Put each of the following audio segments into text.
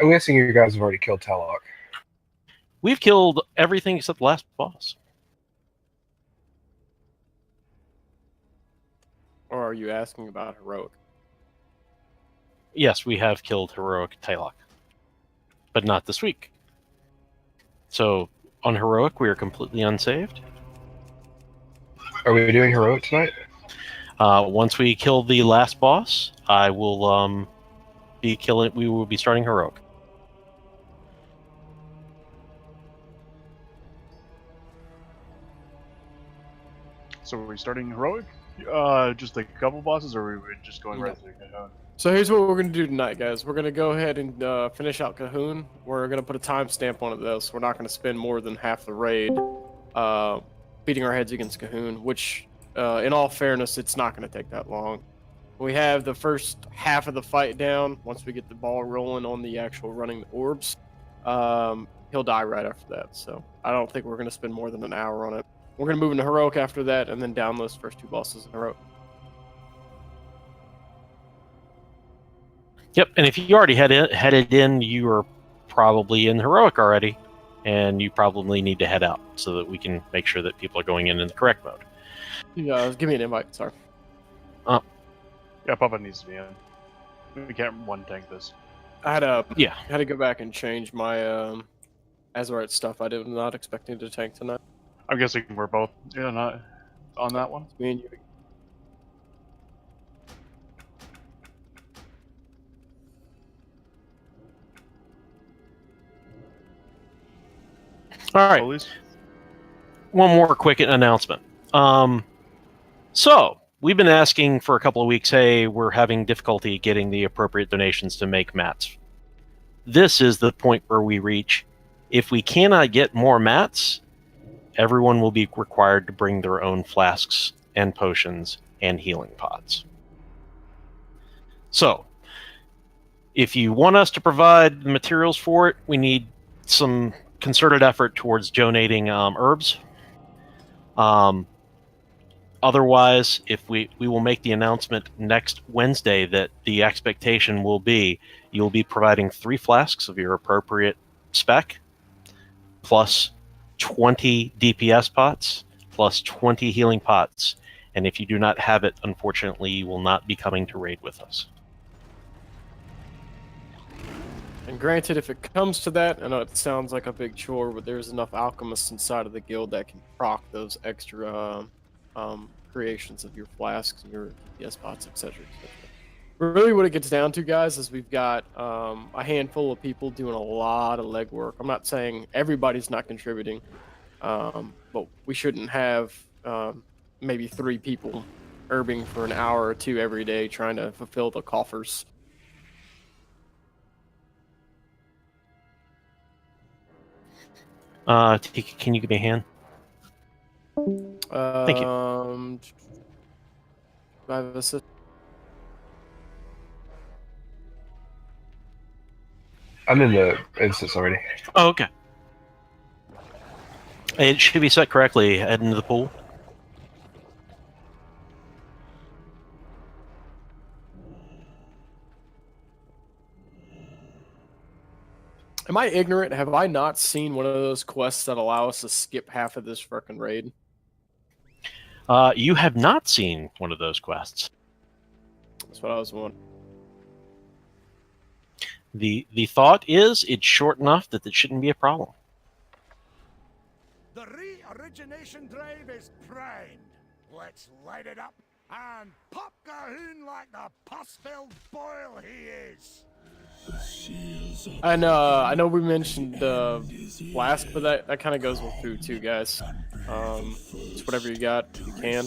I'm guessing you guys have already killed Talok. We've killed everything except the last boss. Or are you asking about heroic? Yes, we have killed heroic Talok, but not this week. So on heroic, we are completely unsaved. Are we doing heroic tonight? Once we kill the last boss, I will be killing. We will be starting heroic. So are we starting heroic? Just like a couple bosses, or are we just going right through Cajon? So here's what we're going to do tonight, guys. We're going to go ahead and finish out Cahoon. We're going to put a timestamp on it, though, so we're not going to spend more than half the raid beating our heads against Cahoon, which, in all fairness, it's not going to take that long. We have the first half of the fight down. Once we get the ball rolling on the actual running the orbs, he'll die right after that. So I don't think we're going to spend more than an hour on it. We're going to move into heroic after that, and then down those first two bosses in heroic. Yep, and if you already headed in, you are probably in heroic already, and you probably need to head out so that we can make sure that people are going in the correct mode. Yeah, give me an invite. Sorry. Yeah, Papa needs to be in. We can't one tank this. I had Yeah. to go back and change my Azeroth stuff. I did not expecting to tank tonight. I'm guessing we're both not on that one. Me and you. All right. Police? One more quick announcement. So we've been asking for a couple of weeks, hey, we're having difficulty getting the appropriate donations to make mats. This is the point where we reach. If we cannot get more mats, everyone will be required to bring their own flasks and potions and healing pots. So if you want us to provide the materials for it, we need some concerted effort towards donating herbs. Otherwise, if we will make the announcement next Wednesday that the expectation will be you'll be providing 3 flasks of your appropriate spec, plus 20 DPS pots, plus 20 healing pots. And if you do not have it, unfortunately, you will not be coming to raid with us. And granted, if it comes to that, I know it sounds like a big chore, but there's enough alchemists inside of the guild that can proc those extra creations of your flasks and your DPS pots, etc. Really, what it gets down to, guys, is we've got a handful of people doing a lot of legwork. I'm not saying everybody's not contributing, but we shouldn't have maybe 3 people herbing for an hour or 2 every day trying to fulfill the coffers. Can you give me a hand? Thank you. I have assist. I'm in the instance already. Oh, okay. It should be set correctly. Head into the pool. Am I ignorant? Have I not seen one of those quests that allow us to skip half of this frickin' raid? You have not seen one of those quests. That's what I was wondering. The thought is it's short enough that it shouldn't be a problem. The re-origination drive is primed. Let's light it up and pop Cahoon like the pus-filled boil he is. And I know we mentioned flask, but that kind of goes with food too, guys. Just whatever you got, you can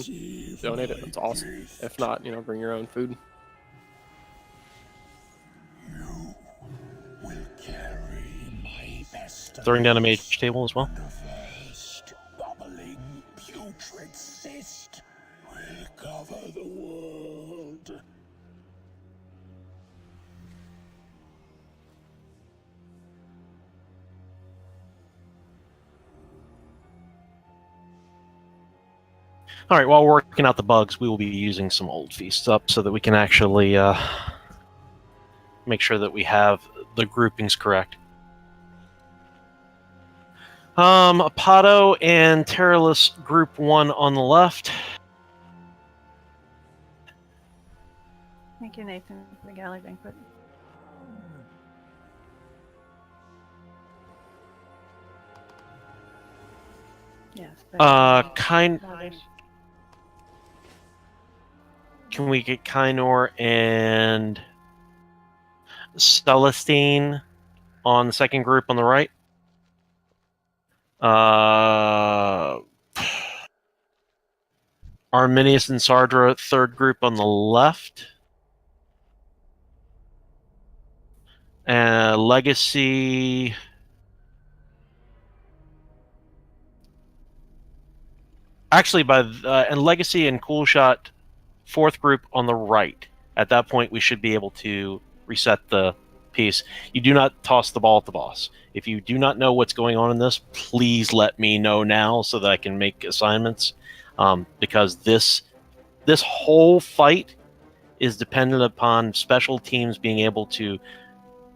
donate it. That's awesome. If not, bring your own food. Throwing down a mage table as well. Bubbling, putrid cyst will cover the world. All right, while we're working out the bugs, we will be using some old feasts up so that we can actually make sure that we have the groupings correct. Apato and Terralus Group 1 on the left. Thank you, Nathan, for the galley banquet. Yes. Can we get Kynor and Celastine on the second group on the right? Arminius and Sardra, third group on the left. Legacy. Actually, and Legacy and Coolshot, fourth group on the right. At that point, we should be able to reset the piece. You do not toss the ball at the boss. If you do not know what's going on in this, please let me know now so that I can make assignments. Because this whole fight is dependent upon special teams being able to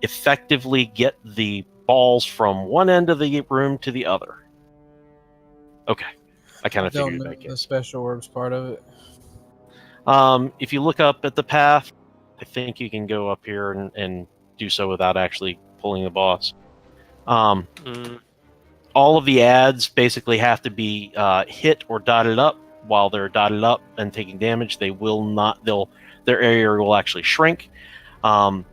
effectively get the balls from one end of the room to the other. Okay. I kind of figured that. The special orbs part of it. If you look up at the path, I think you can go up here and do so without actually pulling the boss. All of the ads basically have to be hit or dotted up. While they're dotted up and taking damage, they will not. Their area will actually shrink. You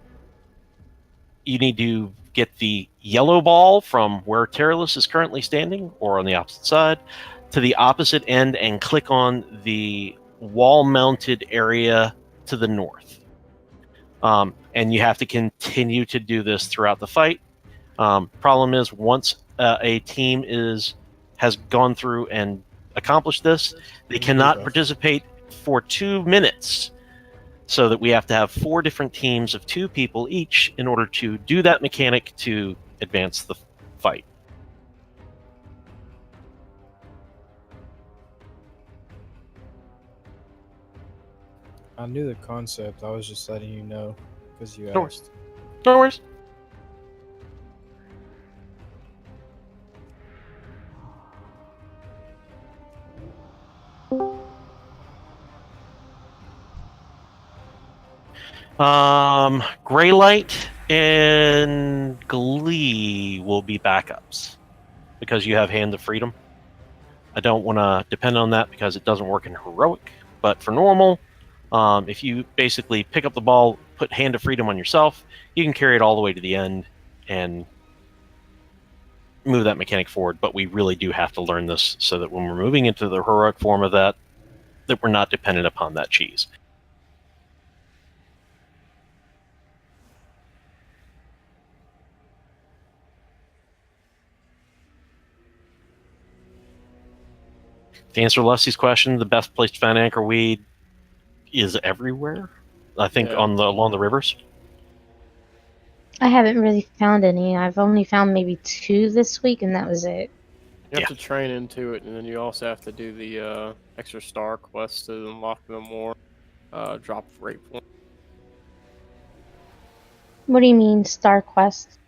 need to get the yellow ball from where Terralus is currently standing, or on the opposite side, to the opposite end and click on the wall-mounted area to the north. And you have to continue to do this throughout the fight. Problem is, once a team has gone through and accomplished this, they cannot participate for 2 minutes. So that we have to have 4 different teams of 2 people each in order to do that mechanic to advance the fight. I knew the concept. I was just letting you know because you No asked. No worries. Greylight and Glee will be backups because you have Hand of Freedom. I don't want to depend on that because it doesn't work in Heroic, but for normal, if you basically pick up the ball, put Hand of Freedom on yourself, you can carry it all the way to the end and move that mechanic forward. But we really do have to learn this so that when we're moving into the Heroic form of that we're not dependent upon that cheese. To answer Leslie's question, the best place to find anchor weed is everywhere. I think along the rivers. I haven't really found any. I've only found maybe 2 this week, and that was it. You have to train into it, and then you also have to do the extra star quest to unlock them more. Drop rate point. What do you mean, Star Quest?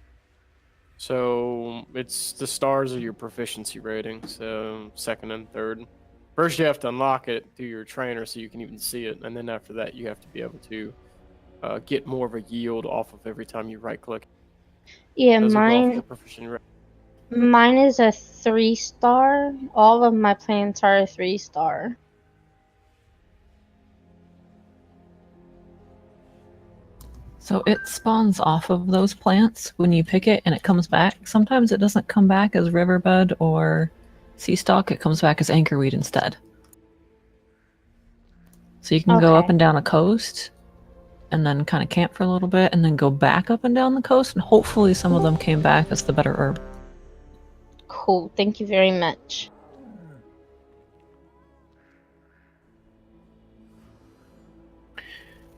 So it's the stars are your proficiency rating, so 2nd and 3rd. First, you have to unlock it through your trainer so you can even see it, and then after that, you have to be able to get more of a yield off of every time you right-click. Yeah, mine is a 3-star. All of my plants are a 3-star. So it spawns off of those plants when you pick it and it comes back. Sometimes it doesn't come back as riverbed or sea stalk, it comes back as anchorweed instead. So you can go up and down a coast and then kind of camp for a little bit and then go back up and down the coast, and hopefully some of them came back as the better herb. Cool, thank you very much.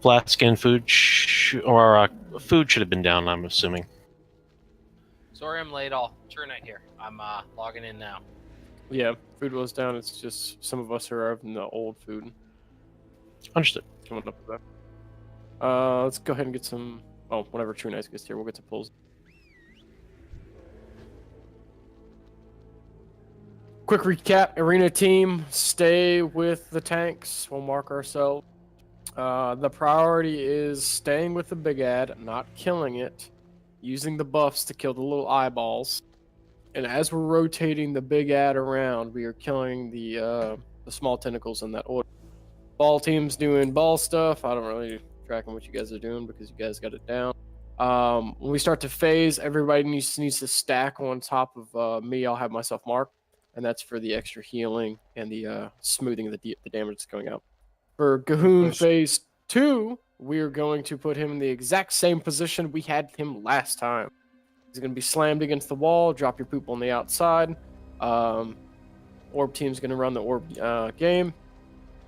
Flat skin food food should have been down, I'm assuming. Sorry I'm late all. TrueNight here. I'm logging in now. Yeah, food was down. It's just some of us are having the old food. Understood. Coming up with that. Let's go ahead and get some Well, whenever True Knight gets here, we'll get to pulls. Quick recap: arena team, stay with the tanks. We'll mark ourselves. The priority is staying with the big ad, not killing it, using the buffs to kill the little eyeballs. And as we're rotating the big ad around, we are killing the small tentacles in that order. Ball team's doing ball stuff. I don't really tracking what you guys are doing because you guys got it down. When we start to phase, everybody needs to stack on top of me. I'll have myself marked, and that's for the extra healing and the smoothing of the damage that's going out. For Gahoon phase 2, we are going to put him in the exact same position we had him last time. He's going to be slammed against the wall, drop your poop on the outside. Orb team's going to run the orb game.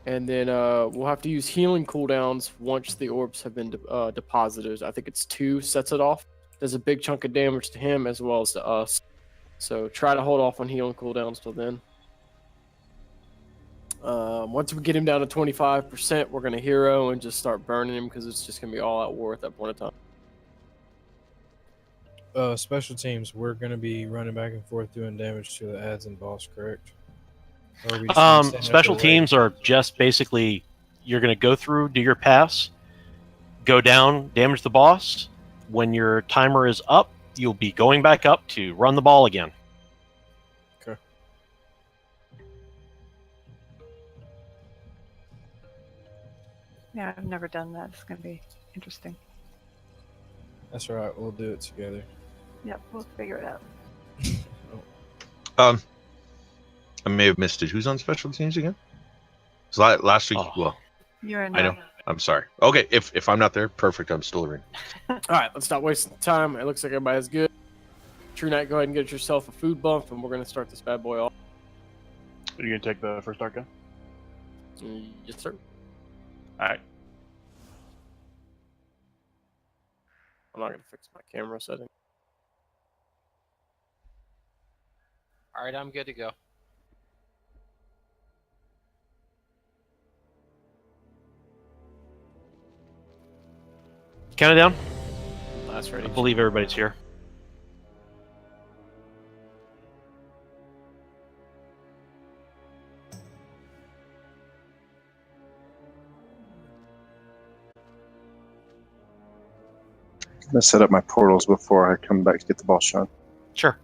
And then we'll have to use healing cooldowns once the orbs have been deposited. I think it's 2 sets it off. Does a big chunk of damage to him as well as to us. So try to hold off on healing cooldowns till then. Once we get him down to 25%, we're going to hero and just start burning him because it's just going to be all out war at that point in time. Special teams, we're going to be running back and forth doing damage to the ads and boss, correct? Or are we just gonna stand up Special and teams wait? are just basically, you're going to go through, do your pass, go down, damage the boss. When your timer is up, you'll be going back up to run the ball again. Okay. Yeah, I've never done that. It's going to be interesting. That's all right. We'll do it together. Yep, we'll figure it out. I may have missed it. Who's on special teams again? Last week. Oh. Well, You're in. I know. I'm sorry. Okay, if I'm not there, perfect. I'm still in. All right, let's stop wasting time. It looks like everybody's good. True Knight, go ahead and get yourself a food bump, and we're going to start this bad boy off. Are you gonna take the first dark gun? Yes, sir. All right. I'm not going to fix my camera setting. All right, I'm good to go. Count it down. Last I ready. believe everybody's here. I'm gonna set up my portals before I come back to get the ball shot. Sure.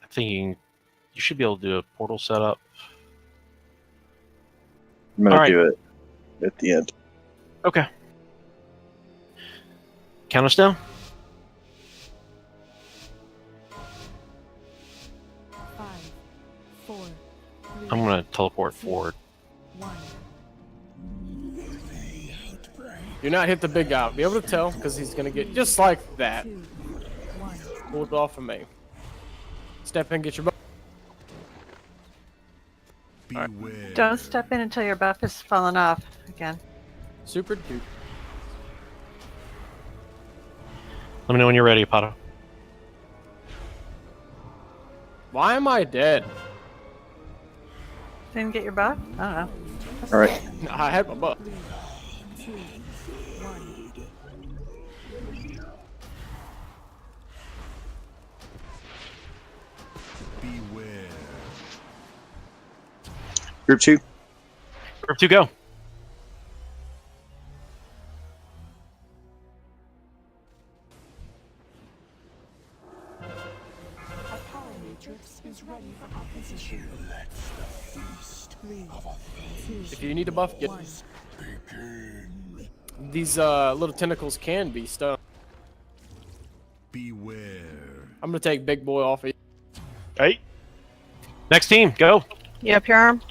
I'm thinking you should be able to do a portal setup. I'm gonna All right. do it at the end. Okay. Count us down. 5, 4, 3, I'm going to teleport forward. 1. Do not hit the big guy. I'll be able to tell because he's going to get just like that. 2, 1. Pulled off of me. Step in, get your butt. Beware. Don't step in until your buff has fallen off again. Super dupe. Let me know when you're ready, Pato. Why am I dead? Didn't get your buff? I don't know. All right. I had my buff. 2, 1. Beware. Group 2. Group 2, go. A power matrix is ready for opposition. 3, 2, If you need a buff, get 1. these little tentacles can be stunned. Beware. I'm gonna take big boy off of you. Hey. Next team, go. You up your arm?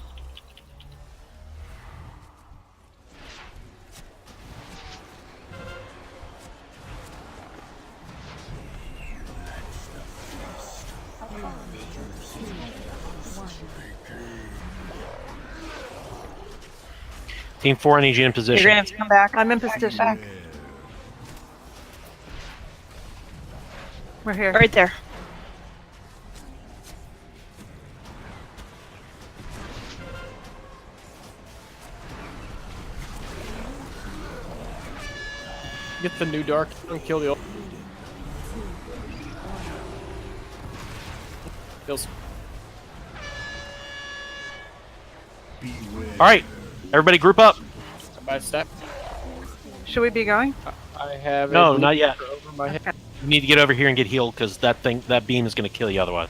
Team 4, I need you in You're position. gonna have to come back. I'm in position. We're here. Right there. Get the new dark and kill the old. Kills. All right, everybody, group up. By step. Should we be going? I have. No, a not yet. Over my head. You need to get over here and get healed because that beam is going to kill you otherwise.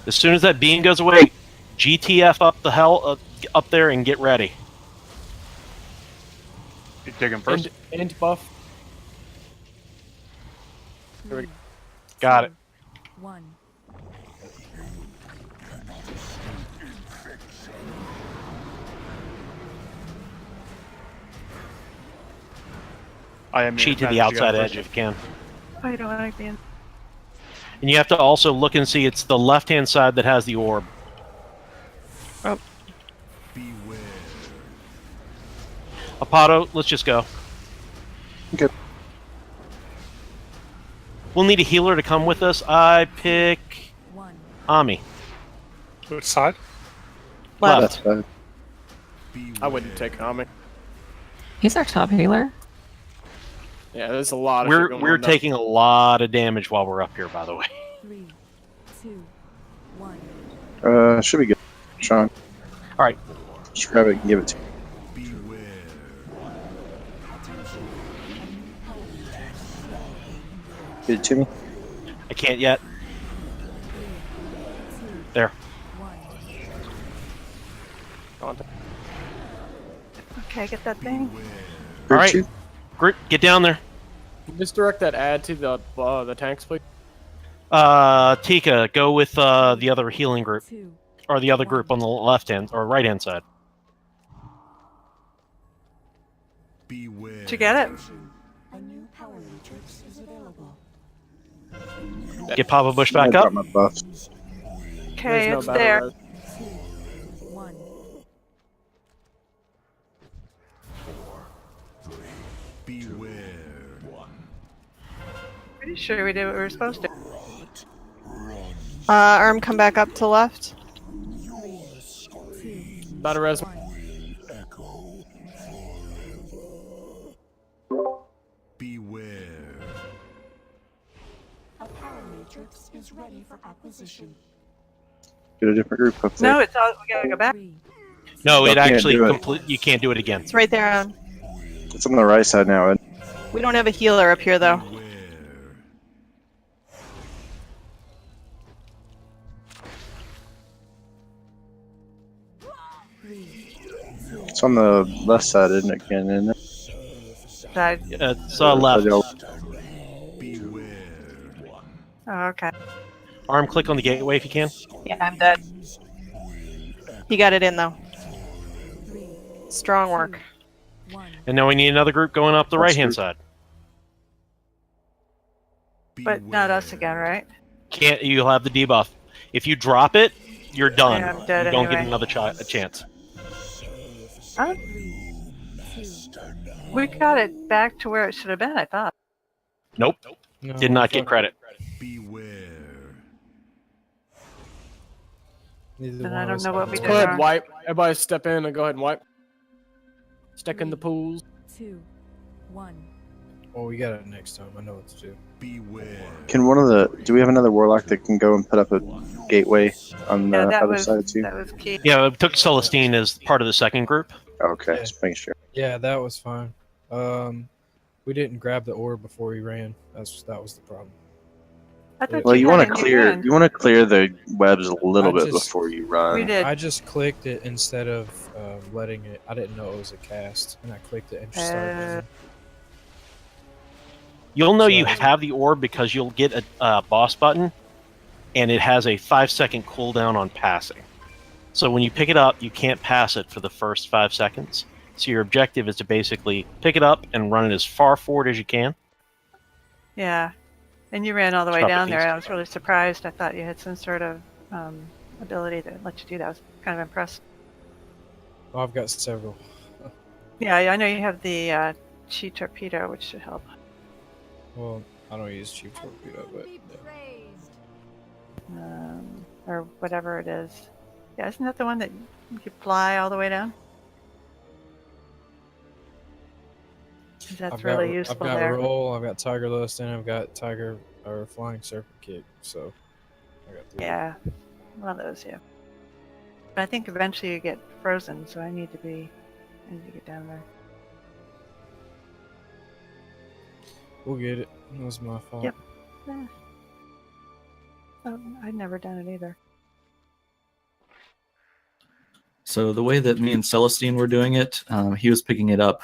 As soon as that beam goes away, GTF up the hell up there and get ready. You take him first. End buff. Got it. 1. I am Cheat to the outside edge if you can. I don't like being. And you have to also look and see it's the left-hand side that has the orb. Oh. Apato, let's just go. Okay. We'll need a healer to come with us. I pick Ami. Which side? Left. That's I wouldn't take Ami. He's our top healer. Yeah, there's a lot of. shit going We're on now. taking a lot of damage while we're up here, by the way. 3, 2, 1. Should be good. Sean. All right. Just grab it and give it to me. Give it to me. I can't yet. There. Okay, get that thing. All right. Group, get down there. Misdirect that ad to the tanks, please. Tika, go with the other healing group. Or the other group on the left-hand or right-hand side. Did you get it? Get Papa Bush back I up. got my buff. Okay, There's it's no there. battle 1. Pretty sure we did what we were supposed to. Arm, come back up to left. Battle res. A power matrix is ready for acquisition. Get a different group up there. No, it's all. We gotta go back. No, it can't actually do it. complete. You can't do it again. It's right there. It's on the right side now, Ed. We don't have a healer up here, though. It's on the left side, isn't it, Ken? Isn't it? Side. It's left. Oh, okay. Arm click on the gateway if you can. Yeah, I'm dead. He got it in, though. Strong work. And now we need another group going up the right-hand side. But not us again, right? Can't. You'll have the debuff. If you drop it, you're done. Yeah, I'm dead you don't get anyway. another a chance. Huh? We got it back to where it should have been, I thought. Nope. No, Did not get fuck. credit. Neither Then one I of don't us know what have we it. did Go ahead, wrong. wipe. Everybody step in and go ahead and wipe. Stick in the pools. 2, 1. Well, we got it next time. I know what to do. Can one of the... Do we have another Warlock that can go and put up a gateway on the Yeah, that other was side, too? that was key. Yeah, it took Celastine as part of the second group. Okay, Yeah. just making sure. Yeah, that was fine. We didn't grab the orb before we ran. That was the problem. I thought Well, you had want it to in clear... your hand. You want to clear the webs a little I bit just- before you run. We did. I just clicked it instead of letting it. I didn't know it was a cast, and I clicked it and just started running. You'll know you So- have the orb because you'll get a boss button, and it has a 5-second cooldown on passing. So when you pick it up, you can't pass it for the first 5 seconds. So your objective is to basically pick it up and run it as far forward as you can. Yeah, and you ran all the way Stop down it, there. please. I was really surprised. I thought you had some sort of ability to let you do that. I was kind of impressed. Oh, I've got several. Yeah, I know you have the chi torpedo, which should help. Well, I don't use cheap torpedo, but Or whatever it is. Yeah, isn't that the one that you could fly all the way down? 'Cause that's really useful I've got there. roll, I've got tiger lust, and I've got tiger or flying serpent kick. So I got 3. Yeah, one of those, yeah. But I think eventually you get frozen, so I need to get down there. We'll get it. It was my fault. Yep. Yeah. Oh, I'd never done it either. So the way that me and Celastine were doing it, he was picking it up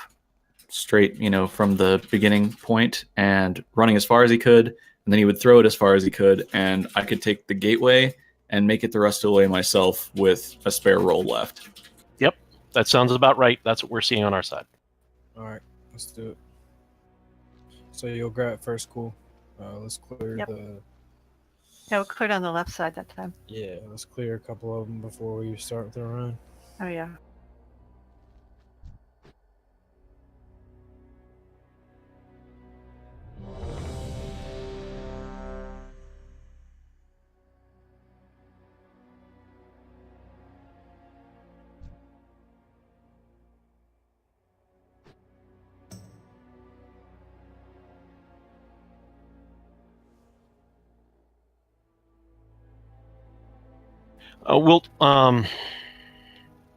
straight, from the beginning point and running as far as he could, and then he would throw it as far as he could, and I could take the gateway and make it the rest of the way myself with a spare roll left. Yep, that sounds about right. That's what we're seeing on our side. All right, let's do it. So you'll grab it first, cool. Let's clear Yep. the. Yeah, we cleared on the left side that time. Yeah, let's clear a couple of them before we start the run. Oh yeah.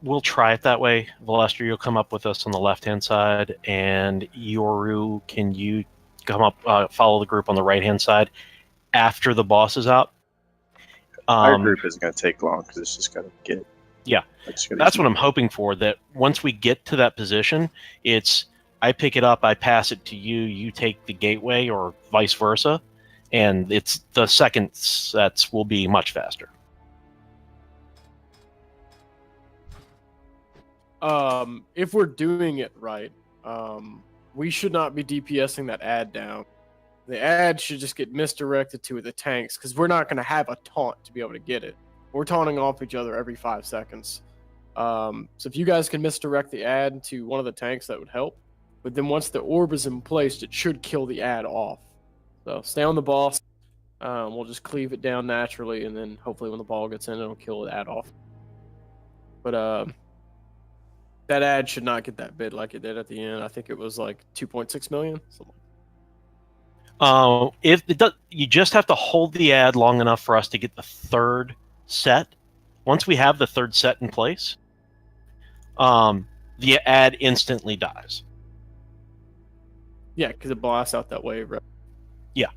We'll try it that way. Velester, you'll come up with us on the left-hand side, and Yoru, can you come up, follow the group on the right-hand side after the boss is out? Our group isn't going to take long because it's just got to get. Yeah, that's what I'm hoping for. That once we get to that position, it's I pick it up, I pass it to you, you take the gateway, or vice versa, and it's the second sets will be much faster. If we're doing it right, we should not be DPSing that ad down. The ad should just get misdirected to the tanks, because we're not going to have a taunt to be able to get it. We're taunting off each other every 5 seconds. So if you guys can misdirect the ad to one of the tanks, that would help. But then once the orb is in place, it should kill the ad off. So stay on the boss. We'll just cleave it down naturally, and then hopefully when the ball gets in, it'll kill the ad off. But that ad should not get that bid like it did at the end. I think it was like 2.6 million. If it does, you just have to hold the ad long enough for us to get the third set. Once we have the third set in place, the ad instantly dies. Yeah, because it blasts out that wave, right? Yeah.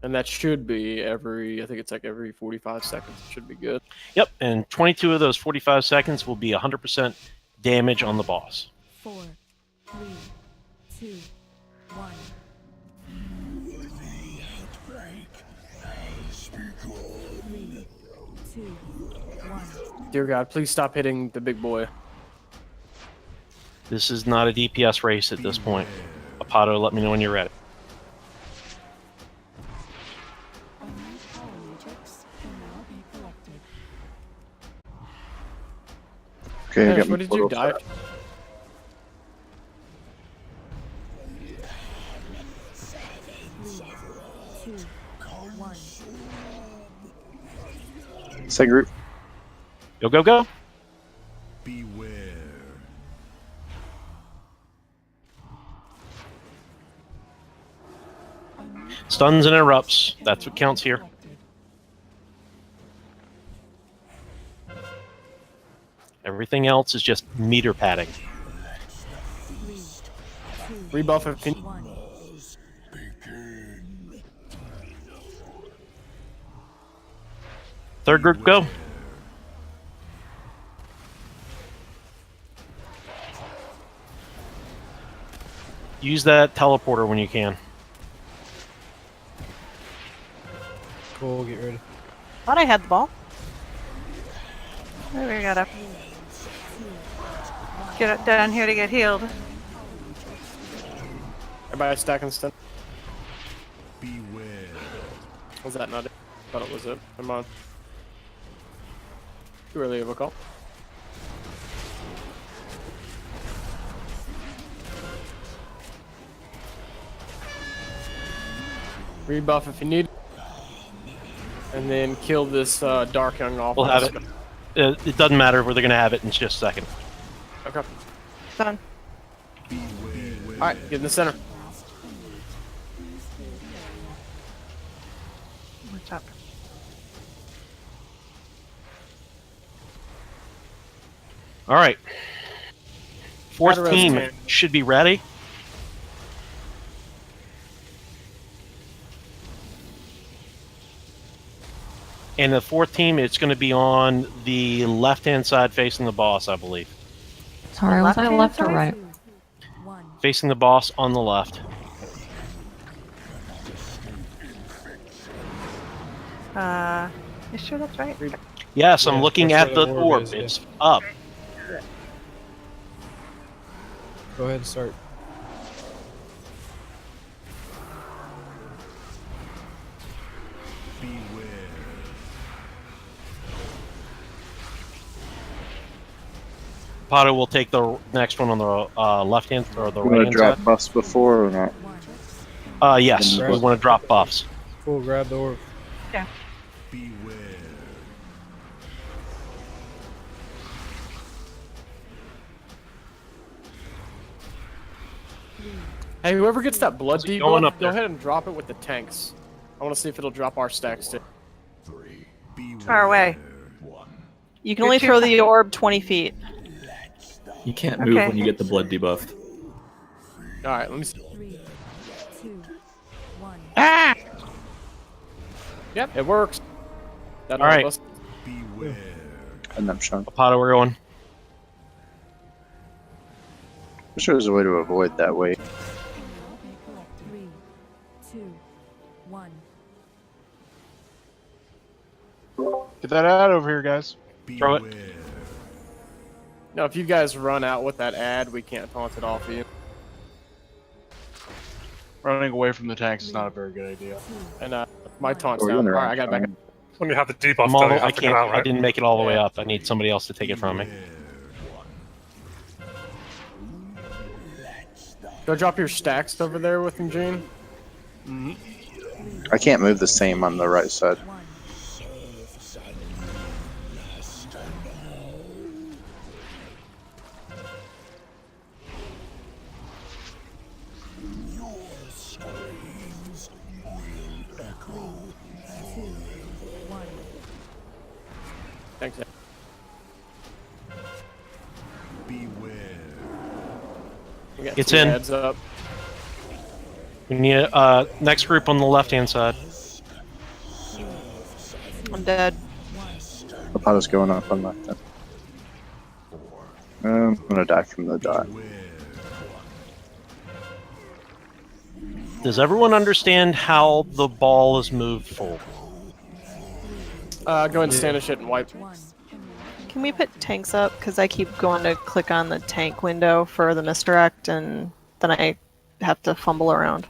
And that should be I think it's like every 45 seconds. It should be good. Yep, and 22 of those 45 seconds will be 100% damage on the boss. 4, 3, 2, 1. Dear God, please stop hitting the big boy. This is not a DPS race at this point. Apato, let me know when you're ready. Okay, I got my what did you portal die? set. Second group. Go, go, go. Beware. Stuns and interrupts. That's what counts here. Everything else is just meter padding. Rebuff if Third group, go. Use that teleporter when you can. Cool, get ready. Thought I had the ball. There we got up. Get up down here to get healed. Everybody stacking stun. Beware. Was that not it? Thought it was it. Come on. Too early of a call. Rebuff if you need. And then kill this Dark Young off. We'll have it. it doesn't matter where they're going to have it in just a second. Okay. Done. Alright, get in the center. What's up? All right. Fourth Shadow team Rose should be ready. And the fourth team, it's going to be on the left-hand side facing the boss, I believe. Sorry, was I left or right? Facing the boss on the left. You sure that's right? Yes, I'm looking that's at where the the orb. orb is, It's up. Go ahead and start. Potter will take the next one on the left hand or the You right want to hand drop side. buffs before or not? Yes, we want to drop buffs. Cool, grab the orb. Yeah. Hey, whoever gets that blood going debuff, up go there? ahead and drop it with the tanks. I want to see if it'll drop our stacks too. Far away. You can only throw the orb 20 feet. You can't move Okay. when you get the blood debuffed. Alright, let me see. 3, 2, 1. Ah! Yep, it works. That All right. us. And I'm showing. Potter, we're going. I'm sure there's a way to avoid that way. 3, 2, 1. Get that ad over here, guys. Throw it. No, if you guys run out with that ad, we can't taunt it off of you. Running away from the tanks is not a very good idea. And my taunt's Oh, you're down. in the Alright, wrong I got it back. time. When you have the debuff, I'm all, though, you I have to can't. come out, I right? didn't make it all the way Yeah. up. I need somebody else to take it from me. Go drop your stacks over there with him, Gene. I can't move the same on the right side. Thanks. We got It's two in. ads up. We need next group on the left-hand side. I'm dead. The pot is going up on my then. I'm gonna die from the dot. Does everyone understand how the ball is moved forward? Go ahead and stand and shit and wipe. Can we put tanks up? Because I keep going to click on the tank window for the misdirect, and then I have to fumble around.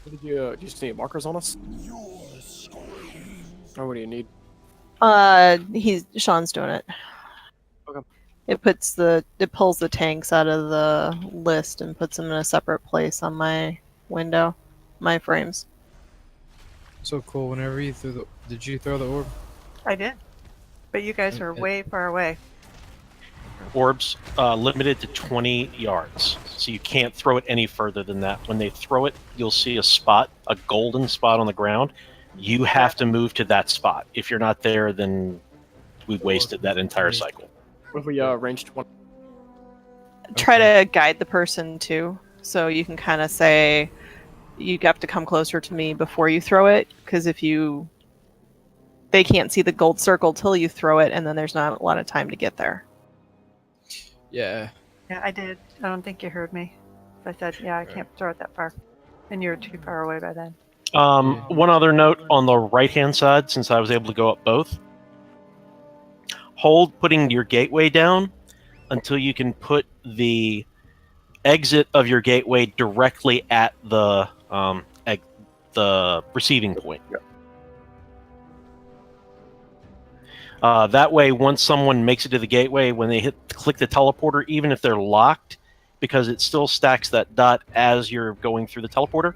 What did you, do you just need markers on us? Or what do you need? Sean's doing it. Okay. It pulls the tanks out of the list and puts them in a separate place on my window, my frames. So cool. Whenever you threw the, did you throw the orb? I did. But you guys are way far away. Orbs limited to 20 yards, so you can't throw it any further than that. When they throw it, you'll see a spot, a golden spot on the ground. You have to move to that spot. If you're not there, then we wasted that entire cycle. What if we ranged one? Try to guide the person too, so you can kind of say you have to come closer to me before you throw it, because they can't see the gold circle till you throw it, and then there's not a lot of time to get there. Yeah. Yeah, I did. I don't think you heard me. I said, yeah, I can't throw it that far. And you were too far away by then. One other note on the right-hand side, since I was able to go up both. Hold putting your gateway down until you can put the exit of your gateway directly at the receiving point. That way, once someone makes it to the gateway, when they click the teleporter, even if they're locked, because it still stacks that dot as you're going through the teleporter,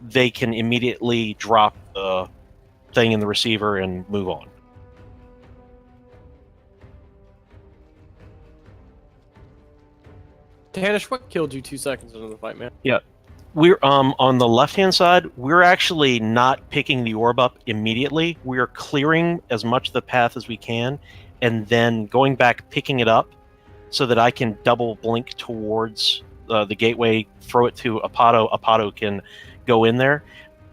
they can immediately drop the thing in the receiver and move on. Tanish, what killed you 2 seconds into the fight, man? Yeah. We're on the left-hand side, we're actually not picking the orb up immediately. We are clearing as much of the path as we can, and then going back, picking it up, so that I can double blink towards the gateway, throw it to Apato. Apato can go in there.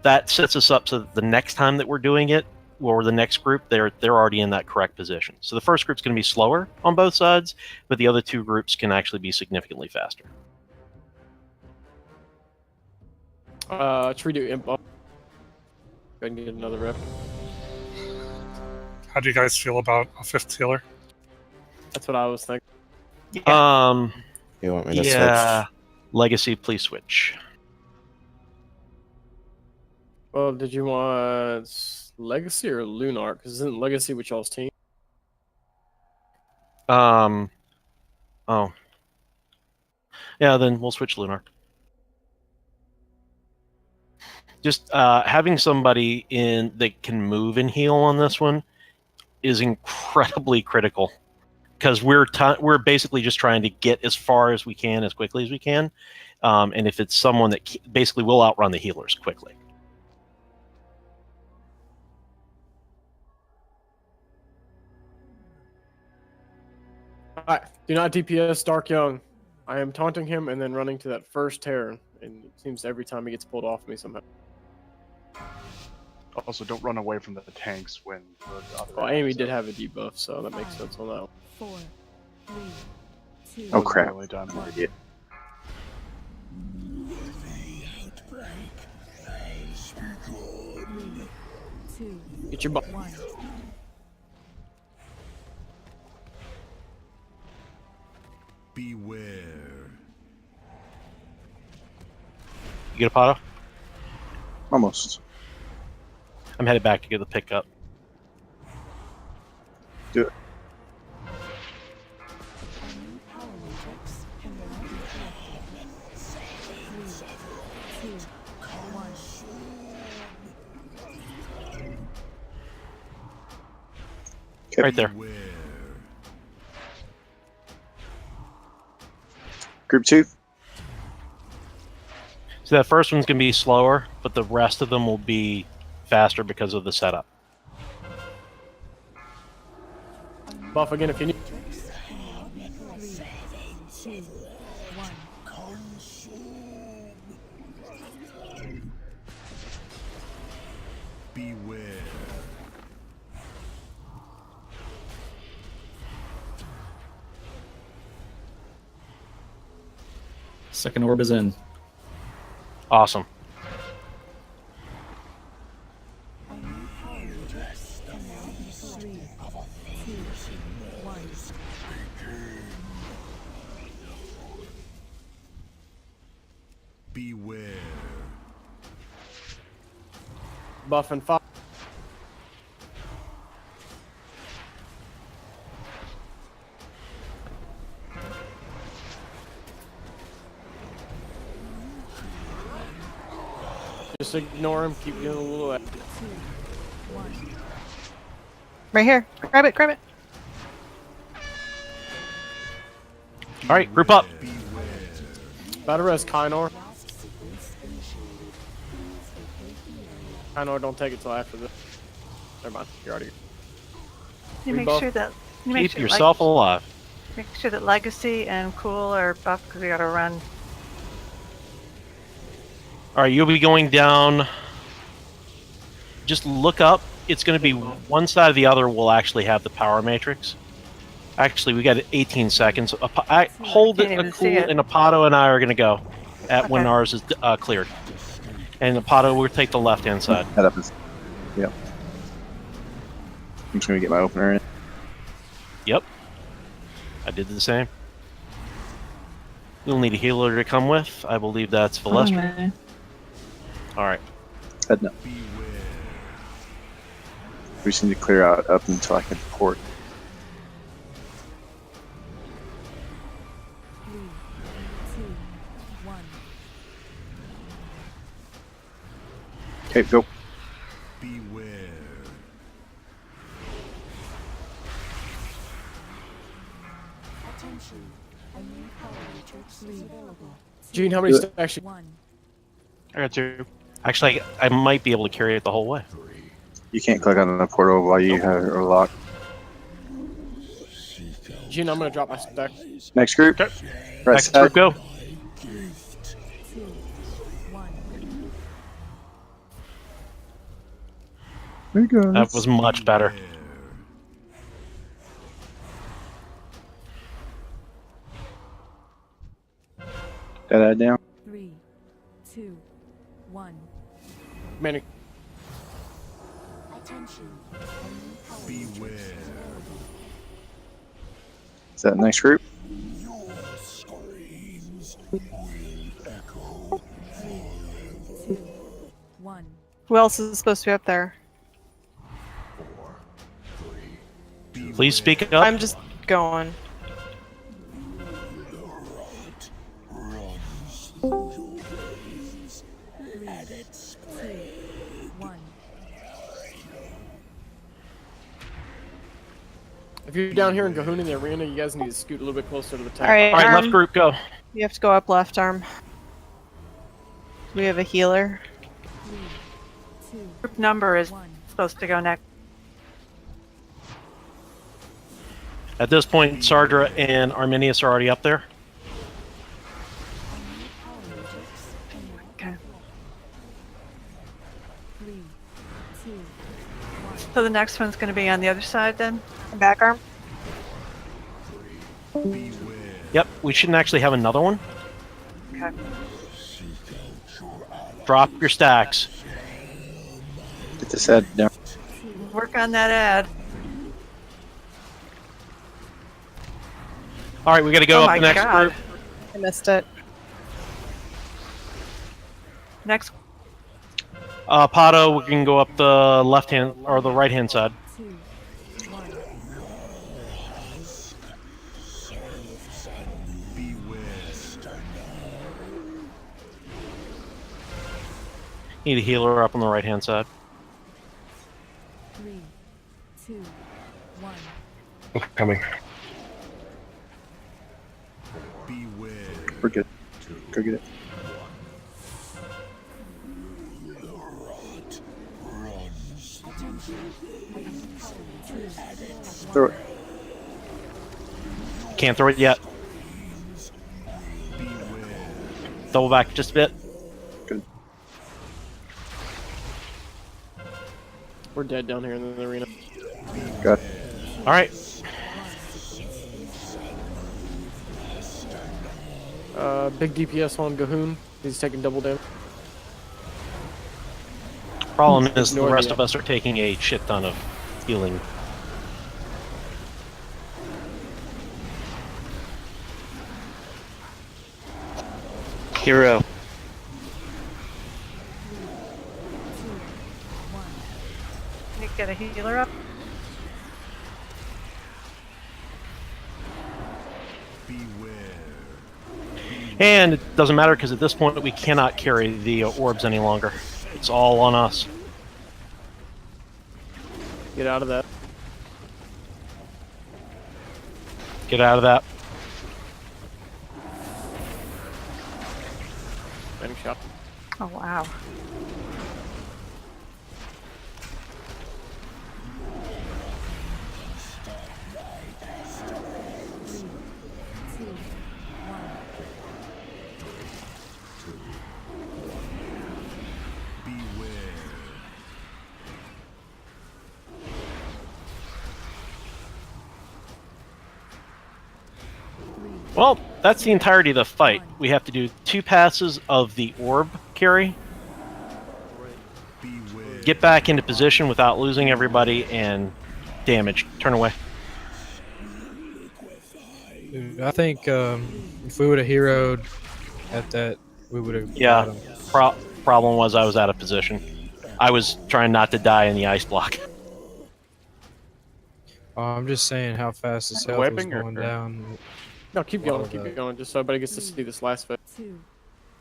That sets us up so that the next time that we're doing it, or the next group, they're already in that correct position. So the first group's going to be slower on both sides, but the other two groups can actually be significantly faster. Tree do imp up. Go ahead and get another rep. How do you guys feel about a 5th healer? That's what I was thinking. You want me to yeah. switch? Legacy, please switch. Well, did you want Legacy or Lunar? Because isn't Legacy with y'all's team? Oh. Yeah, then we'll switch Lunar. Just having somebody in that can move and heal on this one is incredibly critical, because we're basically just trying to get as far as we can, as quickly as we can, and if it's someone that basically will outrun the healers quickly. Alright, do not DPS Dark Young. I am taunting him and then running to that first Terran, and it seems every time he gets pulled off me somehow. Also, don't run away from the tanks when the other. Well, Amy did have a debuff, so that makes sense on that one. 4, 3, 2, Oh crap. Really done. Idiot. Get your butt. 1. Beware. You get a Apato? Almost. I'm headed back to get the pickup. Do it. Okay. Right there. Group 2. So that first one's going to be slower, but the rest of them will be faster because of the setup. Buff again if you need. 3, 2, 1. Beware. Second orb is in. Awesome. Beware. Buff and 5. Just ignore him, keep getting a little at. 2, 1. Right here. Grab it, grab it. All right, group up. About to rest Kynor. Kynor, don't take it till after this. Never mind, you're already. You make Rebuff. sure that you make Keep sure yourself alive. Make sure that Legacy and Cool are buffed because we gotta run. All right, you'll be going down. Just look up. It's going to be one side or the other will actually have the power matrix. Actually, we got 18 seconds. Hold it, Can't even a see cool, it. and Apato and I are going to go at when Okay. ours is cleared. And Apato will take the left-hand side. Head up is. Yep. I'm just gonna get my opener in. Yep. I did the same. You'll need a healer to come with. I believe that's Celastine. Okay. All right. Heading up. We just need to clear out up until I can port. 3, 2, 1. Okay, go. Beware. Attention. Gene, how many Do it. stacks? I got 2. Actually, I might be able to carry it the whole way. You can't click on the portal while you have it locked. Gene, I'm gonna drop my stack. Next group. Right Next side. group, go. There you go. That was much better. Got that down. 3, 2, 1. Manny. Attention. Beware. Is that next group? Your screams will echo. 2, 1. Who else is supposed to be up there? Please speak up. I'm just going. If you're down here in Gahoon in the arena, you guys need to scoot a little bit closer to the tank. Alright, All right, left group, go. You have to go up left arm. We have a healer. Group number is supposed to go next. At this point, Sardra and Arminius are already up there. Okay. 3, 2, 1. So the next one's going to be on the other side then? Back arm. Yep, we shouldn't actually have another one. Okay. Drop your stacks. Get this head down. Work on that ad. All right, we got to go Oh up my the next God. group. I missed it. Next. Pato, we can go up the left hand or the right hand side. 2, 1. Need a healer up on the right hand side. 3, 2, 1. Coming. We're good. Go get it. Throw it. Can't throw it yet. Double back just a bit. Good. We're dead down here in the arena. Got it. All right. Big DPS on Gahoon. He's taking double damage. Problem is the Ignore rest the- of us are taking a shit ton of healing. Hero. Can you get a healer up? And it doesn't matter because at this point we cannot carry the orbs any longer. It's all on us. Get out of that. Get out of that. Landing shot. Oh, wow. Well, that's the entirety of the fight. We have to do 2 passes of the orb carry, get back into position without losing everybody, and damage. Turn away. Dude, I think if we would have heroed at that, we would have. Yeah. Problem was I was out of position. I was trying not to die in the ice block. I'm just saying how fast this health was Wiping or- going down. No, keep While going, keep that- going, just so everybody gets to see this last phase. 2,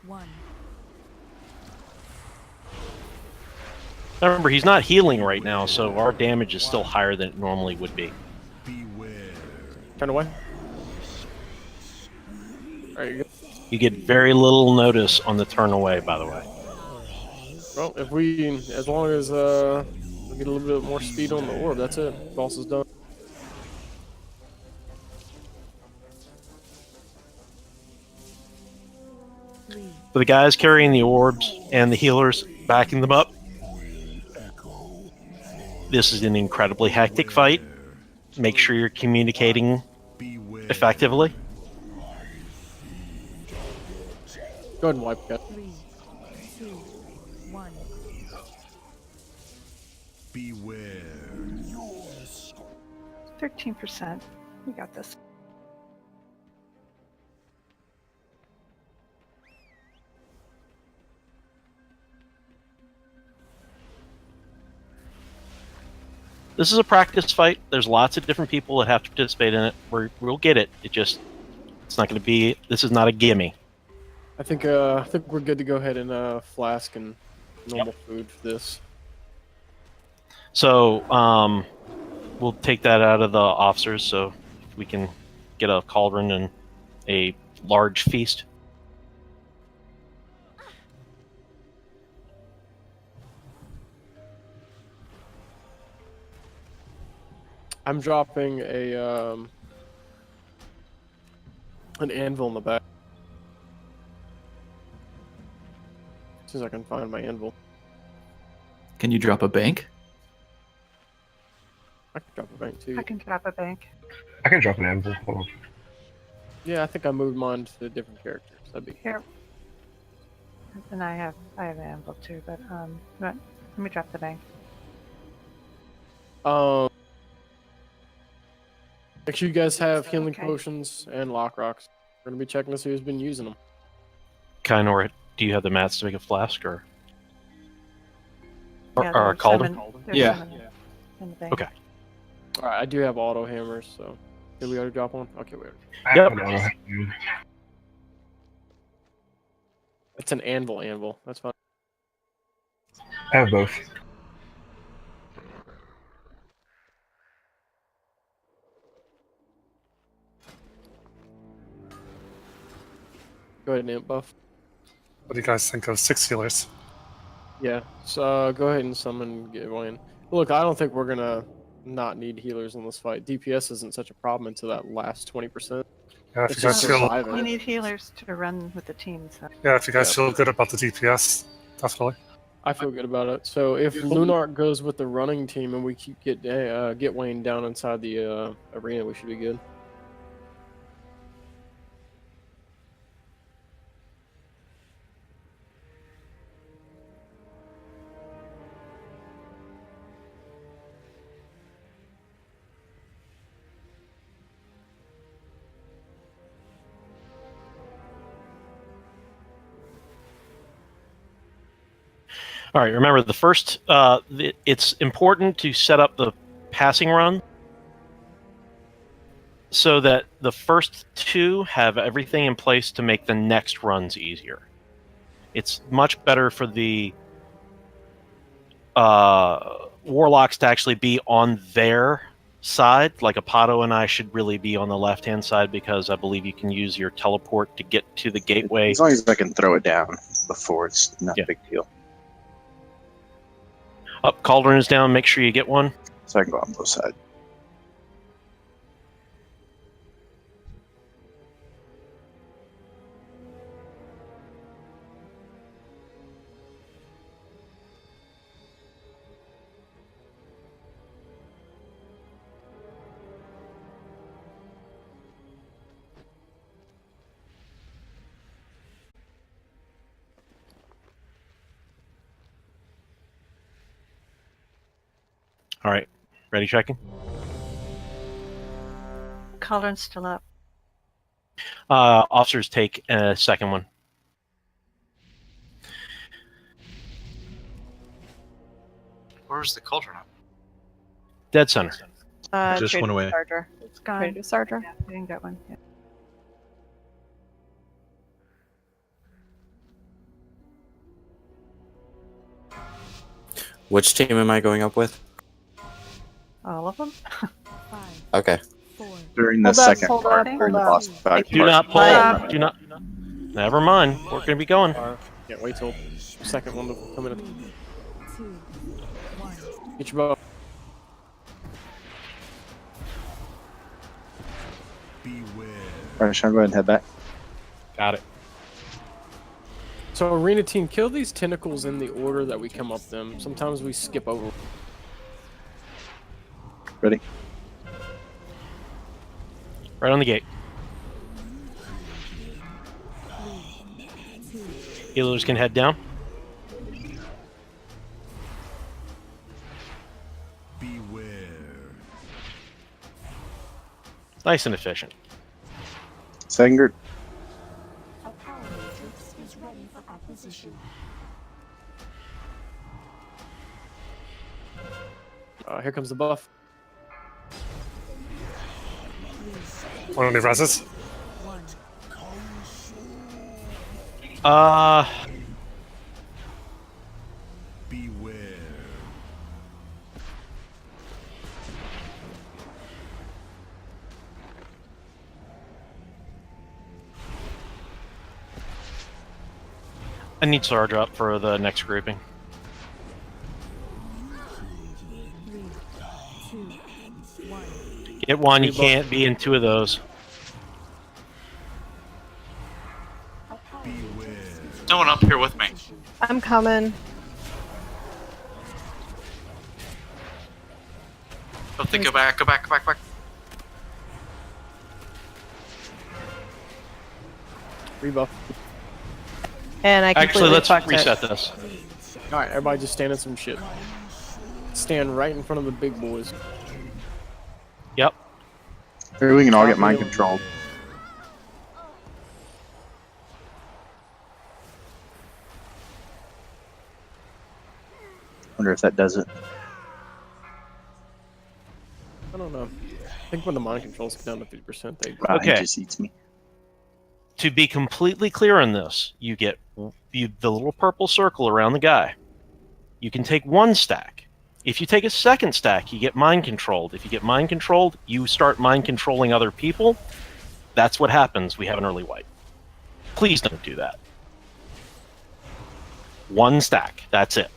1. Remember, he's not healing right now, so our damage is still higher than it normally would be. Turn away. Alright, You get very little notice on the turn away, by the way. well, if we, as long as we get a little bit more speed on the orb, that's it. Boss is done. For the guys carrying the orbs and the healers backing them up, this is an incredibly hectic fight. Make sure you're communicating effectively. Go ahead and wipe that. 3, 2, 1. Beware. 13%. We got this. This is a practice fight. There's lots of different people that have to participate in it. We'll get it. It's not going to be. This is not a gimme. I think we're good to go ahead and flask and normal food for this. So we'll take that out of the officers, so we can get a cauldron and a large feast. I'm dropping an anvil in the back. As soon as I can find my anvil. Can you drop a bank? I can drop a bank too. I can drop a bank. I can drop an anvil. Hold on. Yeah, I think I moved mine to different characters. That'd be Here. And I have an anvil too, but let me drop the bank. Make sure you guys have healing Okay. potions and lock rocks. We're gonna be checking to see who's been using them. Kainor, do you have the mats to make a flask or Yeah, a there's cauldron? some in- there's Yeah. some in the bank. Okay. All right, I do have auto hammers, so did we already drop one? Okay, we already. I Yep. have an auto. It's an anvil. That's fine. I have both. Go ahead and imp buff. What do you guys think of 6 healers? Yeah, so go ahead and summon Gawain. Look, I don't think we're gonna not need healers in this fight. DPS isn't such a problem until that last 20%. Yeah, if It's you guys just feel surviving. We need healers to run with the team, so. yeah, if you guys feel good about the DPS, definitely. I feel good about it. So if Lunark goes with the running team and we keep get Wayne down inside the arena, we should be good. All right. Remember, the first. It's important to set up the passing run so that the first 2 have everything in place to make the next runs easier. It's much better for the warlocks to actually be on their side. Like Apato and I should really be on the left-hand side because I believe you can use your teleport to get to the gateway. As long as I can throw it down before, it's not a big deal. Up, cauldron is down. Make sure you get one. So I can go on both sides. All right. Ready checking? Cauldron's still up. Officers take a second one. Where's the cauldron at? Dead center. Just Trader went away. Sarger. It's gone. Trader Sarger. Yeah, we didn't get one. Yeah. Which team am I going up with? All of them? 5, Okay. 4, During the Hold up, second hold part, up, during the hold boss up. fight. Do not pull. Bye. Do not. Never mind. We're going to be going. Yeah, wait till the second one to come in. 2, 1. Get your bow. Alright, Sean, go ahead and head back. Got it. So, Arena Team, kill these tentacles in the order that we come up them. Sometimes we skip over. Ready? Right on the gate. Healers can head down. Nice and efficient. Second group. A power matrix is ready for acquisition. Here comes the buff. One of the reses. I need Sarge up for the next grouping. 3, 2, 1. Get one, you can't be in two of those. No one up here with me. I'm coming. Don't think, go back, go back, go back, go back. Rebuff. And I Actually, let's fucked reset it. this. Alright, everybody just stand in some shit. Stand right in front of the big boys. Yep. Maybe we can all get mind controlled. Wonder if that does it. I don't know. I think when the mind controls get down to 50%, they Okay. It just eats me. To be completely clear on this, you get the little purple circle around the guy. You can take one stack. If you take a second stack, you get mind controlled. If you get mind controlled, you start mind controlling other people. That's what happens. We have an early wipe. Please don't do that. One stack. That's it.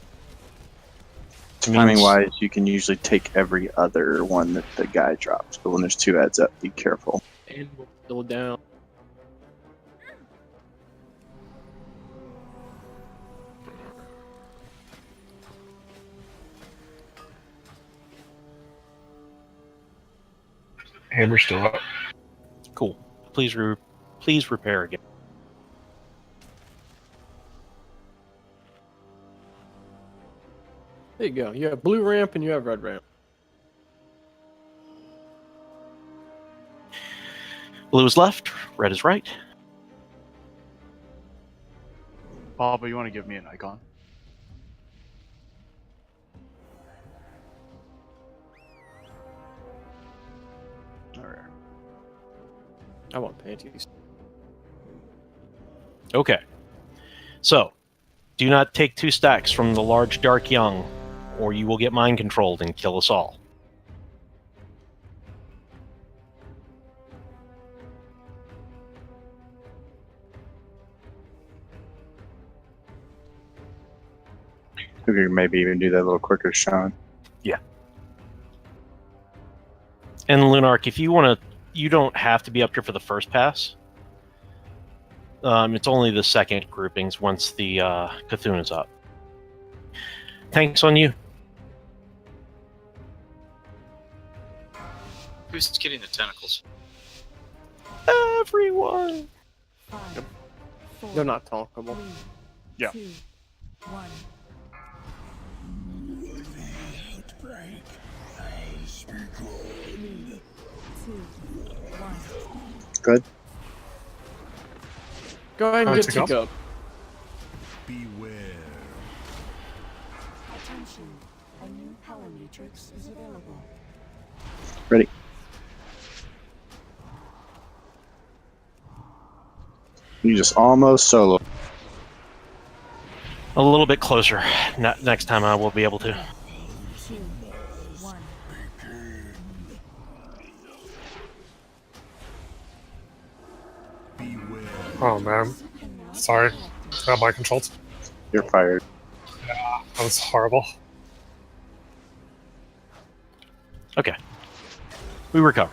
Timing wise, you can usually take every other one that the guy drops, but when there's two heads up, be careful. And we'll go down. Hammer's still up. Cool. Please repair again. There you go. You have blue ramp and you have red ramp. Blue is left, red is right. Papa, you want to give me an icon? Alright. I want panties. Okay. So, do not take two stacks from the large dark young, or you will get mind controlled and kill us all. We could maybe even do that a little quicker, Sean. Yeah. And Lunark, if you want to, you don't have to be up here for the first pass. It's only the second groupings once the Cthulhu is up. Thanks on you. Who's getting the tentacles? Everyone. 5, 4, They're not talkable. 3, Yeah. 2, 1. Three, 2, 1. Good. Go ahead and Alright, get take Tick off. up. Attention. A new power matrix is available. Ready. You just almost solo. A little bit closer. Next time I will be able to. 2, 1. Oh man. Sorry. Got my controls. You're fired. Yeah, that was horrible. Okay. We recover.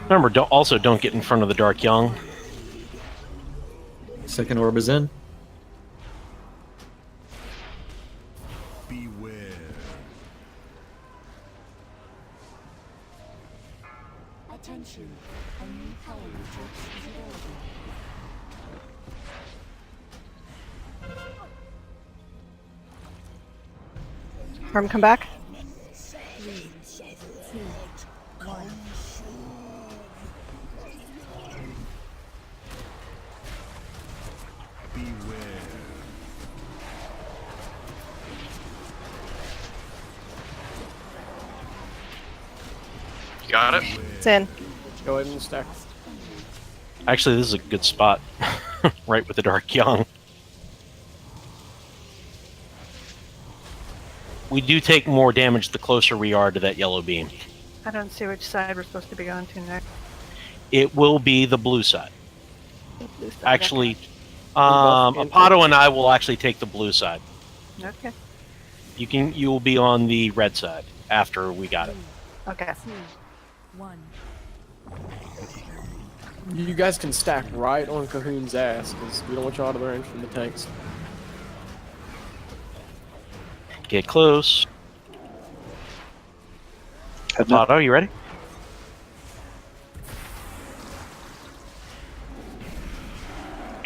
Remember, don't get in front of the Dark Young. Second orb is in. Beware. Attention, a new power matrix is available. Harm, come back. 3, 2, 1. You got it? It's in. Go ahead and stack. Actually, this is a good spot. Right with the Dark Young. We do take more damage the closer we are to that yellow beam. I don't see which side we're supposed to be going to next. It will be the blue side. The blue side, Actually, Apato and I will actually take the blue side. Okay. You will be on the red side after we got it. Okay. 2, 1. You guys can stack right on Cahoon's ass, because we don't want you out of the range from the tanks. Get close. Apato, you ready?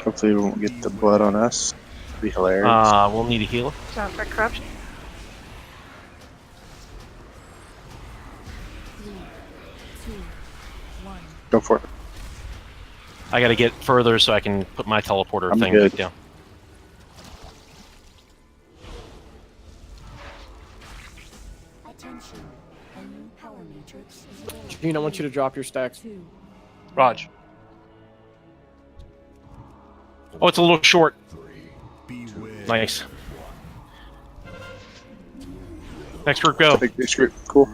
Hopefully we won't get the blood on us. It'd be hilarious. We'll need a healer. Sounds like corruption. 3, 2, 1. Go for it. I gotta get further so I can put my teleporter I'm thing good. back down. Attention, a new power matrix is available. Gene, I want you to drop your stacks. 2, Raj. Oh, it's a little short. Nice. Next group, go. Big group. Cool.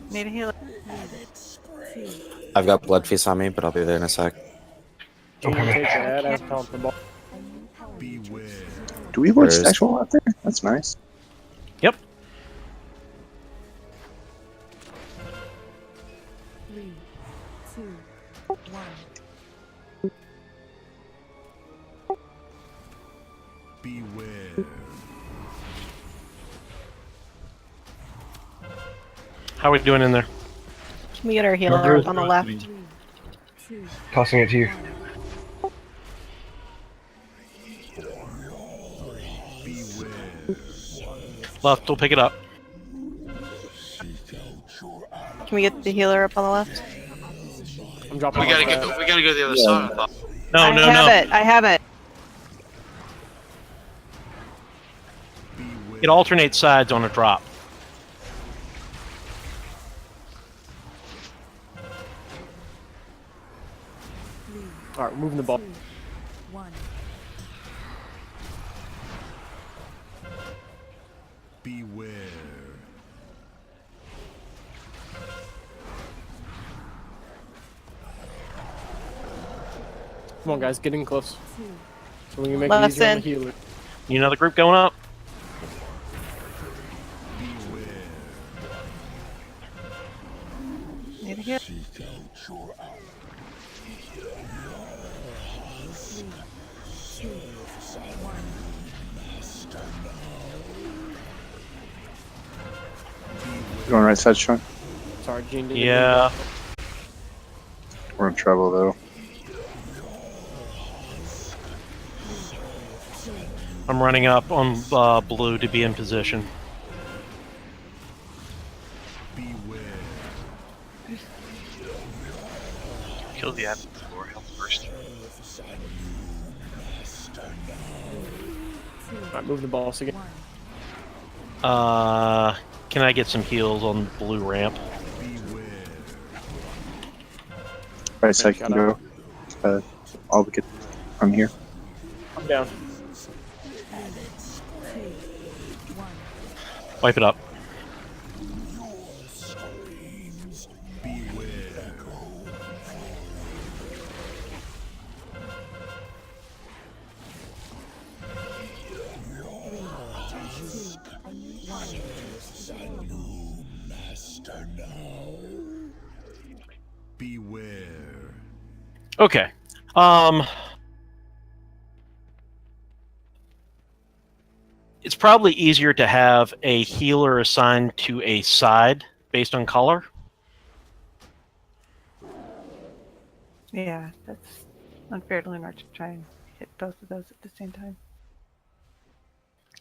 Need a healer. I've got Blood Feast on me, but I'll be there in a sec. Gene, take the head as comfortable. Do we watch sexual out there? That's nice. Yep. 3, 2, 1. Beware. How are we doing in there? Can we get our healer up on the left? 3, 2, Tossing it to you. Left, we'll pick it up. Can we get the healer up on the left? I'm dropping We gotta go to the other side. I thought. No, I have it. It alternates sides on a drop. Alright, moving the ball. 2, 1. Beware. Come on, guys, get in close. 2, So we can make it Left easier on in. the healer. You another group going up? Need a healer. 3, 2, 1. Going right side, Sean. Sorry, Gene. didn't Yeah. We're in trouble though. I'm running up on blue to be in position. Kill the admin before health first. Alright, move the boss again. Can I get some heals on the blue ramp? Right side can go. I'll get from here. I'm down. Wipe it up. Beware. Okay. It's probably easier to have a healer assigned to a side based on color. Yeah, that's unfair to Lunar to try and hit both of those at the same time.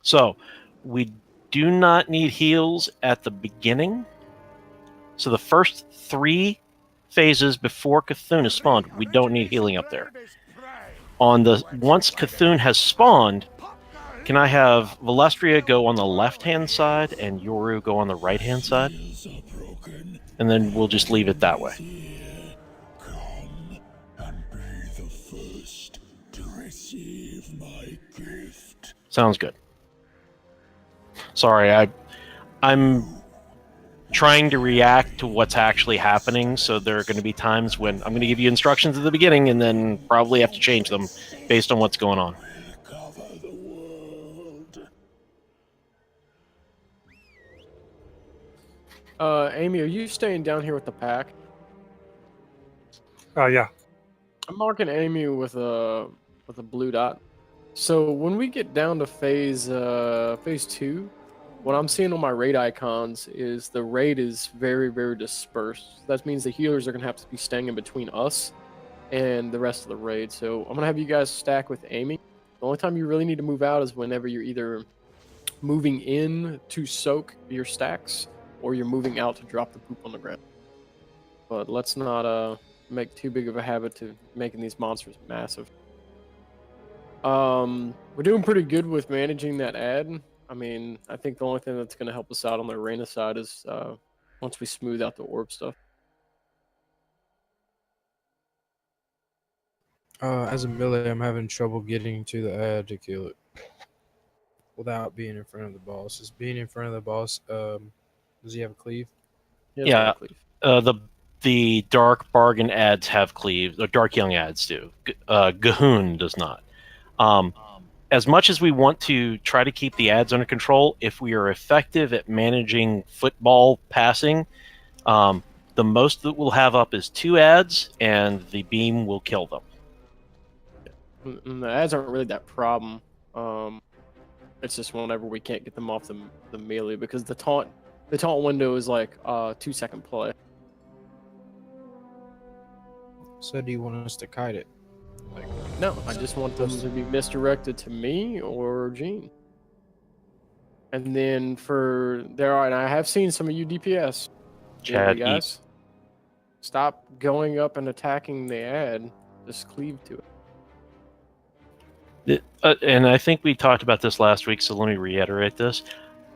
So we do not need heals at the beginning. So the first 3 phases before Cthulhu is spawned, we don't need healing up there. Once Cthulhu has spawned, can I have Velestria go on the left-hand side and Yoru go on the right-hand side? And then we'll just leave it that way. Sounds good. Sorry, I'm trying to react to what's actually happening, so there are going to be times when I'm going to give you instructions at the beginning and then probably have to change them based on what's going on. Amy, are you staying down here with the pack? Yeah. I'm marking Amy with a blue dot. So when we get down to phase 2, what I'm seeing on my raid icons is the raid is very, very dispersed. That means the healers are gonna have to be staying in between us and the rest of the raid. So I'm gonna have you guys stack with Amy. The only time you really need to move out is whenever you're either moving in to soak your stacks or you're moving out to drop the poop on the ground. But let's not make too big of a habit to making these monsters massive. We're doing pretty good with managing that ad. I mean, I think the only thing that's going to help us out on the arena side is once we smooth out the orb stuff. As a melee, I'm having trouble getting to the ad to kill it without being in front of the boss. Is being in front of the boss, does he have a cleave? Yeah, the dark bargain ads have cleaves, or dark young ads do. Gahoon does not. As much as we want to try to keep the ads under control, if we are effective at managing football passing, the most that we'll have up is 2 ads, and the beam will kill them. And the ads aren't really that problem. It's just whenever we can't get them off the melee, because the taunt window is like 2-second play. So do you want us to kite it? No, I just want them to be misdirected to me or Gene. And then and I have seen some of you DPS. Chad, guys, stop going up and attacking the ad. Just cleave to it. And I think we talked about this last week, so let me reiterate this.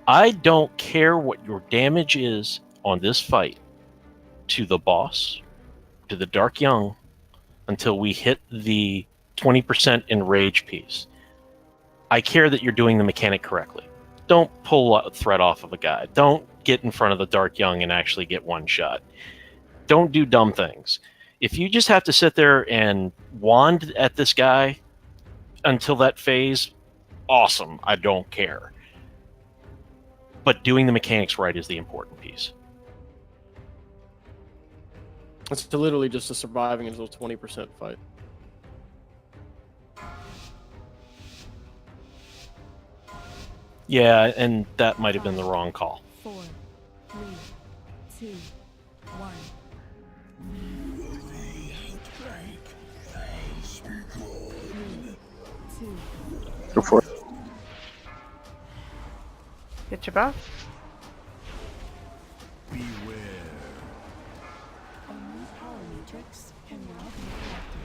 I don't care what your damage is on this fight to the boss, to the Dark Young, until we hit the 20% enrage piece. I care that you're doing the mechanic correctly. Don't pull a threat off of a guy. Don't get in front of the Dark Young and actually get one shot. Don't do dumb things. If you just have to sit there and wand at this guy until that phase, awesome. I don't care. But doing the mechanics right is the important piece. It's literally just a surviving until 20% fight. Yeah, and that might have been the wrong call. 4, 3, 2, 1. Go for it. Get your buff. A new power matrix can now be collected.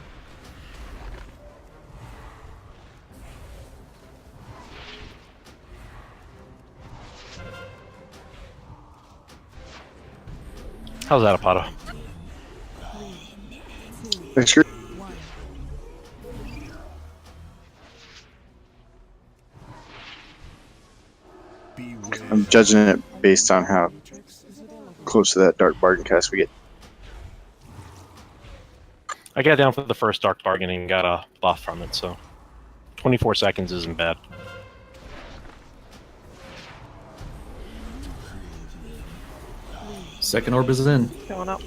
How's that, Apata? Thanks, Chris. I'm judging it based on how close to that dark bargain cast we get. I got down for the first dark bargain and got a buff from it, so 24 seconds isn't bad. Second orb is in. Going up.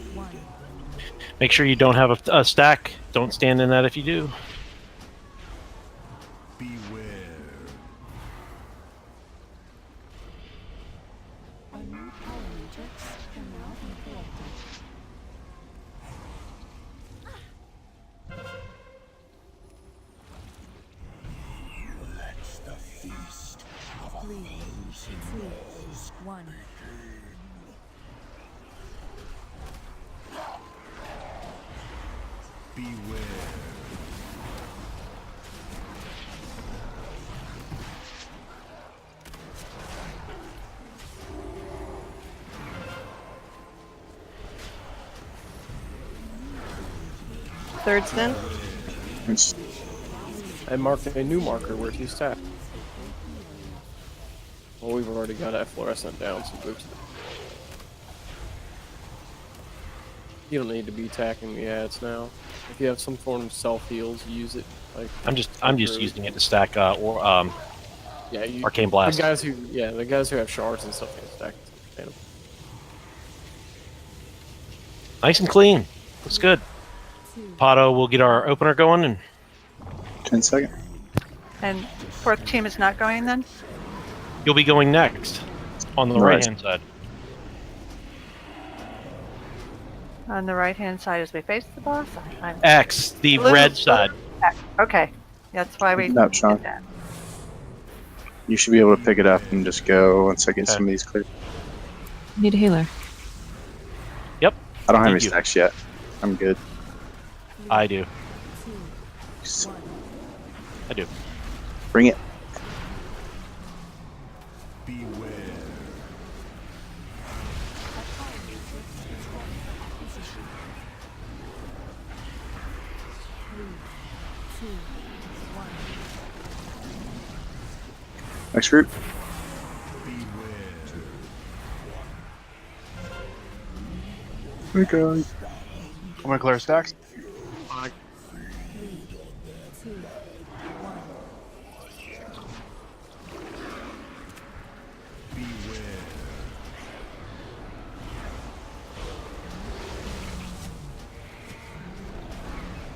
Make sure you don't have a stack. Don't stand in that if you do. Beware. A new power matrix can now be collected. Let the feast of 3, 2, 1. beware. Third's in. I marked a new marker. Where's he stacked? Well, we've already got that fluorescent down, so boost it. You don't need to be attacking the ads now. If you have some form of self heals, use it. Like I'm just using it to stack arcane blast. The guys who have shards and stuff can stack. It. Nice and clean. Looks good. Pato, we'll get our opener going in 10 seconds. And fourth team is not going then? You'll be going next on the Right. right hand side. On the right hand side as we face the boss? X, the Blue, red blue, side. X. Okay. That's why we No, Sean. did that. You should be able to pick it up and just go once I get some of these clear. Need a healer. Yep. I don't have any Thank you. stacks yet. I'm good. I do. I do. Bring it. Beware. Next group. Okay. I'm gonna clear stacks.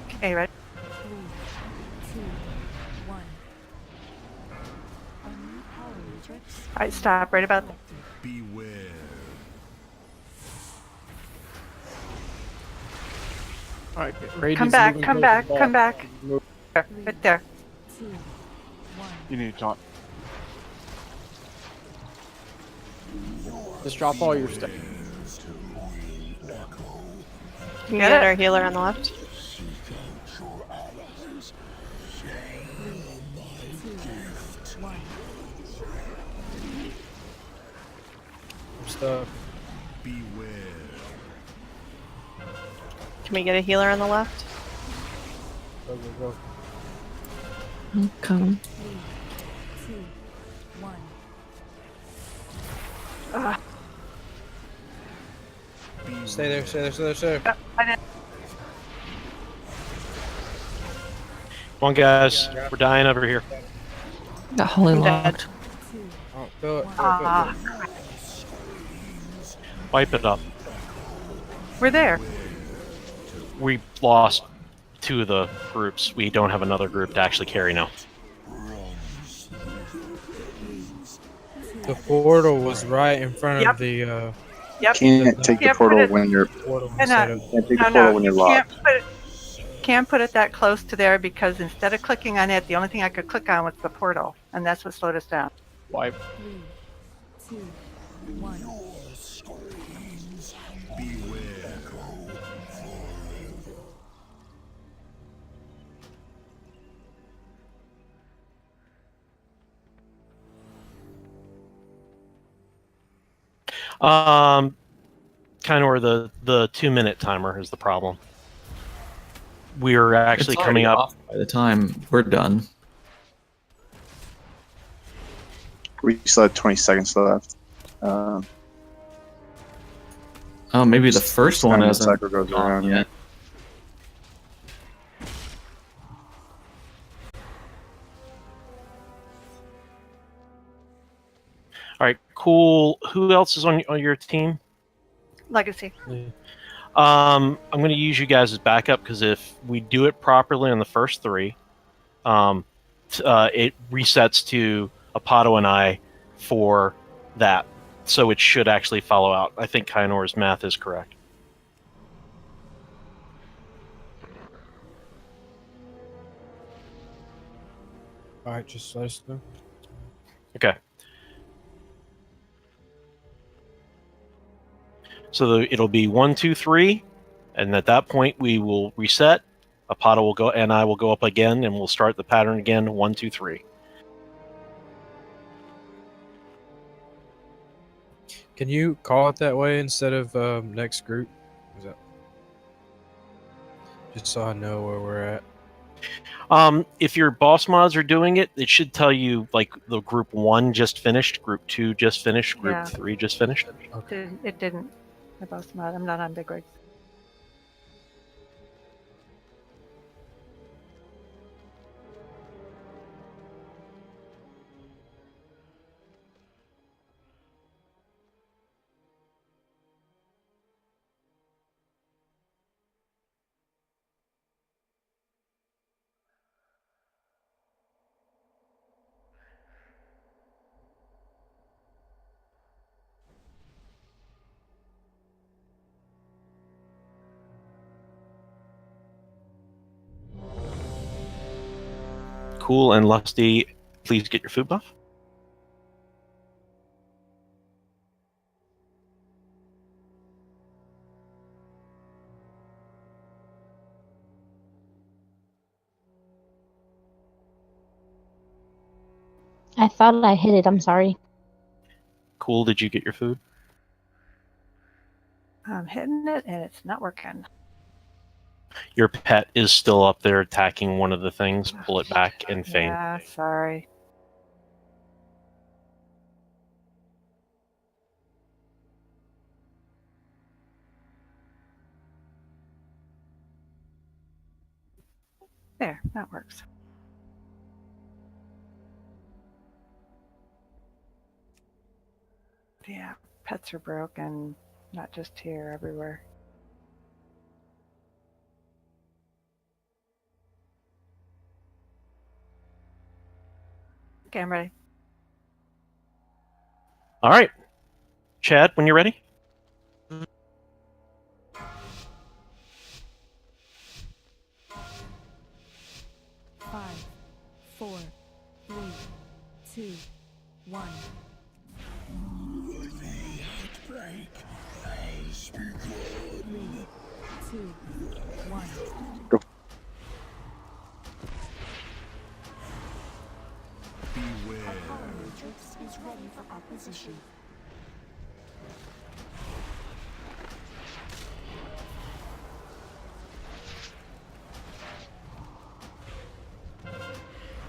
Okay, ready? 3, 2, 1. A new power matrix. Alright, stop right about there. Beware. Alright, Come back, come back, come back. There, right there. 2, 1. You need to taunt. Just drop all your stuff. You got our healer on the left. Stuff. Beware. Can we get a healer on the left? Go, go, Okay. 3, 2, 1. go. Stay there, stay there, stay there, stay there. I didn't. Come on, guys. We're dying over here. Got holy I'm dead. locked. Oh, do it. Ah, Wipe it up. we're there. We lost 2 of the groups. We don't have another group to actually carry now. The portal was right in front Yep. of the Yep. Can't take the Can't put portal it- when you're. portal. And, instead of- Can't take no, the portal no, when you're you locked. can't put it that close to there because instead of clicking on it, the only thing I could click on was the portal, and that's what slowed us down. Wipe. 3, 2, 1. Beware. Kind of where the 2-minute timer is the problem. We're actually It's coming already up. off by the time we're done. We still have 20 seconds left. Oh, maybe the first one Time the hasn't cycle goes gone around yet. yet. All right, cool. Who else is on your team? Legacy. I'm going to use you guys as backup because if we do it properly on the first 3, it resets to Apato and I for that. So it should actually follow out. I think Kainor's math is correct. Alright, just let us know. Okay. So it'll be 1, 2, 3, and at that point we will reset. Apato will go, and I will go up again, and we'll start the pattern again. 1, 2, 3. Can you call it that way instead of next group? Is that just so I know where we're at? If your boss mods are doing it, it should tell you like the group 1 just finished, group 2 just finished, group Yeah. 3 just finished. It didn't. My boss mod. I'm not on big rigs. Cool and Lusty, please get your food buff. I thought I hit it. I'm sorry. Cool, did you get your food? I'm hitting it and it's not working. Your pet is still up there attacking one of the things. Pull it back and feign. Yeah, sorry. There, that works. Yeah, pets are broken, not just here, everywhere. Okay, I'm ready. All right. Chad, when you're ready. Five, 4, 3, 2, 1. Outbreak has begun. 3, 2, 1. Go. Beware. Apollo Matrix is ready for acquisition.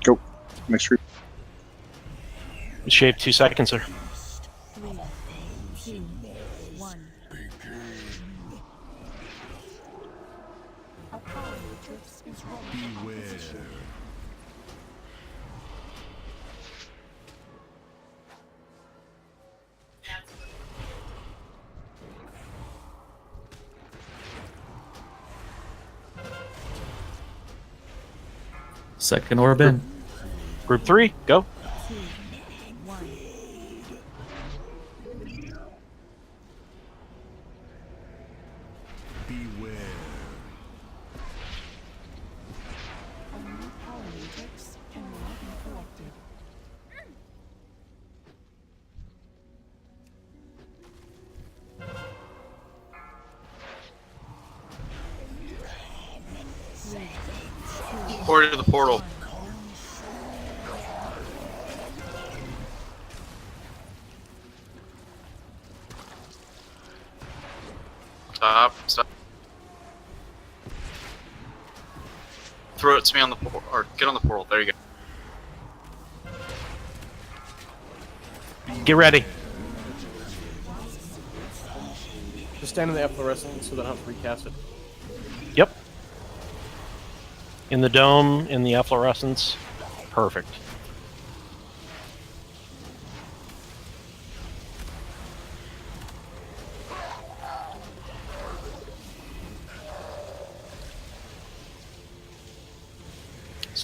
Go. Next group. Shave 2 seconds, sir. 3, 2, 1. Apollo Matrix is ready for acquisition. Second orb in. Group 3, go. 2, 1. Beware. A new power matrix can now be collected. Or to the portal. Stop. Throw it to me on the portal, or get on the portal. There you go. Get ready. Just stand in the efflorescence so that I don't have to recast it. Yep. In the dome, in the efflorescence. Perfect.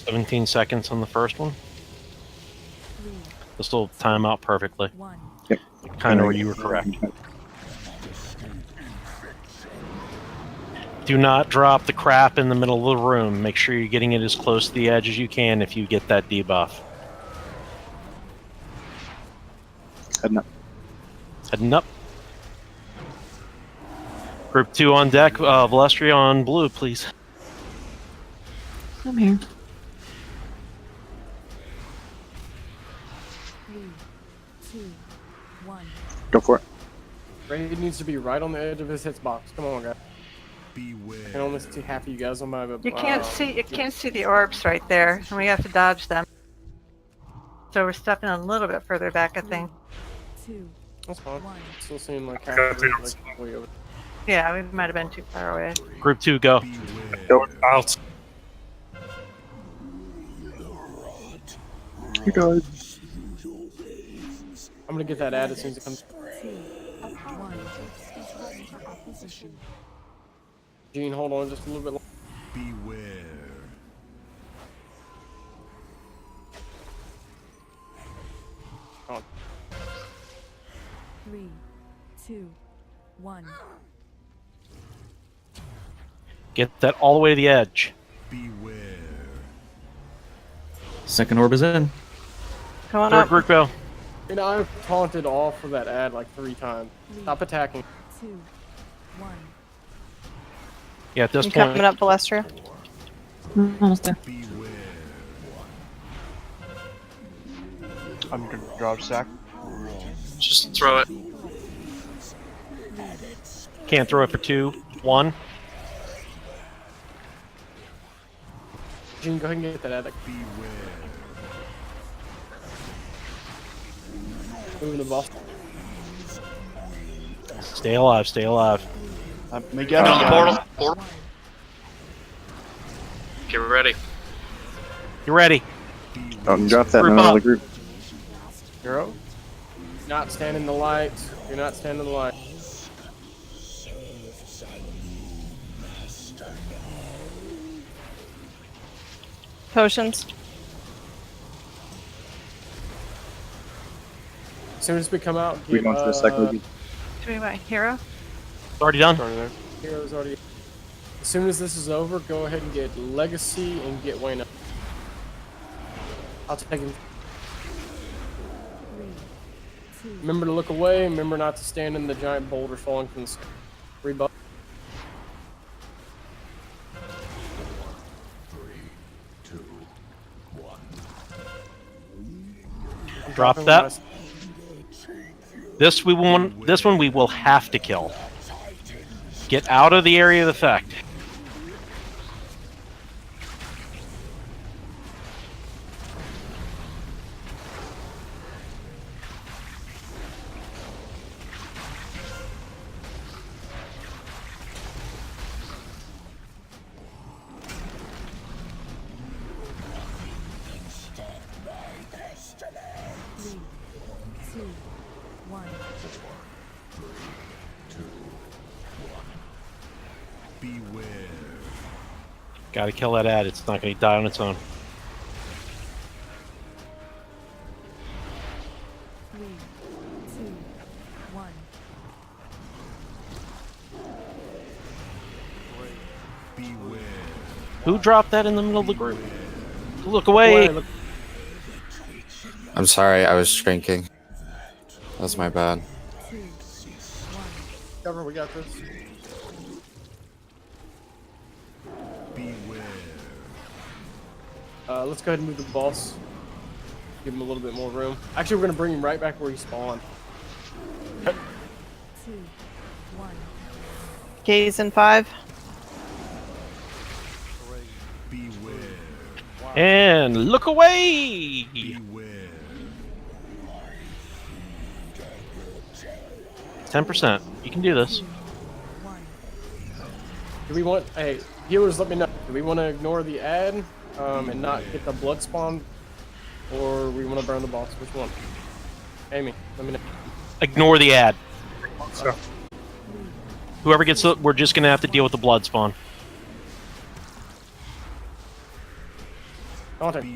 17 seconds on the first one. This will time out perfectly. Yep. Kind of where you were correct. Do not drop the crap in the middle of the room. Make sure you're getting it as close to the edge as you can if you get that debuff. Heading up. Heading up. Group 2 on deck. Velestria on blue, please. I'm here. 3, 2, 1. Go for it. Raid needs to be right on the edge of his hitbox. Come on, guys. Beware. I can only see half of you guys on my. You can't see the orbs right there, and we have to dodge them. So we're stepping a little bit further back, I think. 2. That's fine. Still seeing like I half got of it, it. like way over. Yeah, we might have been too far away. Group 2, go. Go out. Hey guys. I'm gonna get that ad as soon as it comes. 2, 1. Is ready for opposition. Gene, hold on just a little bit. Beware. On. 3, 2, 1. Get that all the way to the edge. Beware. Second orb is in. Come on Third up. group, go. You know, I've taunted off of that ad like 3 times. Stop attacking. 2, 1. Yeah, at this You point. coming up, Balestria? Almost there. Beware. I'm gonna drop sack. Just throw it. Can't throw it for 2, 1. Gene, go ahead and get that ad. Beware. Moving the boss. Stay alive, stay alive. Make Get on the guys. portal. Get ready. You ready? Don't drop that in the Group middle up. of the group. Hero. Not standing in the light. You're not standing in the light. Potions. As soon as we come out, We get, going for the cycle again. Do we want hero? It's already done. Sorry there. Hero's already. As soon as this is over, go ahead and get Legacy and get Wayne up. I'll take him. 3, 2, Remember to look away. Remember not to stand in the giant boulder falling from the sky. Rebuff. Drop that. This one we will have to kill. Get out of the area of effect. Beware. Gotta kill that ad. It's not gonna die on its own. 3, 2, 1. Beware. Who dropped that in the middle of the group? Look away! I'm sorry, I was drinking. That's my bad. Cover, we got this. Beware. Let's go ahead and move the boss. Give him a little bit more room. Actually, we're gonna bring him right back where he spawned. 2, 1. Gaze in 5. Beware. And look away! Beware. 10%. You can do this. Do we want? Hey, viewers, let me know. Do we want to ignore the ad and not get the blood spawn, or we want to burn the boss? Which one? Amy, let me know. Ignore the ad. So, Whoever gets it, we're just gonna have to deal with the blood spawn. Contact.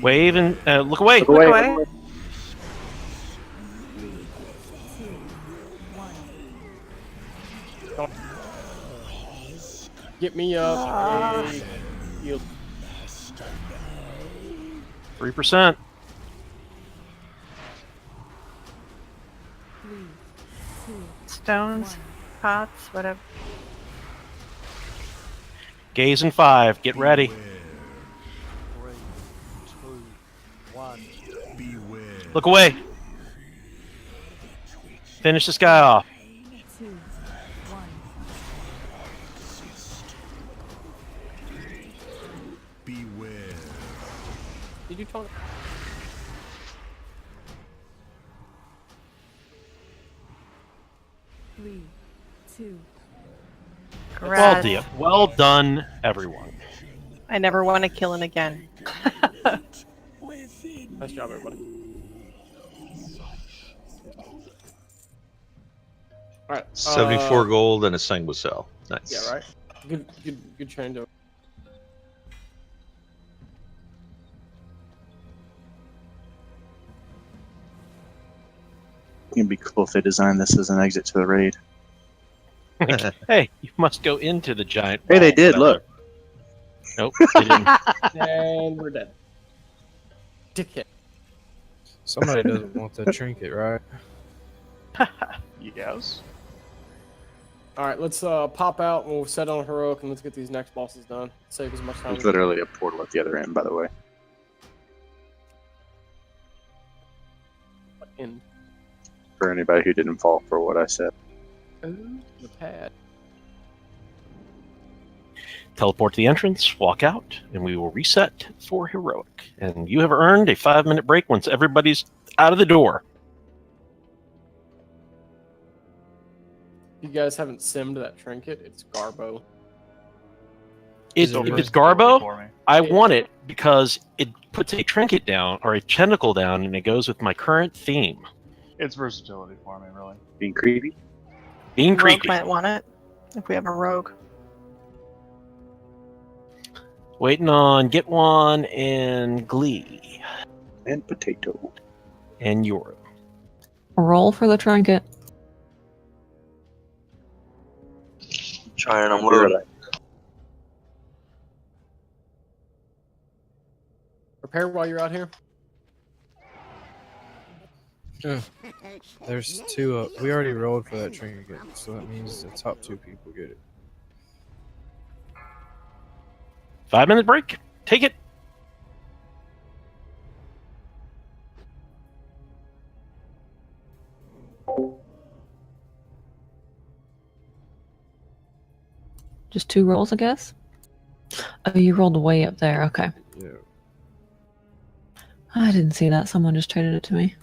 Wave and look away. Look away. Get me up. a heal. 3%. Stones, pots, whatever. Gaze in 5. Get ready. 3, 2, 1. Beware. Look away. Finish this guy off. 2, 1. Beware. Did you talk? Three, 2. Well done, everyone. I never want to kill him again. Nice job, everybody. All right. 74 gold and a single cell. Nice. Yeah, right. Good change. It'd be cool if they designed this as an exit to the raid. Hey, you must go into the giant. Hey, they wall, did. whatever. Look. Nope, they didn't. And we're dead. Dickhead. Somebody doesn't want the trinket, right? Yes. All right, let's pop out and we'll set on heroic and let's get these next bosses done. Save as much time. There's literally a portal at the other end, by the way. In For anybody who didn't fall for what I said. the pad. Teleport to the entrance, walk out, and we will reset for heroic. And you have earned a 5-minute break once everybody's out of the door. If you guys haven't simmed that trinket, it's Garbo. If it's Garbo, I want it because it puts a trinket down or a tentacle down, and it goes with my current theme. It's versatility for me, really. Being creepy? Being Rogue creepy. might want it if we have a rogue. Waiting on Get One and Glee. And Potato. And Euro. Roll for the trinket. Trying, I'm loading. Prepare while you're out here. There's 2 up. We already rolled for that trinket, so that means the top 2 people get it. 5-minute break. Take it. Just 2 rolls, I guess? Oh, you rolled way up there. Okay. Yeah. I didn't see that. Someone just traded it to me.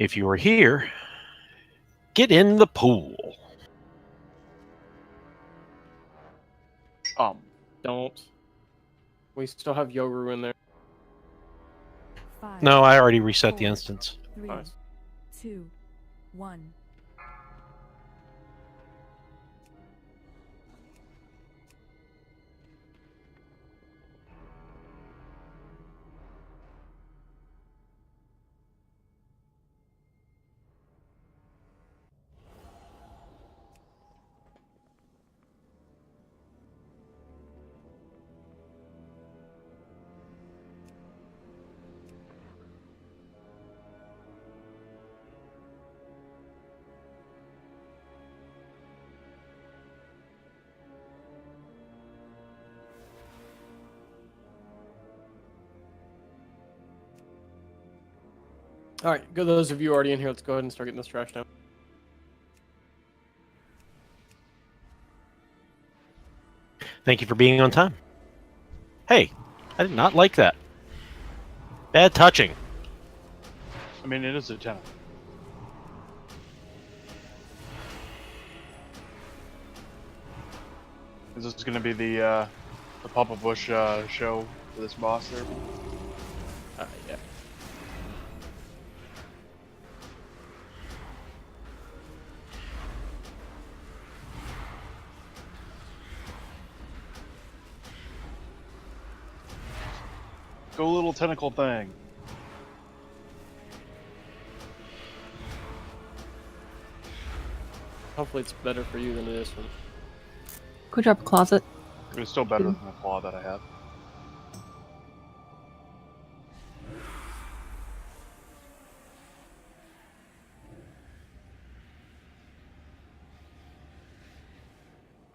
If you are here, get in the pool. Don't. We still have Yoru in there. 5, No, I already reset the 4, instance. 3, Nice. 2, 1. All right, good. Those of you already in here, let's go ahead and start getting this trash down. Thank you for being on time. Hey, I did not like that. Bad touching. I mean, it is a tenant. Is this going to be the Papa Bush show for this boss there? Yeah. Go little tentacle thing. Hopefully it's better for you than it is for me. Go drop a closet. It was still better than the claw that I had.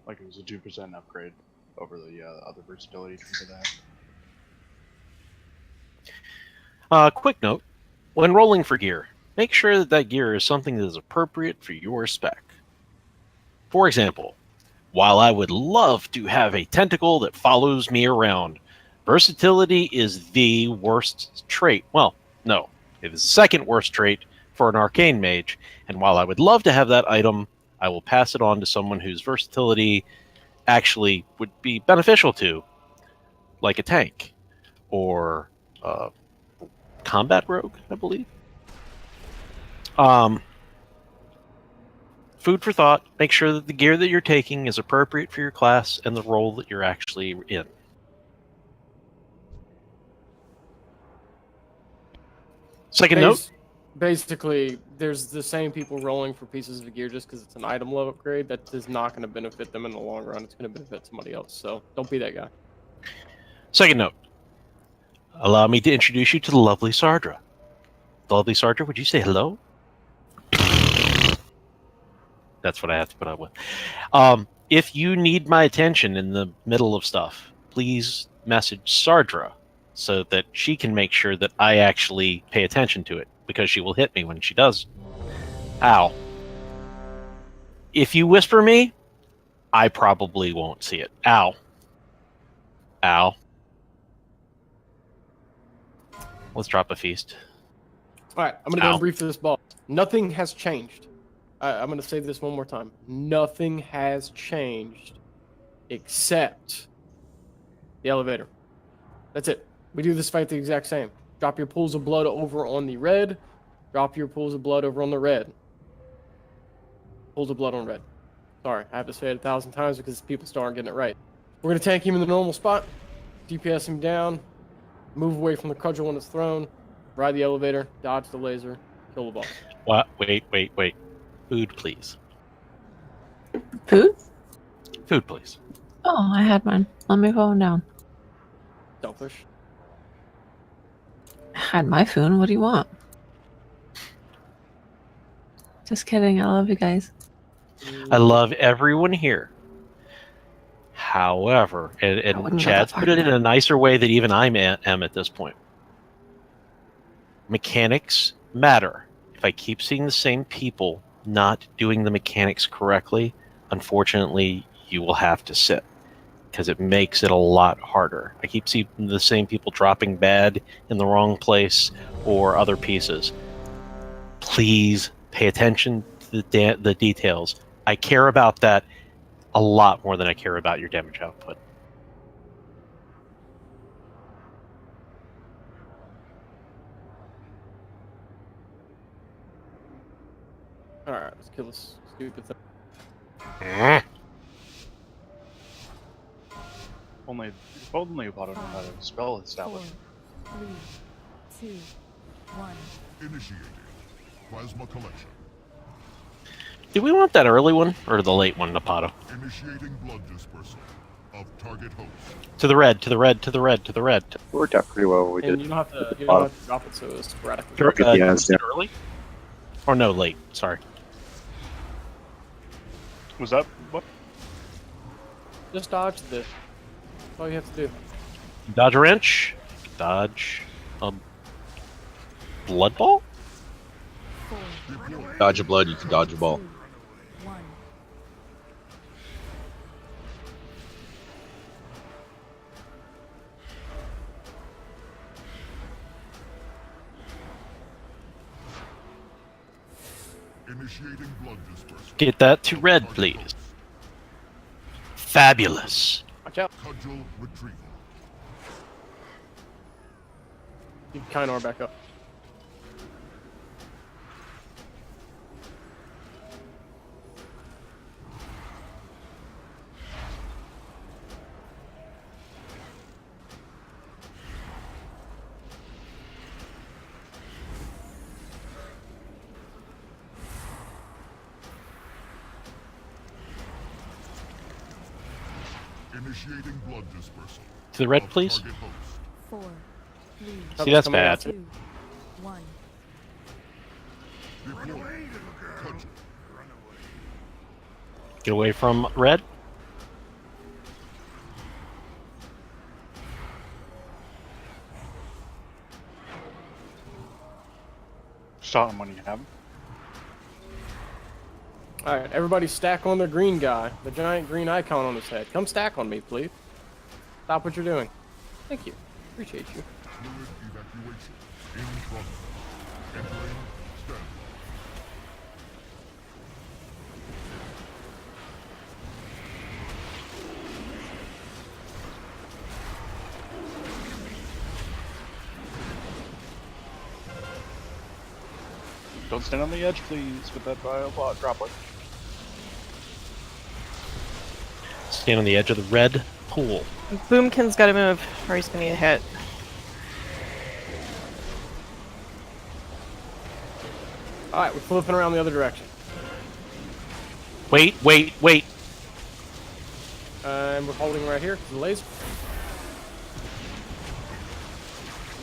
Like it was a 2% upgrade over the other versatility trees that I had. Quick note, when rolling for gear, make sure that that gear is something that is appropriate for your spec. For example, while I would love to have a tentacle that follows me around, versatility is the worst trait. Well, no, it is the second worst trait for an arcane mage, and while I would love to have that item, I will pass it on to someone whose versatility actually would be beneficial to, like a tank, or combat rogue, I believe. Food for thought. Make sure that the gear that you're taking is appropriate for your class and the role that you're actually in. Second note. Basically, there's the same people rolling for pieces of gear just because it's an item level upgrade. That is not going to benefit them in the long run. It's going to benefit somebody else. So don't be that guy. Second note. Allow me to introduce you to the lovely Sardra. The lovely Sardra, would you say hello? That's what I have to put up with. If you need my attention in the middle of stuff, please message Sardra so that she can make sure that I actually pay attention to it, because she will hit me when she does. Ow. If you whisper me, I probably won't see it. Ow. Ow. Let's drop a feast. All right, I'm going to go and brief this boss. Nothing has changed. I'm going to say this one more time. Nothing has changed except the elevator. That's it. We do this fight the exact same. Drop your pools of blood over on the red. Drop your pools of blood over on the red. Pools of blood on red. Sorry, I have to say it 1,000 times because people still aren't getting it right. We're going to tank him in the normal spot. DPS him down. Move away from the cudgel when it's thrown. Ride the elevator. Dodge the laser. Kill the boss. What? Wait. Food, please. Food? Food, please. Oh, I had mine. Let me put one down. Selfish. I had my food. What do you want? Just kidding. I love you guys. I love everyone here. However, and Chad's put it in a nicer way that even I am at this point. Mechanics matter. If I keep seeing the same people not doing the mechanics correctly, unfortunately, you will have to sit, because it makes it a lot harder. I keep seeing the same people dropping bad in the wrong place or other pieces. please pay attention to the details. I care about that a lot more than I care about your damage output. Alright, let's kill this stupid thing. Only Leopardo know how to spell establish. 4, 3, 2, 1. Initiating plasma collection. Do we want that early one or the late one, Napato? Initiating blood dispersal of target host. To the red, to the red, to the red, to the red. Worked out pretty well. We And did. you don't have to drop it so it's sporadically. Yeah, it's early? Or no, late. Sorry. Was that what? Just dodge this. That's all you have to do. Dodge a wrench. Dodge a blood ball? Dodge a blood, you can dodge a ball. 1. Initiating blood dispersal. Get that to red, please. Fabulous. Watch out. Cudgel retrieval. Keep Kynor back up. Initiating blood dispersal. To the red, please. 4, 3, See, that's bad. 2, 1. Get away from red. Shot him when you have him. Alright, everybody stack on the green guy. The giant green icon on his head. Come stack on me, please. Stop what you're doing. Thank you. Appreciate you. Fluid evacuation in progress. Entering standby. Don't stand on the edge, please, with that biobot droplet. Stand on the edge of the red pool. Boomkin's gotta move, or he's gonna get hit. Alright, we're flipping around the other direction. Wait, wait, wait. And we're holding right here. The laser.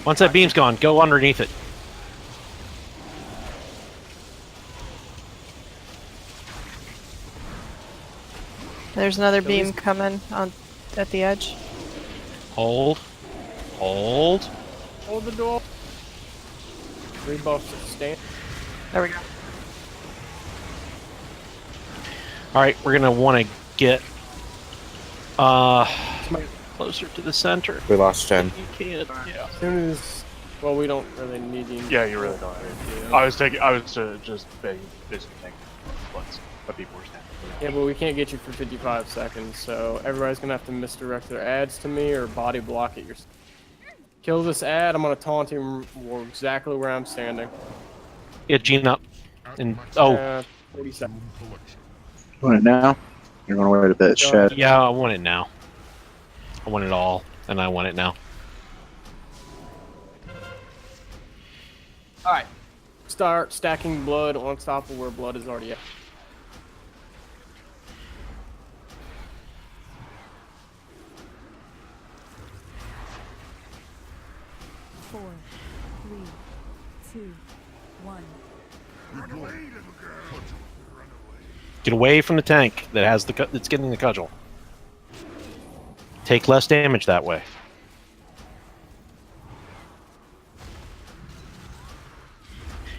Once that beam's gone, go underneath it. There's another beam coming on at the edge. Hold. Hold. Hold the door. Rebuff to stand. There we go. Alright, we're gonna want to get closer to the center. We lost Jen. You can't. Yeah. As soon as, well, we don't really need you. Yeah, you really don't. I was just basically taking bloods, but people were standing. Yeah, but we can't get you for 55 seconds, so everybody's gonna have to misdirect their ads to me or body block it yourself. Kill this ad, I'm gonna taunt him exactly where I'm standing. Get Gene up. And 40 seconds. You want it now? You're gonna wait a bit, shed. Yeah, I want it now. I want it all, and I want it now. Alright. Start stacking blood on top of where blood is already at. Four, 3, 2, 1. Get away from the tank that has that's getting the cudgel. Take less damage that way.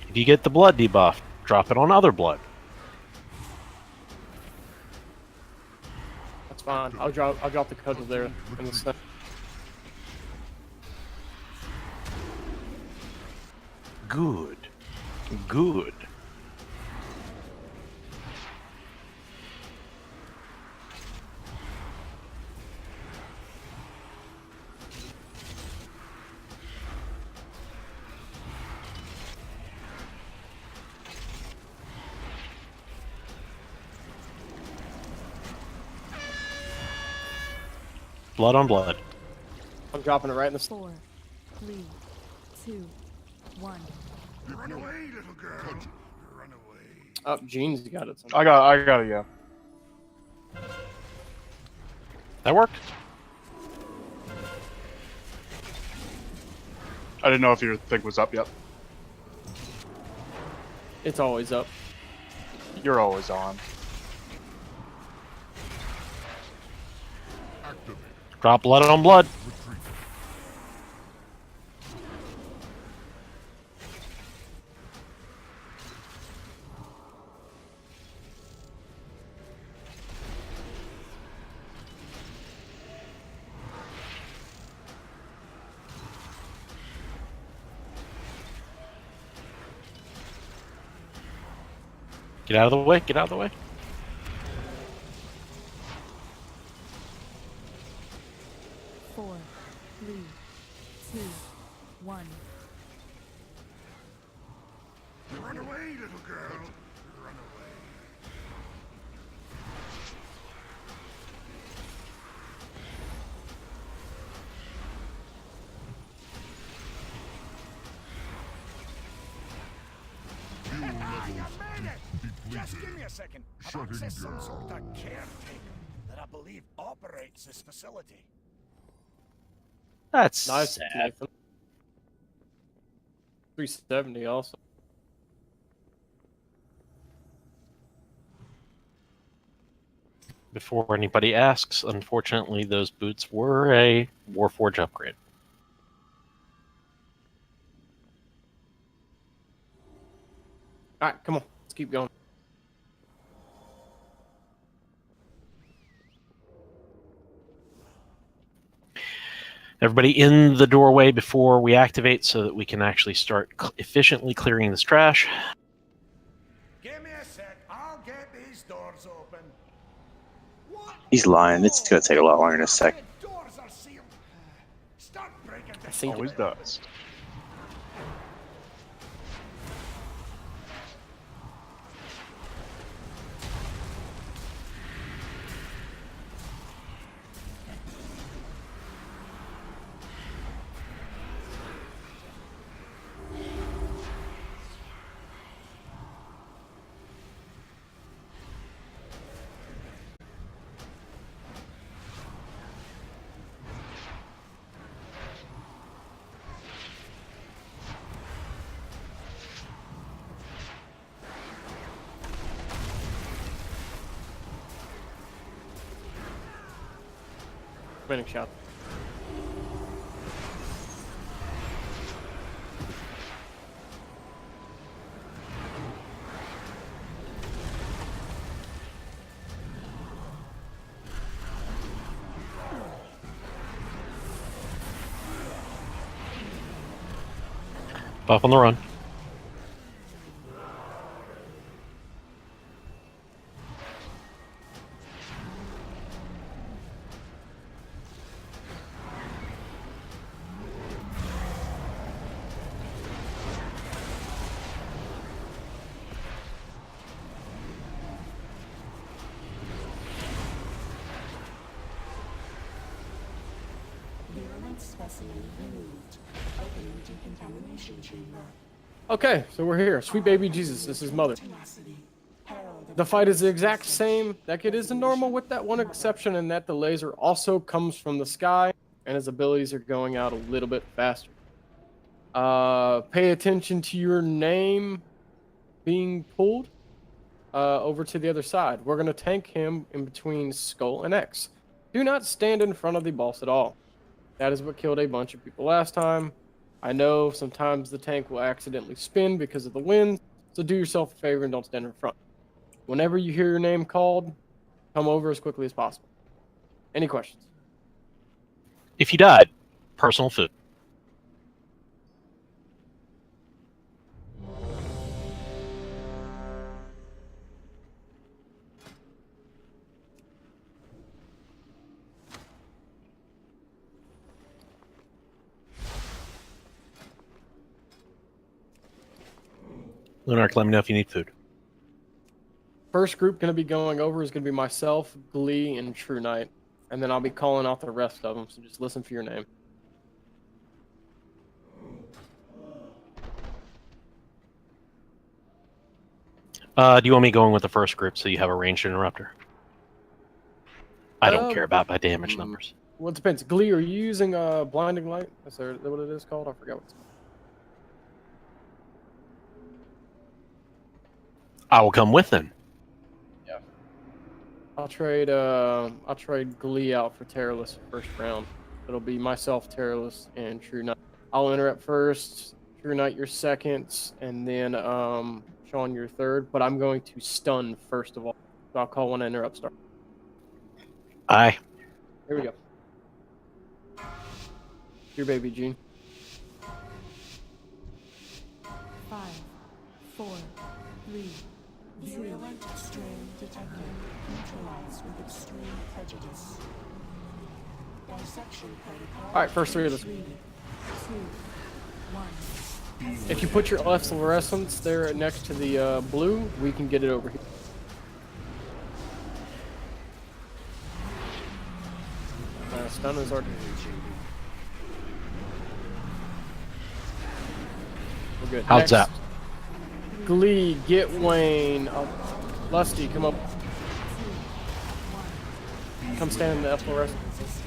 If you get the blood debuff, drop it on other blood. That's fine. I'll drop the cudgel there in the center. Good. Good. Blood on blood. I'm dropping it right in the. 4, 3, 2, 1. Run away, little girl. Run away. Oh, Gene's got it. I got it, yeah. That worked. I didn't know if your thing was up yet. It's always up. You're always on. Drop blood on blood. Get out of the way. Get out of the way. 4, 3, 2, 1. Run away, little girl. Run away. You made it! Just give me a second. I've accessed some sort of caretaker that I believe operates this facility. That's Nice. sad. Nathan. 370 also. Before anybody asks, unfortunately, those boots were a Warforged upgrade. All right, come on. Let's keep going. Everybody in the doorway before we activate so that we can actually start efficiently clearing this trash. Give me a sec. I'll get these doors open. He's lying. It's gonna take a lot longer in a sec. Doors are sealed. Start breaking I this. think Always does. Winning shot. Buff on the run. Virulent specimen removed. Opening decontamination chamber. Okay, so we're here. Sweet baby Jesus, this is Mother. Tenacity. Herald of The fight is the exact same like it is in normal, with that one exception, in that the laser also comes from the sky, and his abilities are going out a little bit faster. Pay attention to your name being pulled over to the other side. We're going to tank him in between Skull and X. Do not stand in front of the boss at all. That is what killed a bunch of people last time. I know sometimes the tank will accidentally spin because of the wind, so do yourself a favor and don't stand in front. Whenever you hear your name called, come over as quickly as possible. Any questions? If you died, personal food. Lunark, let me know if you need food. First group going to be going over is going to be myself, Glee, and True Knight. And then I'll be calling out the rest of them, so just listen for your name. Do you want me going with the first group so you have a ranged interrupter? I don't care about my damage numbers. Well, it depends. Glee, are you using Blinding Light? Is that what it is called? I forgot what it's called. I will come with them. Yeah. I'll trade Glee out for Terrorless first round. It'll be myself, Terrorless, and True Knight. I'll interrupt first, True Knight your second, and then Sean your third. But I'm going to stun first of all. So I'll call one interrupt start. Aye. Here we go. Your baby, Gene. 5, 4, 3, 2, strain detected. Neutralized with extreme prejudice. Dissection protocol. All right, first three of us. 3, 2, 1. If you put your fluorescence there next to the blue, we can get it over here. Stun is already. We're good. How's that? Glee, get Wayne. Lusty, come up. Come stand in the fluorescence.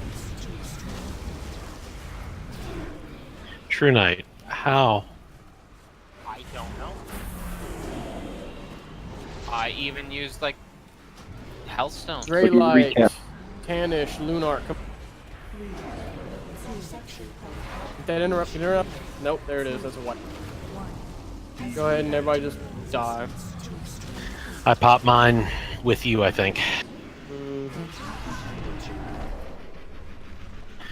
True Knight, how? I don't know. I even used like Hellstone. Gray light, Tannish, Lunark. Come. Did that interrupt? Nope, there it is. That's a white. Go ahead and everybody just die. I popped mine with you, I think.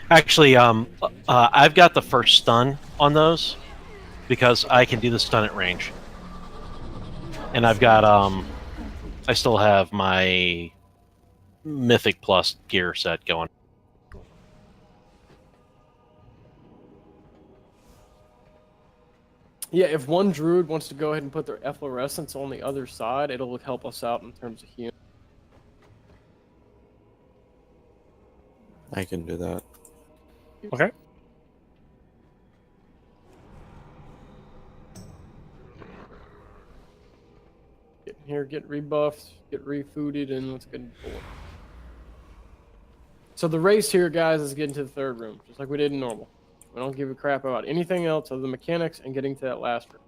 Actually, I've got the first stun on those because I can do the stun at range. And I've got, I still have my Mythic Plus gear set going. Yeah, if one druid wants to go ahead and put their efflorescence on the other side, it'll help us out in terms of healing. I can do that. Okay. Get in here, get rebuffed, get refooded, and let's get forward. So the race here, guys, is getting to the third room, just like we did in normal. We don't give a crap about anything else other than mechanics and getting to that last room.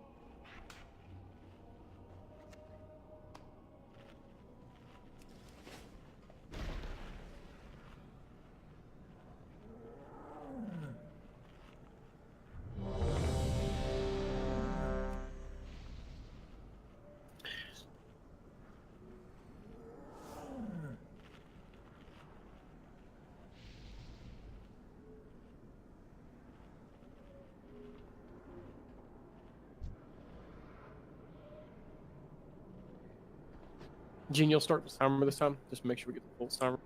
Gene, you'll start with timer this time. Just make sure we get the full timer.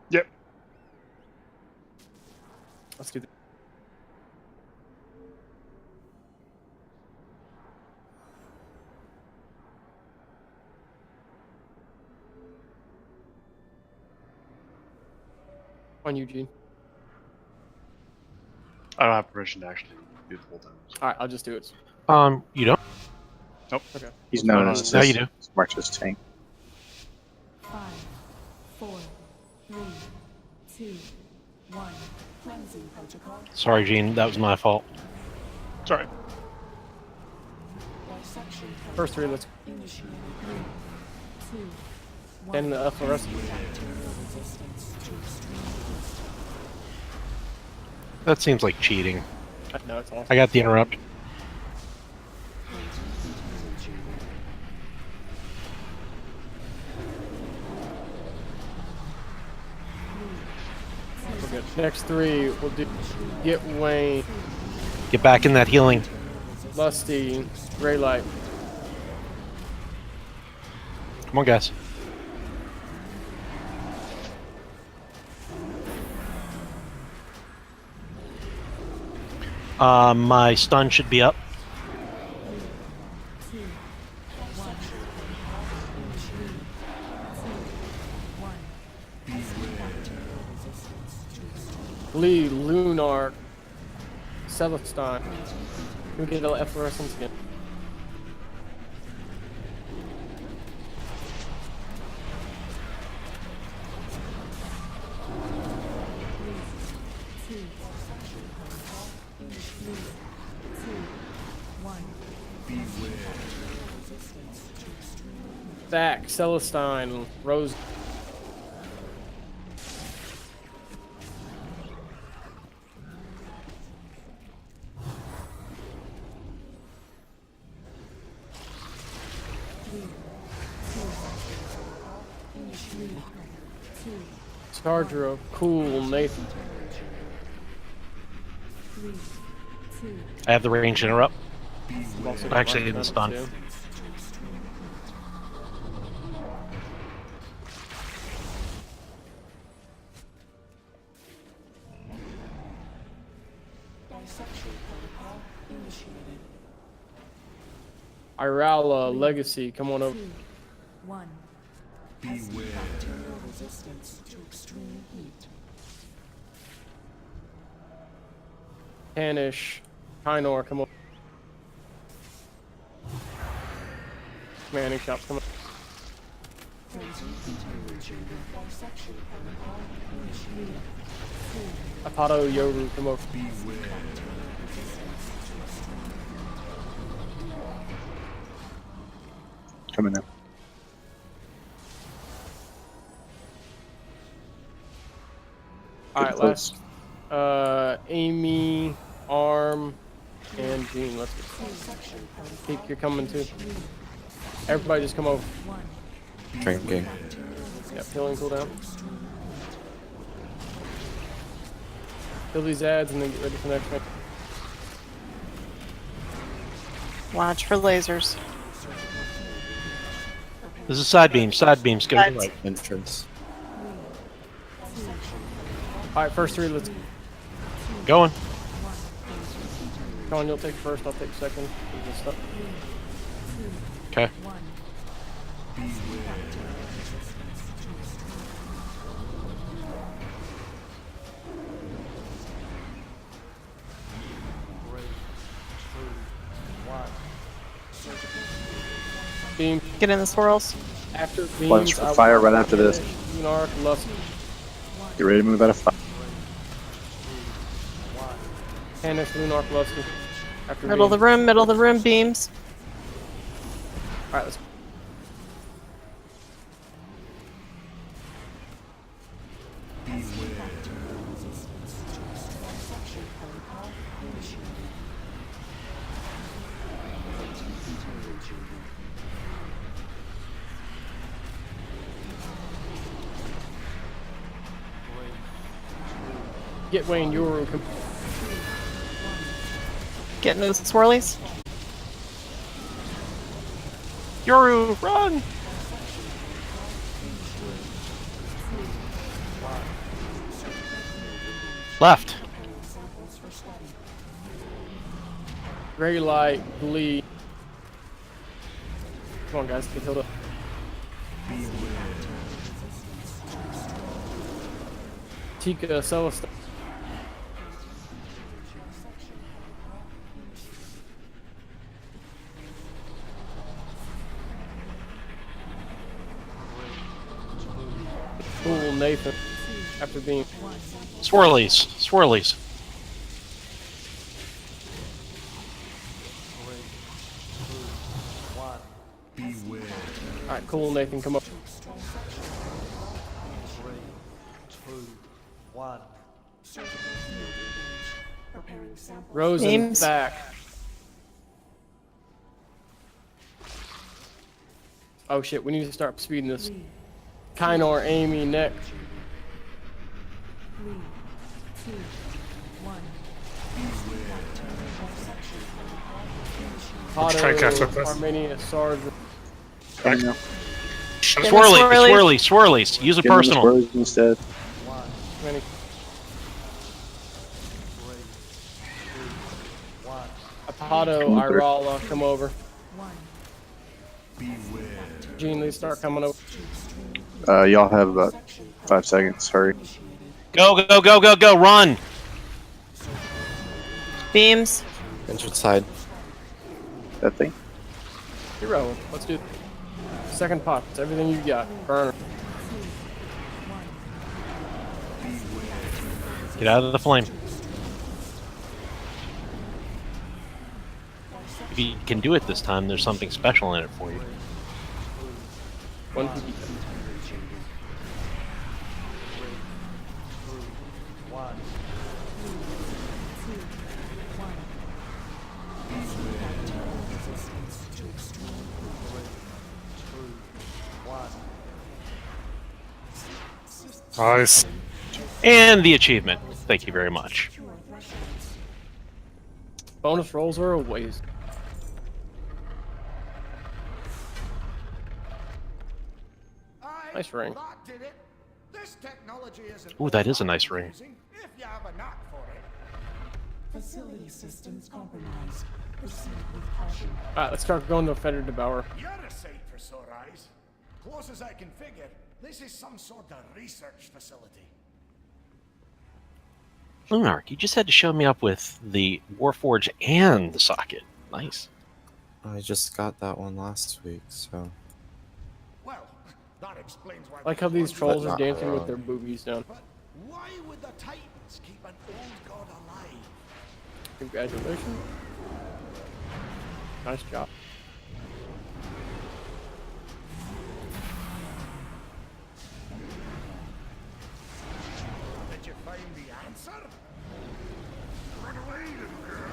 Yep. Let's do that. On you, Gene. I don't have permission to actually do the full time. All right, I'll just do it. You don't? Nope. Okay. He's known as Now you do. March's tank. 5, 4, 3, 2, 1. Cleansing protocol. Sorry, Gene, that was my fault. Sorry. Dissection First three, let's initiated. 3, 2, 1. stand in the fluorescence. Bacterial resistance to extreme. That seems like cheating. No, it's all. I got the interrupt. We're good. Next three, we'll do get Wayne, Get back in that healing. Lusty, Gray Light. Come on, guys. My stun should be up. Lunark, Celastine. Can we get a efflorescence again? Back, Celastine, Rose. Charger, cool, Nathan. I have the range interrupt. Also Actually, got didn't stun. too. Irala, Legacy, come on over. 1. Beware. Bacterial resistance to extreme heat. Hanish, Kynor, come on. Manning shop, come on. Apato, Yoru, come over. Coming now. Alright, last. Amy, Arm, and Jean. Let's go. Peek, you're coming too. Everybody just come over. Drinking. Yep, healing cooldown. Kill these ads and then get ready for the next one. Watch for lasers. This is side beam. Side beams. Go to the right. Entrance. Alright, first three, let's Going. go on. You'll take first, I'll take second. Okay. Beam. Get in the swirls. After beams, Watch for fire right after this. Lunark, Lust, Get ready to move out of fire. Hanish, Lunark, Lusty. After Middle of the room, beams. Alright, let's go. Get Wayne, Yoru, come. Get into the swirlies. Yoru, run! Left. Gray light, bleed. Come on, guys, get healed up. Tika, Celastine. Cool, Nathan. After being Swirlies. Swirlies. alright, cool, Nathan, come up. 3, 2, 1. Rose Beams. back. Oh shit, we need to start speeding this. Kynor, Amy, next. 3, 2, 1. Let's try to catch up this. Armenia, Sarge. Coming now. Swirly, swirlies. Use a Get in the personal. swirlies instead. Many. Apato, Irala, come over. Jean Lee, start coming over. Y'all have about 5 seconds. Hurry. Go, go, go, go, go. Run. Beams. Entered side. That thing. Hero, let's do it. Second pot. It's everything you got. Burner. Get out of the flame. If you can do it this time, there's something special in it for you. One PP. Nice. And the achievement. Thank you very much. Bonus rolls are a waste. Nice ring. That did it. This technology isn't Ooh, that is a nice ring. confusing if you have a knack for it. Facility systems compromised. Proceed with caution. Alright, let's start going to Fetter Devourer. You're a sight for sore eyes. Close as I can figure, this is some sort of research facility. Lunark, you just had to show me up with the Warforge and the socket. Nice. I just got that one last week, so. Well, that explains why. I like how these trolls are not dancing with wrong. their boobies down. Why would the Titans keep an old god alive? Congratulations. Nice job. Did you find the answer? Run away, little girl.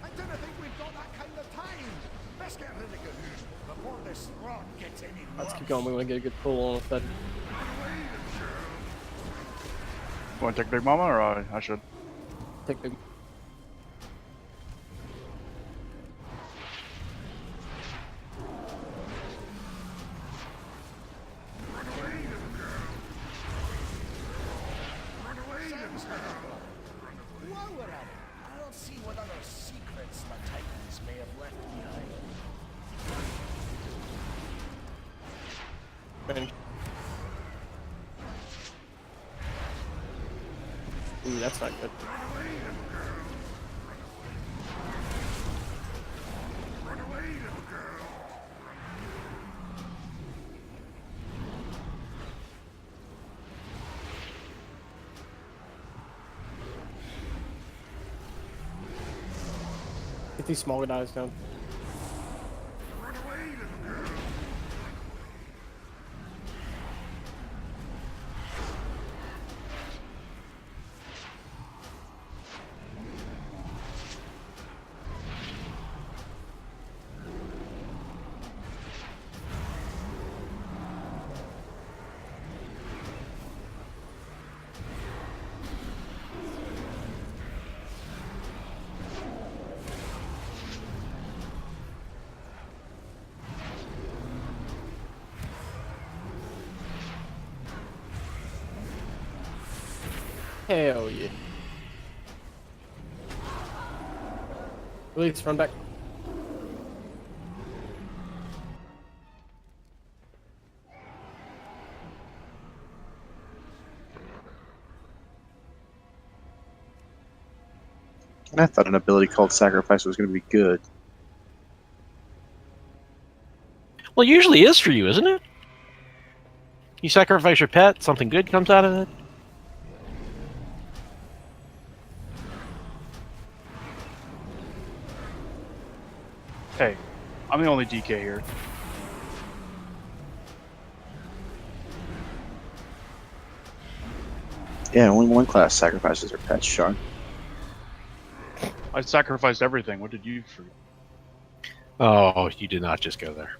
I don't think we've got that kind of time. Best get rid of Gahoon before this rot gets any worse. Let's keep going. We want to get a good pull on with that. Want to take Big Mama, or I should? Take the. While we're at it, I'll see what other secrets the Titans may have left behind. Ooh, that's not good. Get these smaller guys down. Hell yeah. Release, run back. And I thought an ability called Sacrifice was going to be good. Well, it usually is for you, isn't it? You sacrifice your pet, something good comes out of it. Hey, I'm the only DK here. Yeah, only one class sacrifices their pets, Sean. I sacrificed everything. What did you forget? Oh, you did not just go there.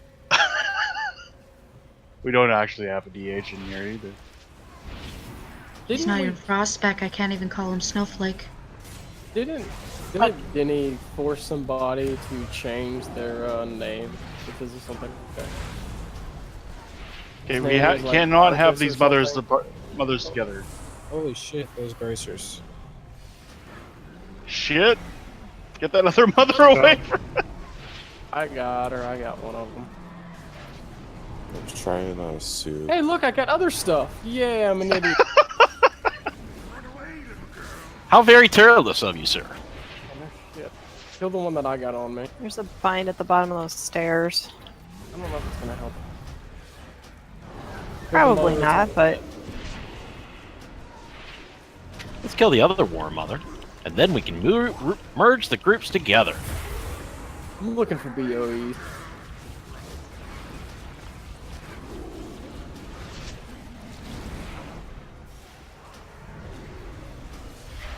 We don't actually have a DH in here either. He's not your prospect. I can't even call him Snowflake. Didn't Denny force somebody to change their name because of something like that? Okay, His we name was, like, cannot have Marcus or these mothers together. Holy shit, those bracers. Shit! Get that other mother away from I got her. I got one of them. I'm just trying to sue. Hey, look, I got other stuff. Yeah, I'm an idiot. How very careless of you, sir. Oh, shit. Kill the one that I got on me. There's a bind at the bottom of those stairs. I don't know if it's gonna help. Probably not, but Let's kill the other War Mother, and then we can merge the groups together. I'm looking for BOEs.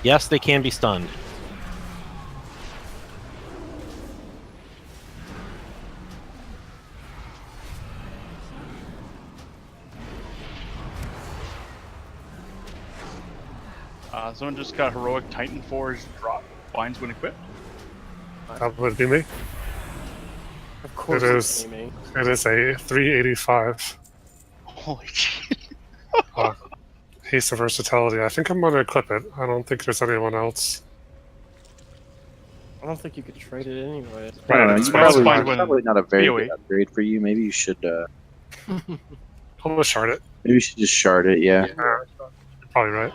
Yes, they can be stunned. Someone just got heroic Titan Forge drop. Binds when equipped. That would be me. Of course, It it's is. Amy. It is a 385. Holy shit. Haste of versatility. I think I'm gonna equip it. I don't think there's anyone else. I don't think you could trade it anyway. I don't know, it's you probably probably not a very BOE. good upgrade for you. Maybe you should. I'll just shard it. Maybe you should just shard it. Yeah, You're probably right.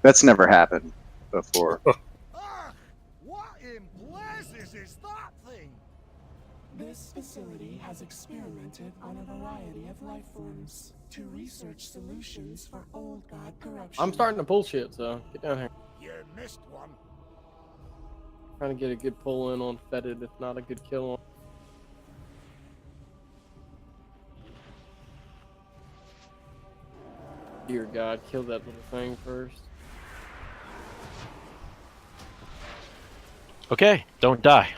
that's never happened before. What in blazes is that thing? This facility has experimented on a variety of life forms to research solutions for old god corruption. I'm starting to bullshit, so get down here. You missed one. Trying to get a good pull in on Fetid, if not a good kill on. Dear God, kill that little thing first. Okay, don't die.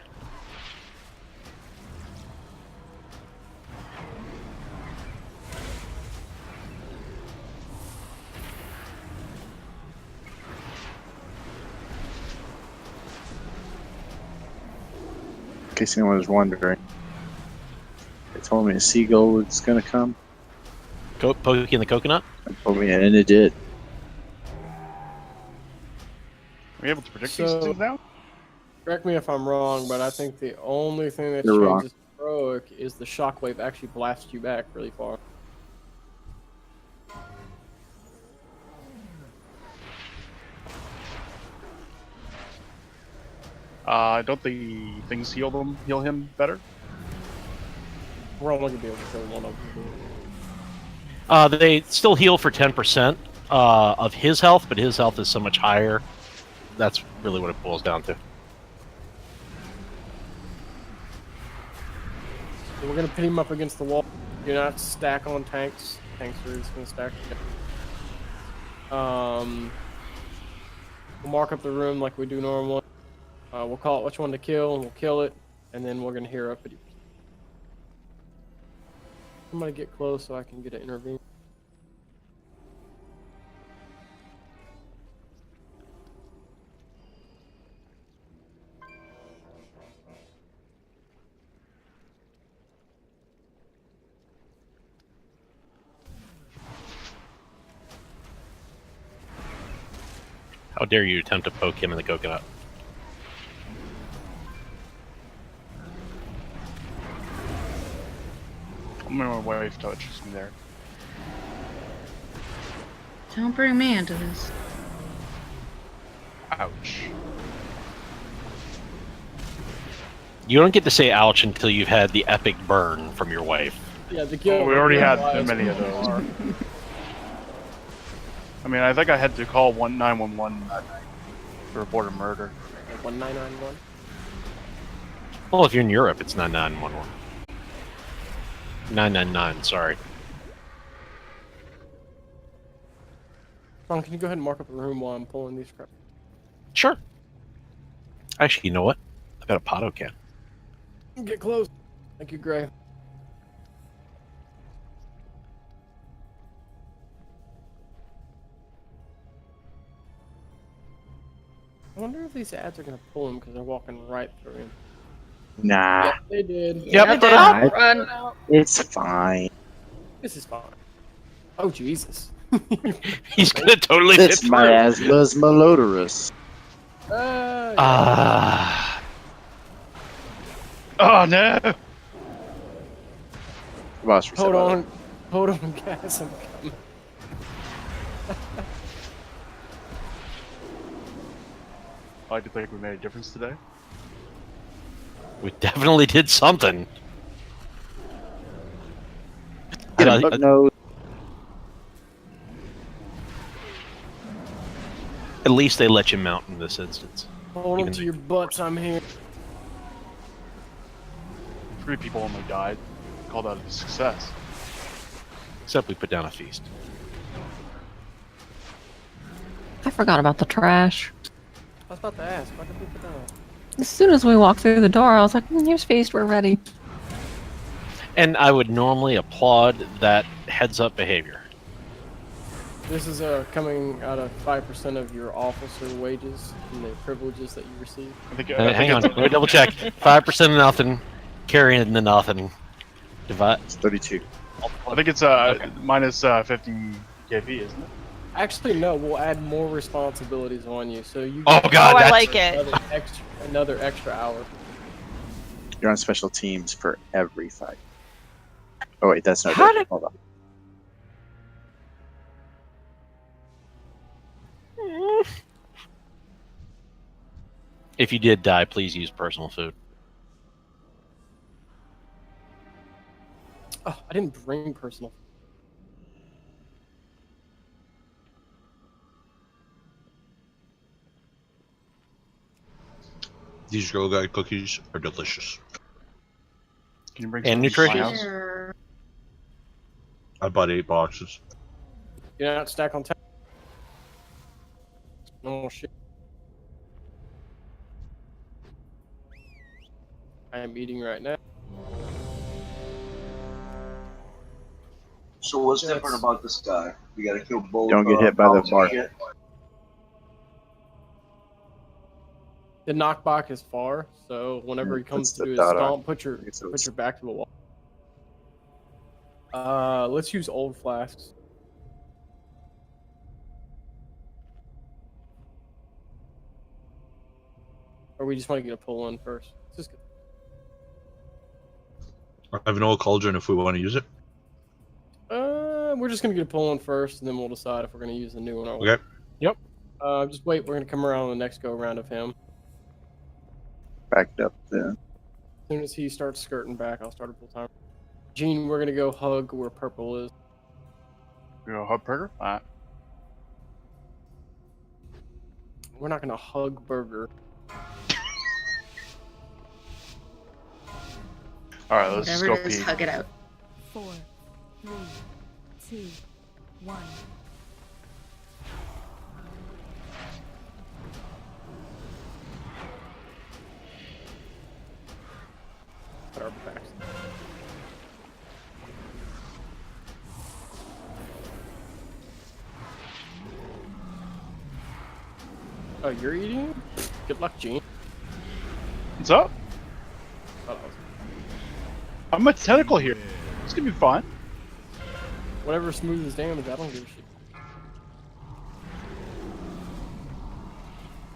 In case anyone was wondering, they told me a seagull was gonna come. Poking the coconut? They told me, and it did. Are we able to predict these things now? Correct me if I'm wrong, but I think the only thing that You're wrong. changes heroic is the shockwave actually blasts you back really far. Don't the things heal him better? We're only gonna be able to kill one of them. They still heal for 10% of his health, but his health is so much higher. That's really what it boils down to. So we're gonna pin him up against the wall. Do not stack on tanks. Tanks are just gonna stack together. We'll mark up the room like we do normally. We'll call it which one to kill, and we'll kill it, and then we're gonna hear up at. I'm gonna get close so I can get an intervene. How dare you attempt to poke him in the coconut? My wife touches me there. Don't bring me into this. Ouch. You don't get to say ouch until you've had the epic burn from your wife. Yeah, the kill. We already had many of those. I mean, I think I had to call 911 that night to report a murder. 1991. Well, if you're in Europe, it's 9911. 999, sorry. Ron, can you go ahead and mark up the room while I'm pulling these crap? Sure. Actually, you know what? I've got a Potto can. Get close. Thank you, Gray. I wonder if these ads are gonna pull him because they're walking right through him. Nah. Yep, they did. Yep, They they did. did. Run. It's fine. This is fine. Oh Jesus. He's gonna totally It's hit my through. asthma's malodorous. Oh no! Boss reset. Hold on, guys. I'm coming. I like to think we made a difference today. We definitely did something. No. At least they let you mount in this instance. Hold on to your butts. I'm here. 3 people only died. Called that a success. Except we put down a feast. I forgot about the trash. I was about to ask. Why did we put that on? As soon as we walked through the door, I was like, here's feast, we're ready. And I would normally applaud that heads-up behavior. This is coming out of 5% of your officer wages and the privileges that you receive. Hang on, let me double check. 5% of nothing, carrying the nothing. Divide. It's 32. I think it's minus 15 KP, isn't it? Actually, no. We'll add more responsibilities on you, so you. Oh God, I like it. Another extra hour. You're on special teams for every fight. Oh wait, that's not. Hold on. If you did die, please use personal food. Oh, I didn't bring personal. These Girl Guide cookies are delicious. Can you bring and some nutritious. I bought 8 boxes. You're not stack on top. No shit. I am eating right now. So what's different about this guy? We gotta kill both. Don't get hit by the bar. The knockback is far, so whenever he comes to do his dot stomp, put your back to the wall. Let's use old flasks. Or we just want to get a pull in first. Let's just get... I have an old cauldron if we want to use it. We're just gonna get a pull in first, and then we'll decide if we're gonna use the new one or Okay. Yep. Just wait. We're gonna come around on the next go round of him. Backed up then. As soon as he starts skirting back, I'll start a full time. Gene, we're gonna go hug where purple is. You go hug burger? Alright. We're not gonna hug burger. Alright, let's just go Whatever it is, pee. hug it out. 4, 3, 2, 1. Put our backs. Oh, you're eating? Good luck, Gene. What's up? Oh, I'm a tentacle here. It's gonna be fun. whatever smooths damage, I don't give a shit.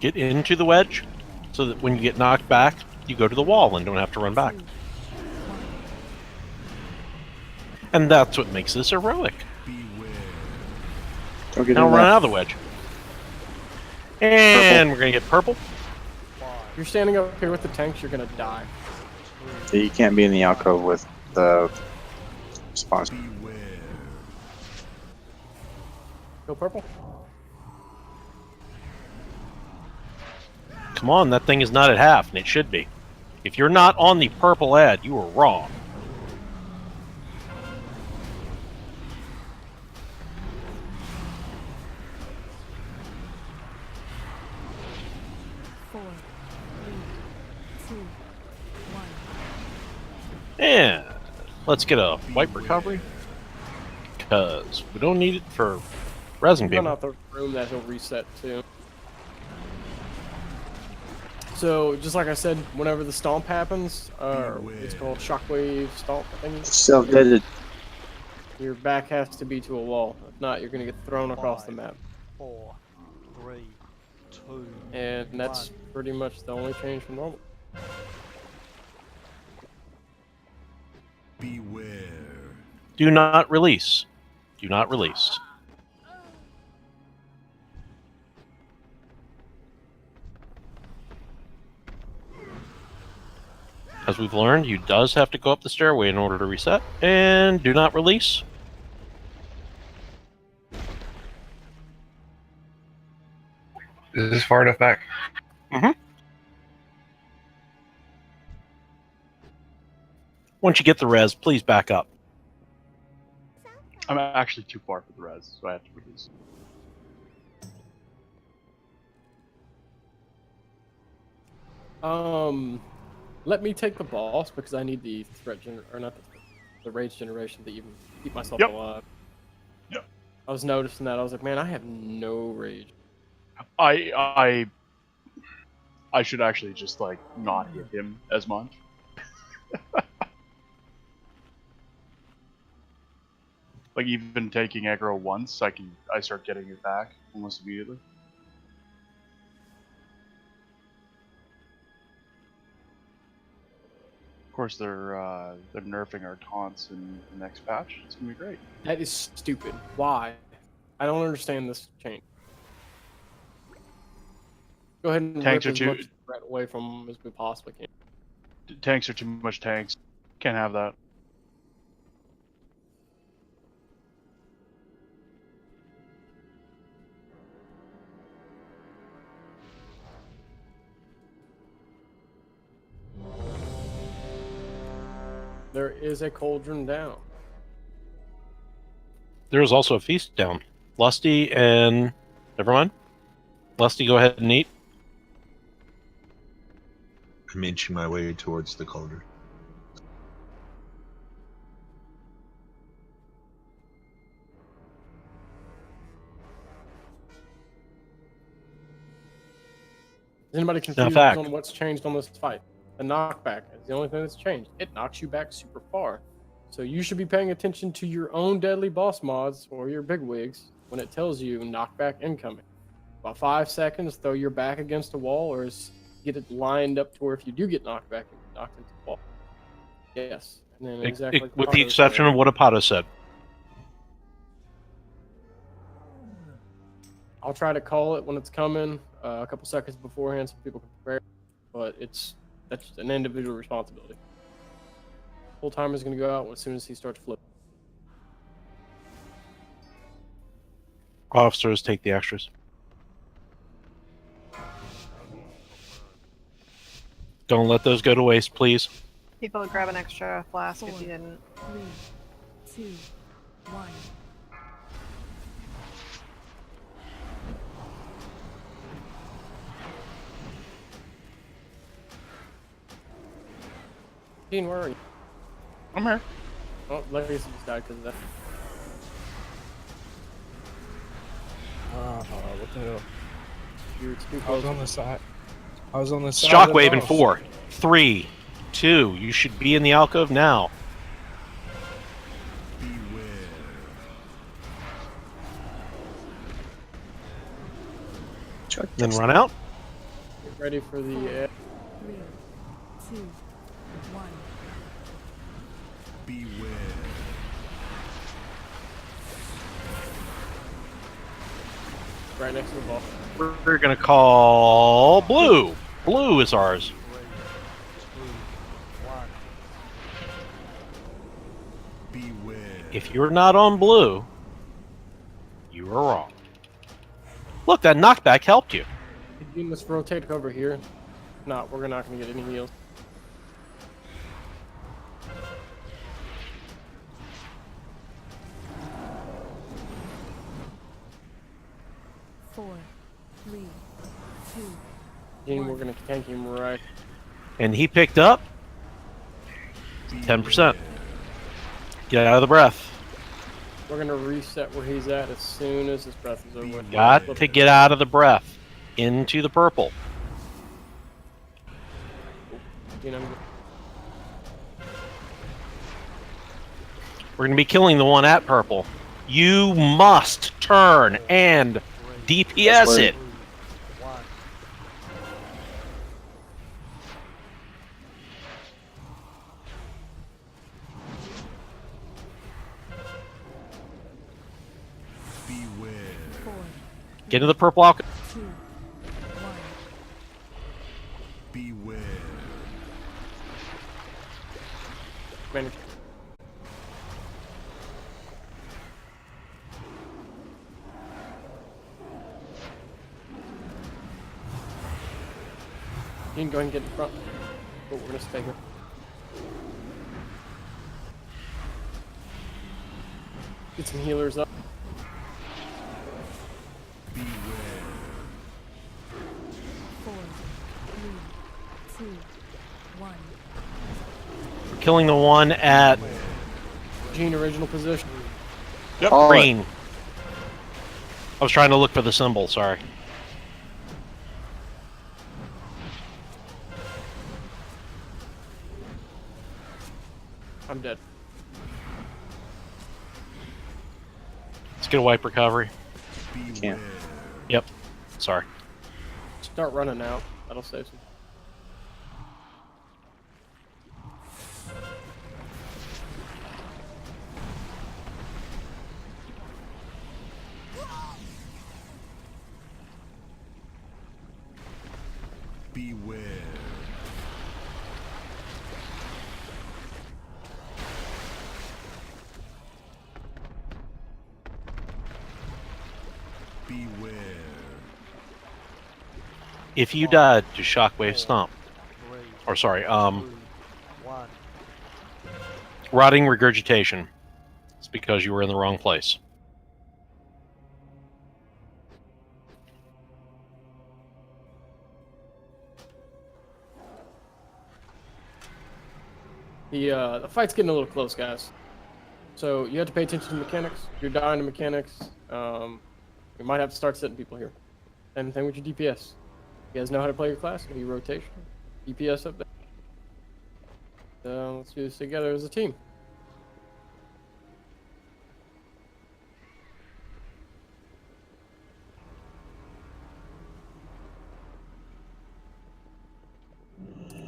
Get into the wedge, so that when you get knocked back, you go to the wall and don't have to run back. And that's what makes this heroic. Now run out of the wedge. And we're gonna get purple. If you're standing up here with the tanks, you're gonna die. Yeah, you can't be in the alcove with the sponsor. Go purple. Come on, that thing is not at half, and it should be. If you're not on the purple ad, you are wrong. And let's get a wipe recovery, because we don't need it for resin Run people. out the room that he'll reset too. So, just like I said, whenever the stomp happens, it's called shockwave stomp, I think. Self-deaded. Your back has to be to a wall. If not, you're going to get thrown across the map. 4, 3, 2, And that's pretty much the only change from normal. Do not release. Do not release. As we've learned, you does have to go up the stairway in order to reset. And do not release. Is this far enough back? Mm-hmm. Once you get the res, please back up. I'm actually too far for the res, so I have to release. Let me take the boss because I need the or not the rage generation to even keep myself alive. Yep. I was noticing that. I was like, man, I have no rage. I should actually just like not hit him as much. Like even taking aggro once, I start getting it back almost immediately. Of course, they're nerfing our taunts in the next patch. It's gonna be great. That is stupid. Why? I don't understand this change. Go ahead and Tanks rip are as too- much threat away from them as we possibly can. Tanks are too much tanks. Can't have that. There is a cauldron down. There is also a feast down. Lusty and... Never mind. Lusty, go ahead and eat. I'm inching my way towards the cauldron. Is anybody confused fact. on what's changed on this fight? The knockback is the only thing that's changed. It knocks you back super far. So you should be paying attention to your own deadly boss mods or your bigwigs when it tells you knockback incoming. About 5 seconds, throw your back against a wall or get it lined up to where if you do get knocked back, you get knocked into the wall. Yes. And then exactly like With the Pato exception said. of what Apato said. I'll try to call it when it's coming a couple seconds beforehand so people can prepare. But that's an individual responsibility. Full timer is going to go out as soon as he starts flipping. Officers, take the extras. Don't let those go to waste, please. People would grab an extra flask if you didn't. 3, 2, 1. Dean, where are you? I'm here. Oh, Legacy just died because of that. What the hell? You're too I was close. on the side. I was on the side. of the Shockwave in boss. 4, 3, 2. You should be in the alcove now. Then run out. Get ready for the... 3, 2, 1. right next to the ball. We're going to call blue. Blue is ours. If you're not on blue, you are wrong. Look, that knockback helped you. You must rotate over here. No, we're not going to get any heals. Four, 3, 2. Dean, we're going to tank him right. And he picked up 10%. Get out of the breath. We're going to reset where he's at as soon as his breath is over. Got to get out of the breath. Into the purple. You know, We're going to be killing the one at purple. You must turn and DPS it. Get into the purple alchemy. 2, 1. Beware. Commander. You can go ahead and get in front, but we're gonna stay here. Get some healers up. Beware. 4, 3, 2, 1. We're killing the one at Gene, original position. Yep. All Green. I was trying to look for the symbol, sorry. I'm dead. Let's get a wipe recovery. Can't. Yep. Sorry. Start running out. That'll save some. Beware. Beware. If you died to shockwave stomp, or sorry, rotting regurgitation, it's because you were in the wrong place. The fight's getting a little close, guys. So you have to pay attention to mechanics. If you're dying to mechanics, we might have to start setting people here. Same thing with your DPS. You guys know how to play your class? Maybe rotation. DPS up there. So let's do this together as a team.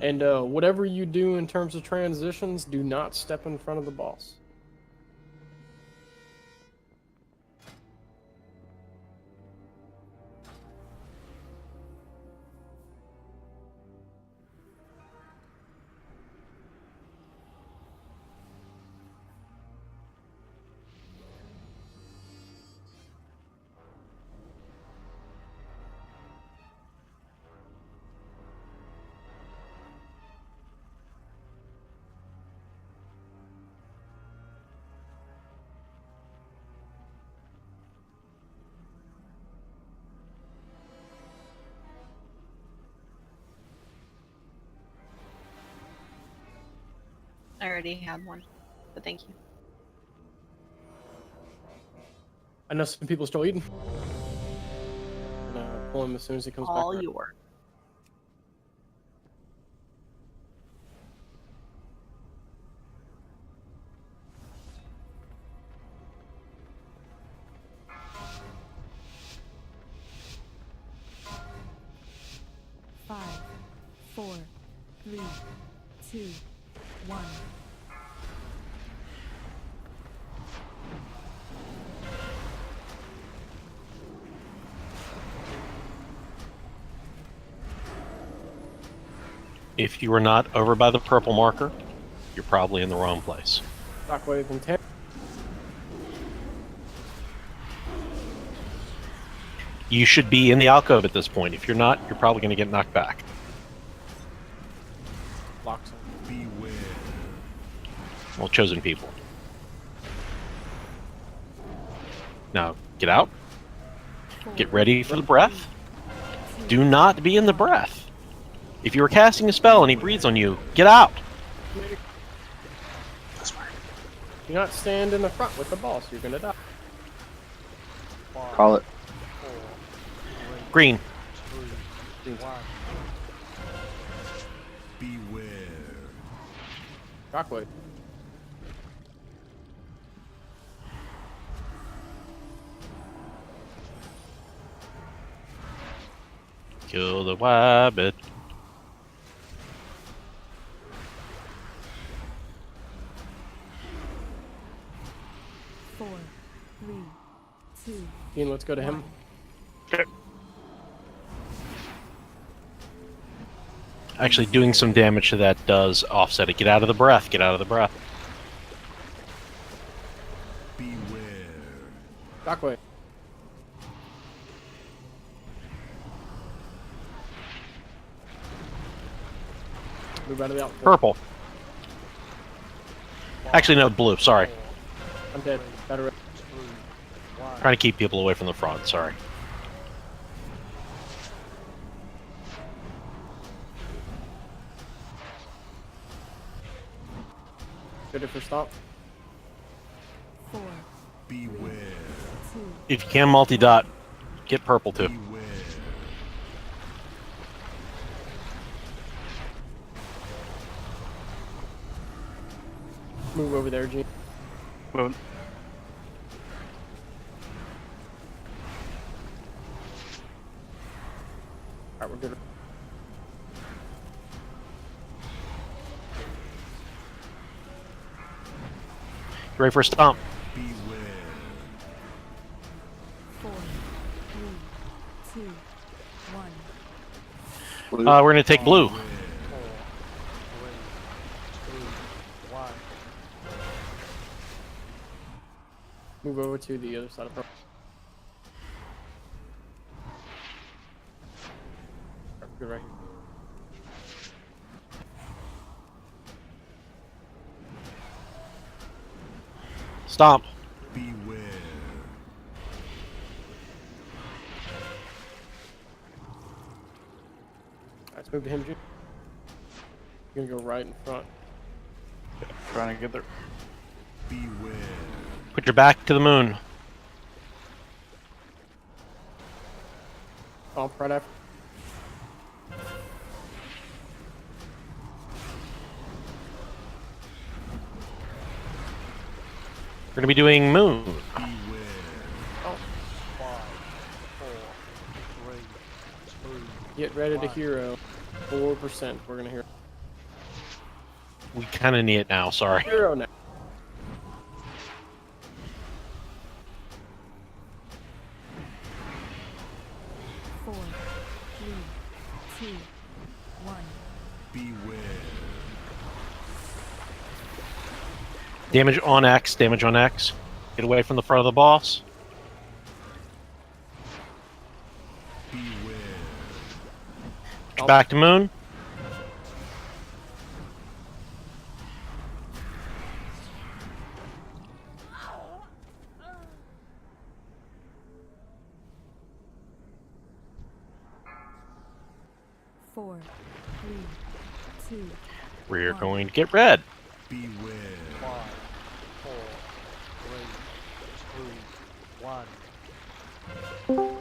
And whatever you do in terms of transitions, do not step in front of the boss. I already had one, but thank you. I know some people are still eating. I'm gonna pull him as soon as he comes back. All around. yours. Five, 4, 3, 2, 1. If you were not over by the purple marker, you're probably in the wrong place. Shockwave and 10. You should be in the alcove at this point. If you're not, you're probably going to get knocked back. Locks him. Beware. Well, chosen people. Now, get out. Get ready for the breath. Do not be in the breath. If you were casting a spell and he breathes on you, get out. Do not stand in the front with the boss. You're gonna die. Call it. Green. Beware. Shockwave. Kill the wabbit. Four, 3, 2. Ian, let's go to him. Actually, doing some damage to that does offset it. Get out of the breath. Get out of the breath. Shockwave. Move out of the outfit. Purple. Actually, no, blue. Sorry. I'm dead. Better. Trying to keep people away from the front. Sorry. Good for stop. 4. Beware. 2. If you can multi-dot, get purple too. Move over there, Gene. Moving. Alright, we're good. You ready for a stomp? 4. 3. 2. 1. We're gonna take blue. Move over to the other side of purple. Alright, good right here. Stomp. Let's move to him, June. You're gonna go right in front. Trying to get there. Put your back to the moon. Stomp right after. We're gonna be doing moon. Get ready to hero. 4%. We're gonna hear. We kind of need it now. Sorry. Hero now. Four, 3, 2, 1. Damage on X. Damage on X. Get away from the front of the boss. Get back to moon. Four, 3, 2. We're going to get red. 5, 4, 3, 2, 1.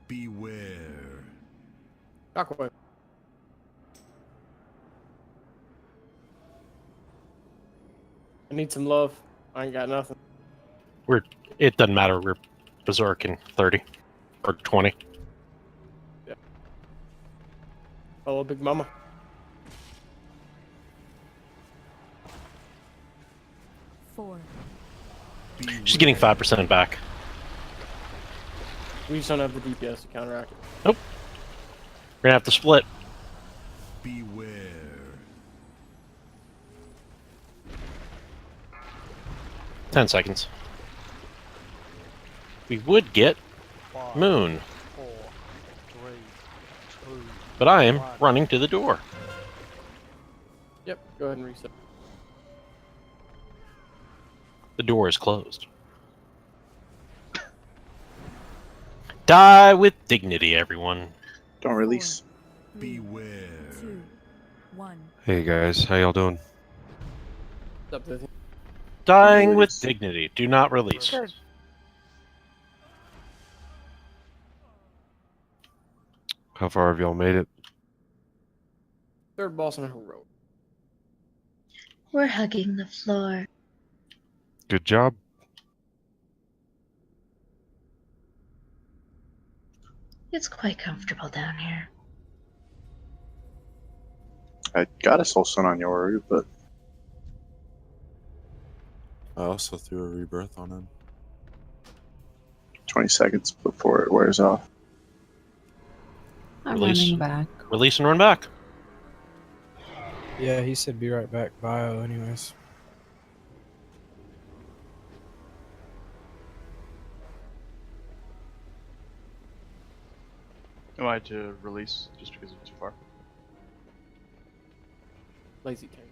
Beware. Shockwave. I need some love. I ain't got nothing. It doesn't matter. We're berserk in 30 or 20. Yeah. Follow Big Mama. Four. She's getting 5% back. We just don't have the DPS to counteract it. Nope. We're gonna have to split. Beware. 10 seconds. We would get moon, 4, 3, 2. but I am running to the door. Yep, go ahead and reset. The door is closed. Die with dignity, everyone. Don't release. Beware. 2, 1. Hey guys, how y'all doing? What's up, Disney? Dying with dignity. Do not release. Good. How far have y'all made it? Third boss in a row. We're hugging the floor. Good job. It's quite comfortable down here. I got a soul stone on Yoru, but I also threw a rebirth on him. 20 seconds before it wears off. I'm Release. running back. Release and run back. Yeah, he said be right back. Bio, anyways. Am I to release just because it's too far? Lazy tank.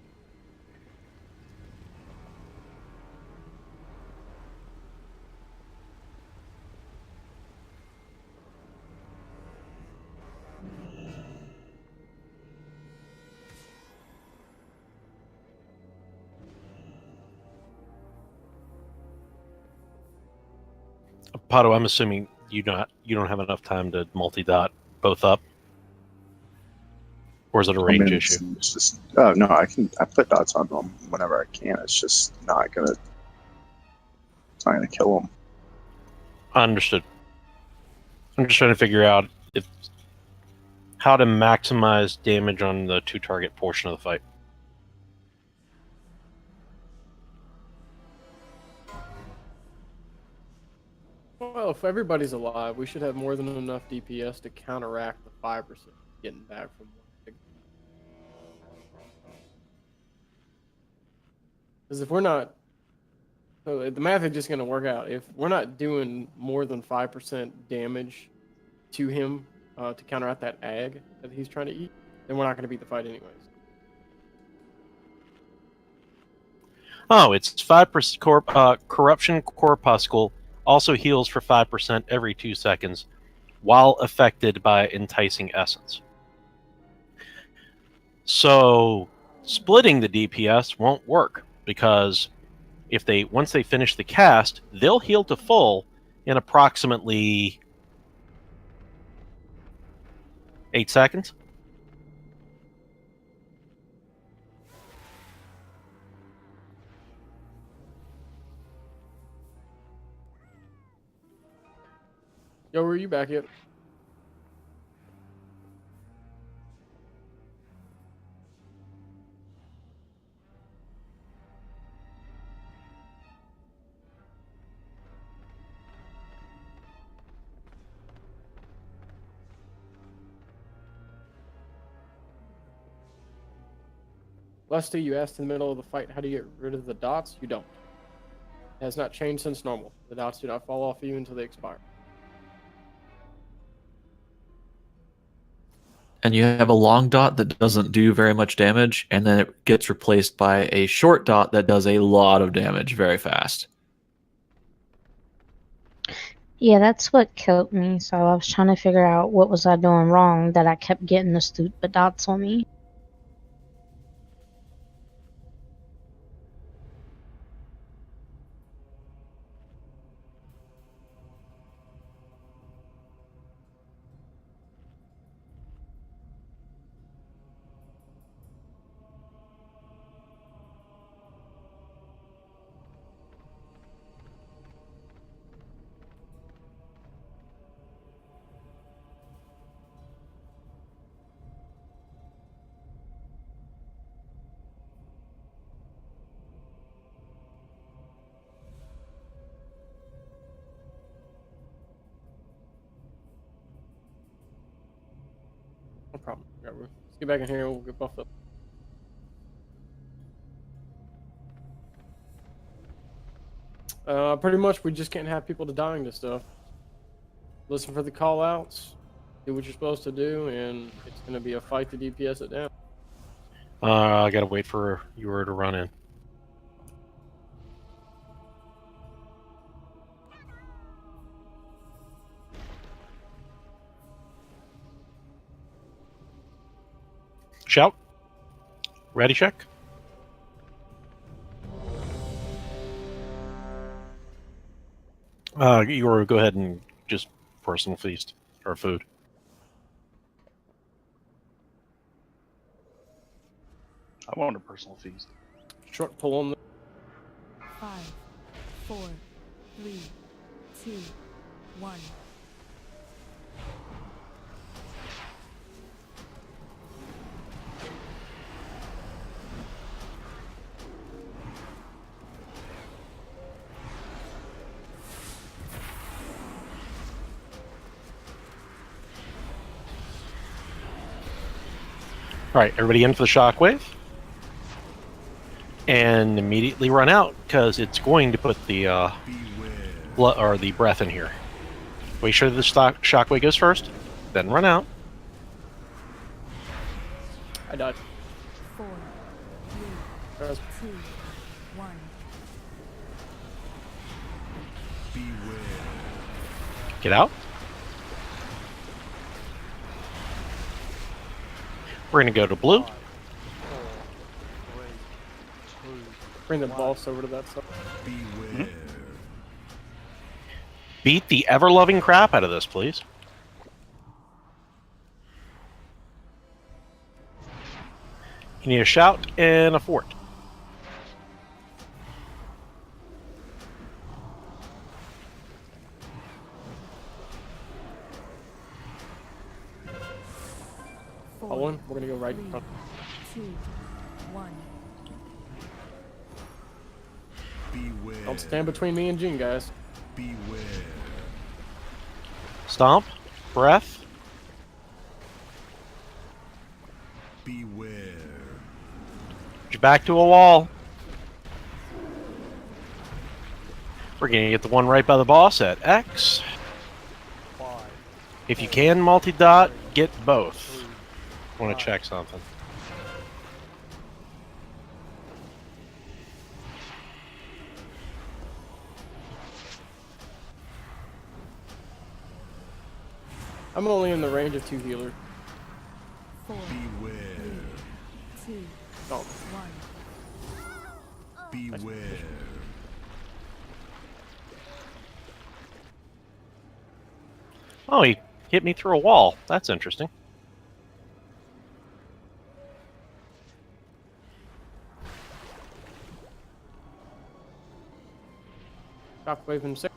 Pato, I'm assuming you don't have enough time to multi-dot both up, or is it a range issue? It's just, oh no, I put dots on them whenever I can. It's just it's not gonna kill them. Understood. I'm just trying to figure out how to maximize damage on the 2-target portion of the fight. Well, if everybody's alive, we should have more than enough DPS to counteract the 5% getting back from one. Because if we're not, so the math is just going to work out. If we're not doing more than 5% damage to him to counteract that ag that he's trying to eat, then we're not going to beat the fight anyways. Oh, it's 5% corruption corpuscle also heals for 5% every 2 seconds while affected by enticing essence. So splitting the DPS won't work because once they finish the cast, they'll heal to full in approximately 8 seconds. Yo, were you back yet? Lusty, you asked in the middle of the fight, how do you get rid of the dots? You don't. It has not changed since normal. The dots do not fall off you until they expire. And you have a long dot that doesn't do very much damage, and then it gets replaced by a short dot that does a lot of damage very fast. Yeah, that's what killed me. So I was trying to figure out what was I doing wrong that I kept getting the stupid dots on me. No problem. Let's get back in here and we'll get buffed up. Pretty much we just can't have people dying to stuff. Listen for the call outs, do what you're supposed to do, and it's going to be a fight to DPS it down. I gotta wait for you to run in. Shout. Ready check. You go ahead and just personal feast or food. I want a personal feast. Short pull on the 5, 4, 3, 2, 1. All right, everybody in for the shockwave. And immediately run out, because it's going to put the blood or the breath in here. Make sure the shockwave goes first, then run out. I died. 4, 3, 2, 1. Get out. We're going to go to blue. Bring the boss over to that side. Beat the ever-loving crap out of this, please. You need a shout and a fort. Owen, we're gonna go right. 3, 2, 1. Don't stand between me and Jean, guys. Stomp. Breath. Put you back to a wall. We're going to get the one right by the boss at X. If you can multi-dot, get both. I want to check something. I'm only in the range of 2 healers. 4, 3, 2, Oh. 1. Oh, he hit me through a wall. That's interesting. Shockwave him 6.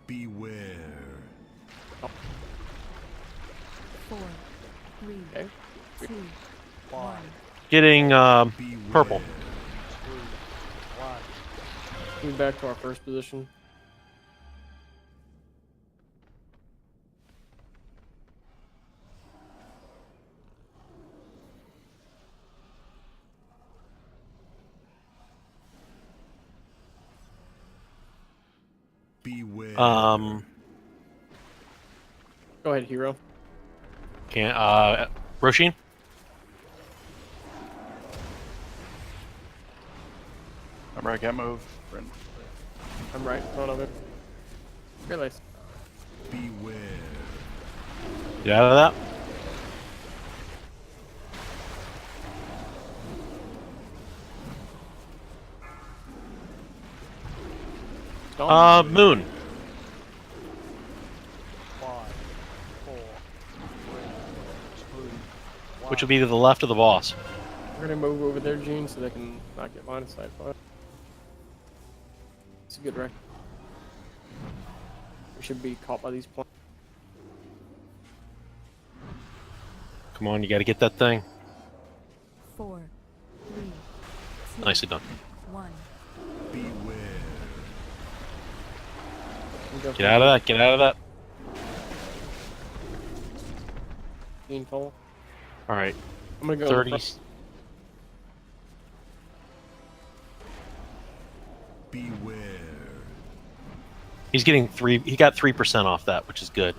Beware. 4, 3, 2, 1. Getting purple. Move back to our first position. Beware. Go ahead, hero. Can't. Roshin. I'm right, can't move. Brent. I'm right in front of it. Realize. Beware. Get out of that. Moon. 5, 4, 3, 2, Which will be to the left of the boss. We're gonna move over there, Gene, so they can not get line of sight fire. It's a good record. We should be caught by these points. Come on, you got to get that thing. 4, 3, 2, Nicely done. 1. Beware. Get out of that. Get out of that. Gene fall. All right. I'm gonna go 30. Beware. He's getting 3. He got 3% off that, which is good.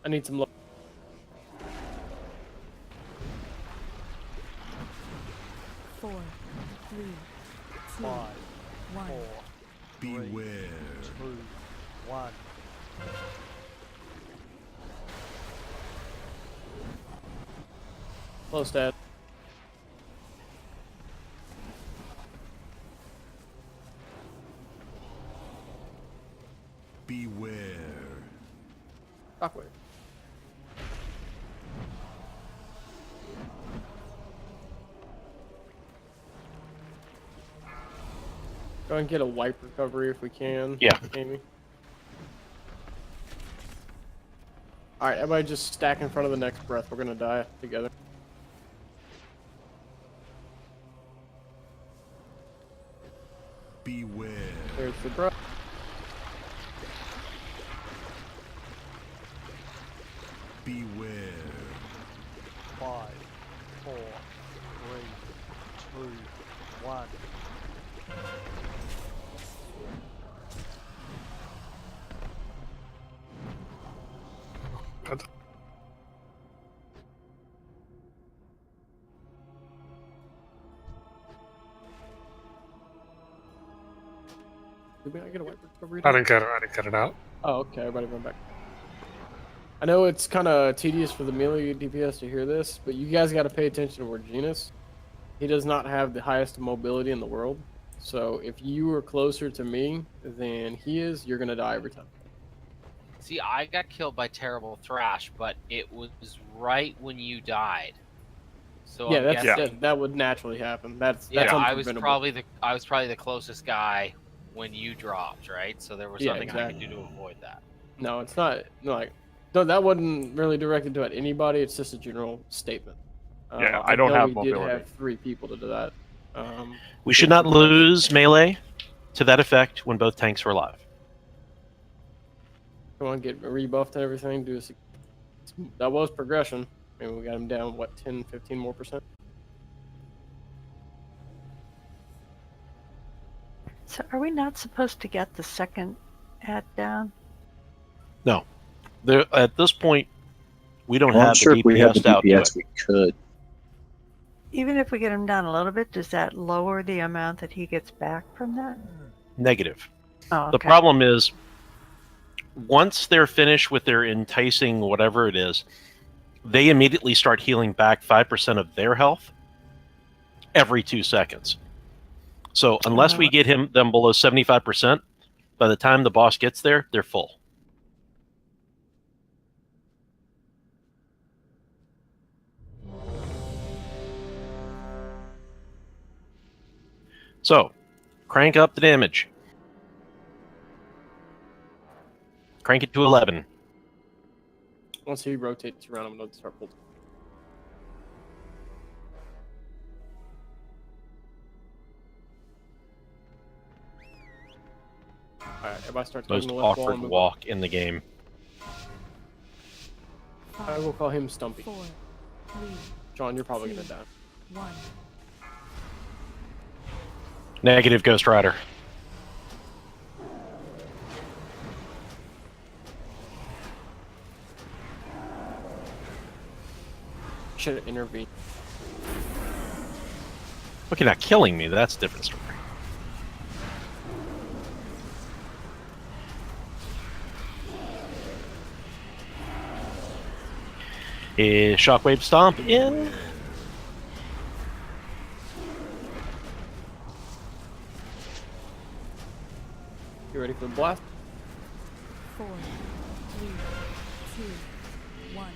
I need some. 4, 3, 2, 5, 1. 4, Beware. 2, 1. Close, Dad. Beware. Shockwave. Go and get a wipe recovery if we can. Yeah. Amy. Alright, everybody just stack in front of the next breath. We're gonna die together. Beware. There's the breath. Beware. 5, 4, 3, 2, 1. Did we not get a white recovery? I didn't get it out. Oh, okay. Everybody went back. I know it's kind of tedious for the melee DPS to hear this, but you guys got to pay attention to Regina's. He does not have the highest mobility in the world. So if you are closer to me than he is, you're gonna die every time. See, I got killed by Terrible Thrash, but it was right when you died. So Yeah, I'm that's guessing, that would naturally happen. That's yeah, I was unpreventable. probably the closest guy when you dropped, right? So there was Yeah, nothing I could exactly. do to avoid that. No, it's not like no. That wasn't really directed to anybody. It's just a general statement. Yeah, I don't know have we mobility. did have 3 people to do that. We should not lose melee to that effect when both tanks are alive. Come on, get rebuffed and everything. That was progression. I mean, we got him down, what, 10, 15 more %? So are we not supposed to get the second ad down? No. At this point, we don't I'm not have sure the if we have the DPS to outdo it. DPS. We could. Even if we get him down a little bit, does that lower the amount that he gets back from that? Negative. Oh, okay. The problem is, once they're finished with their enticing whatever it is, they immediately start healing back 5% of their health every 2 seconds. So unless we get them below 75%, by the time the boss gets there, they're full. So, crank up the damage. Crank it to 11. Once he rotates around, I'm going to start pulling. Alright, everybody start taking Most the left wall awkward and move walk in the game. up. I will call him Stumpy. 4, 3, John, you're probably going to die. 1. Negative, Ghost Rider. Should have intervened. Okay, not killing me. That's a different story. Is Shockwave Stomp in? You ready for the blast? 4, 3, 2, 1.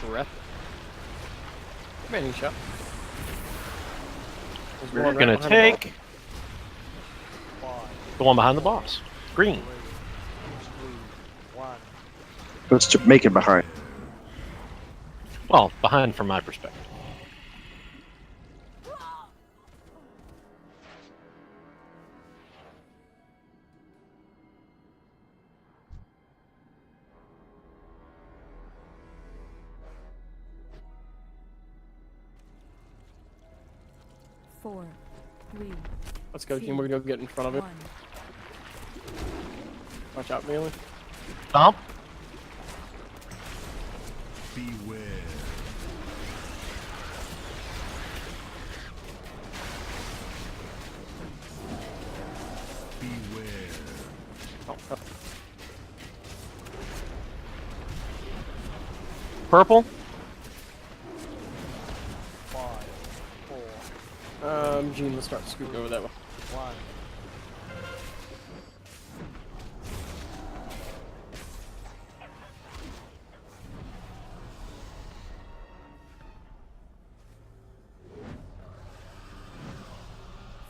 Breath. Commanding shot. There's We're one right gonna behind the take the one behind the boss. Green. Let's just make it behind. Well, behind from my perspective. Four, 3. Let's go, team. We're gonna go get in front of it. 1. Watch out, melee. Stomp. Beware. Beware. Oh, Purple. 5, 4, Gene, let's start scooting over that way. 1.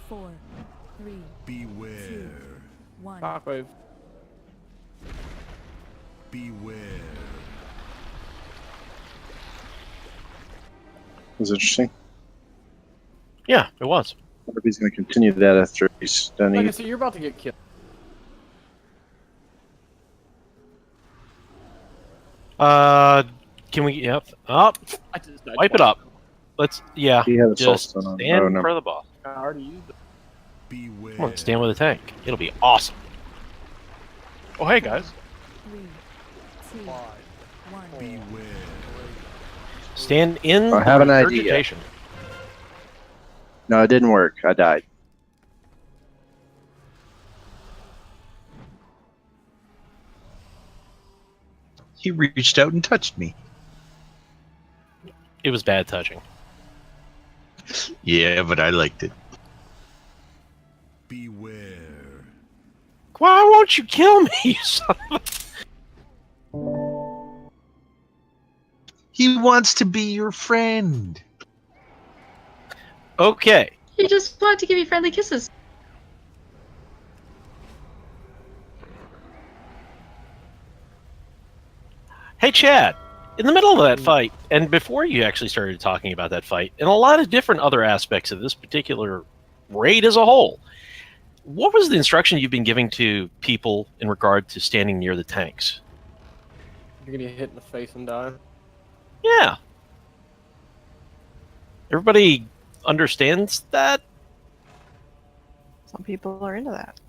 Four, 3, Beware. 1. Shockwave. Beware. Was interesting. Yeah, it was. I wonder if he's going to continue that after he's done Like I eating. said, you're about to get killed. Can we? Yep. Up. I just died Wipe it twice. up. Let's. Yeah. Do you have a Just soul stone on? stand Oh, in no. front of the boss. I already used it. Come on, stand with a tank. It'll be awesome. Oh, hey guys. 3, 2, 1. Stand in I have the an idea. regurgitation. No, it didn't work. I died. He reached out and touched me. It was bad touching. Yeah, but I liked it. Why won't you kill me, you son of a... He wants to be your friend. Okay. He just wanted to give you friendly kisses. Hey, Chad. In the middle of that fight, and before you actually started talking about that fight, and a lot of different other aspects of this particular raid as a whole, what was the instruction you've been giving to people in regard to standing near the tanks? You're gonna get hit in the face and die. Yeah. Everybody understands that? Some people are into that.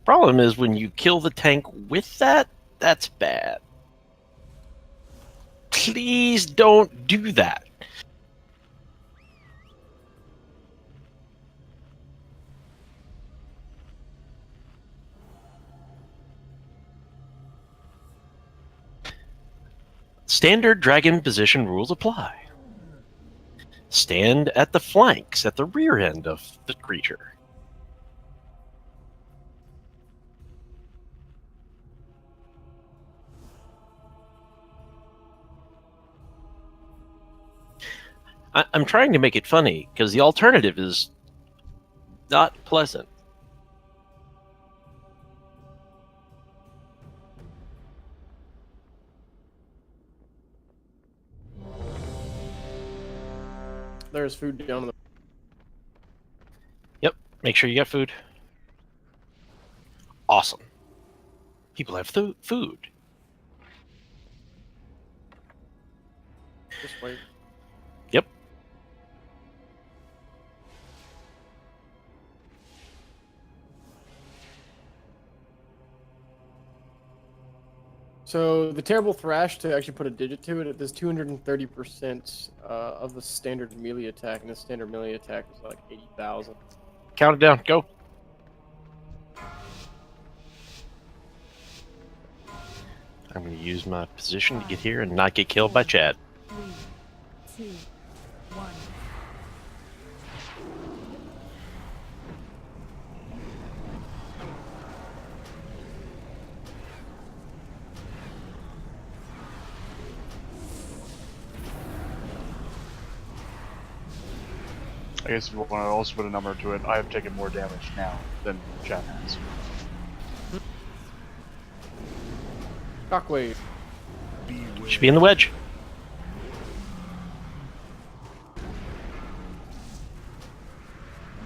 Problem is, when you kill the tank with that, that's bad. Please don't do that. Standard dragon position rules apply. Stand at the flanks, at the rear end of the creature. I'm trying to make it funny, because the alternative is not pleasant. There's food down in the... Yep, make sure you get food. Awesome. People have food. Just wait. Yep. So the terrible thrash, to actually put a digit to it, it does 230% of the standard melee attack, and the standard melee attack is like 80,000. Count it down. Go. I'm going to use my position to get here and not get killed by Chad. 3, 2, 1. I guess if you want to also put a number to it, I have taken more damage now than Chad has. Shockwave. Should be in the wedge.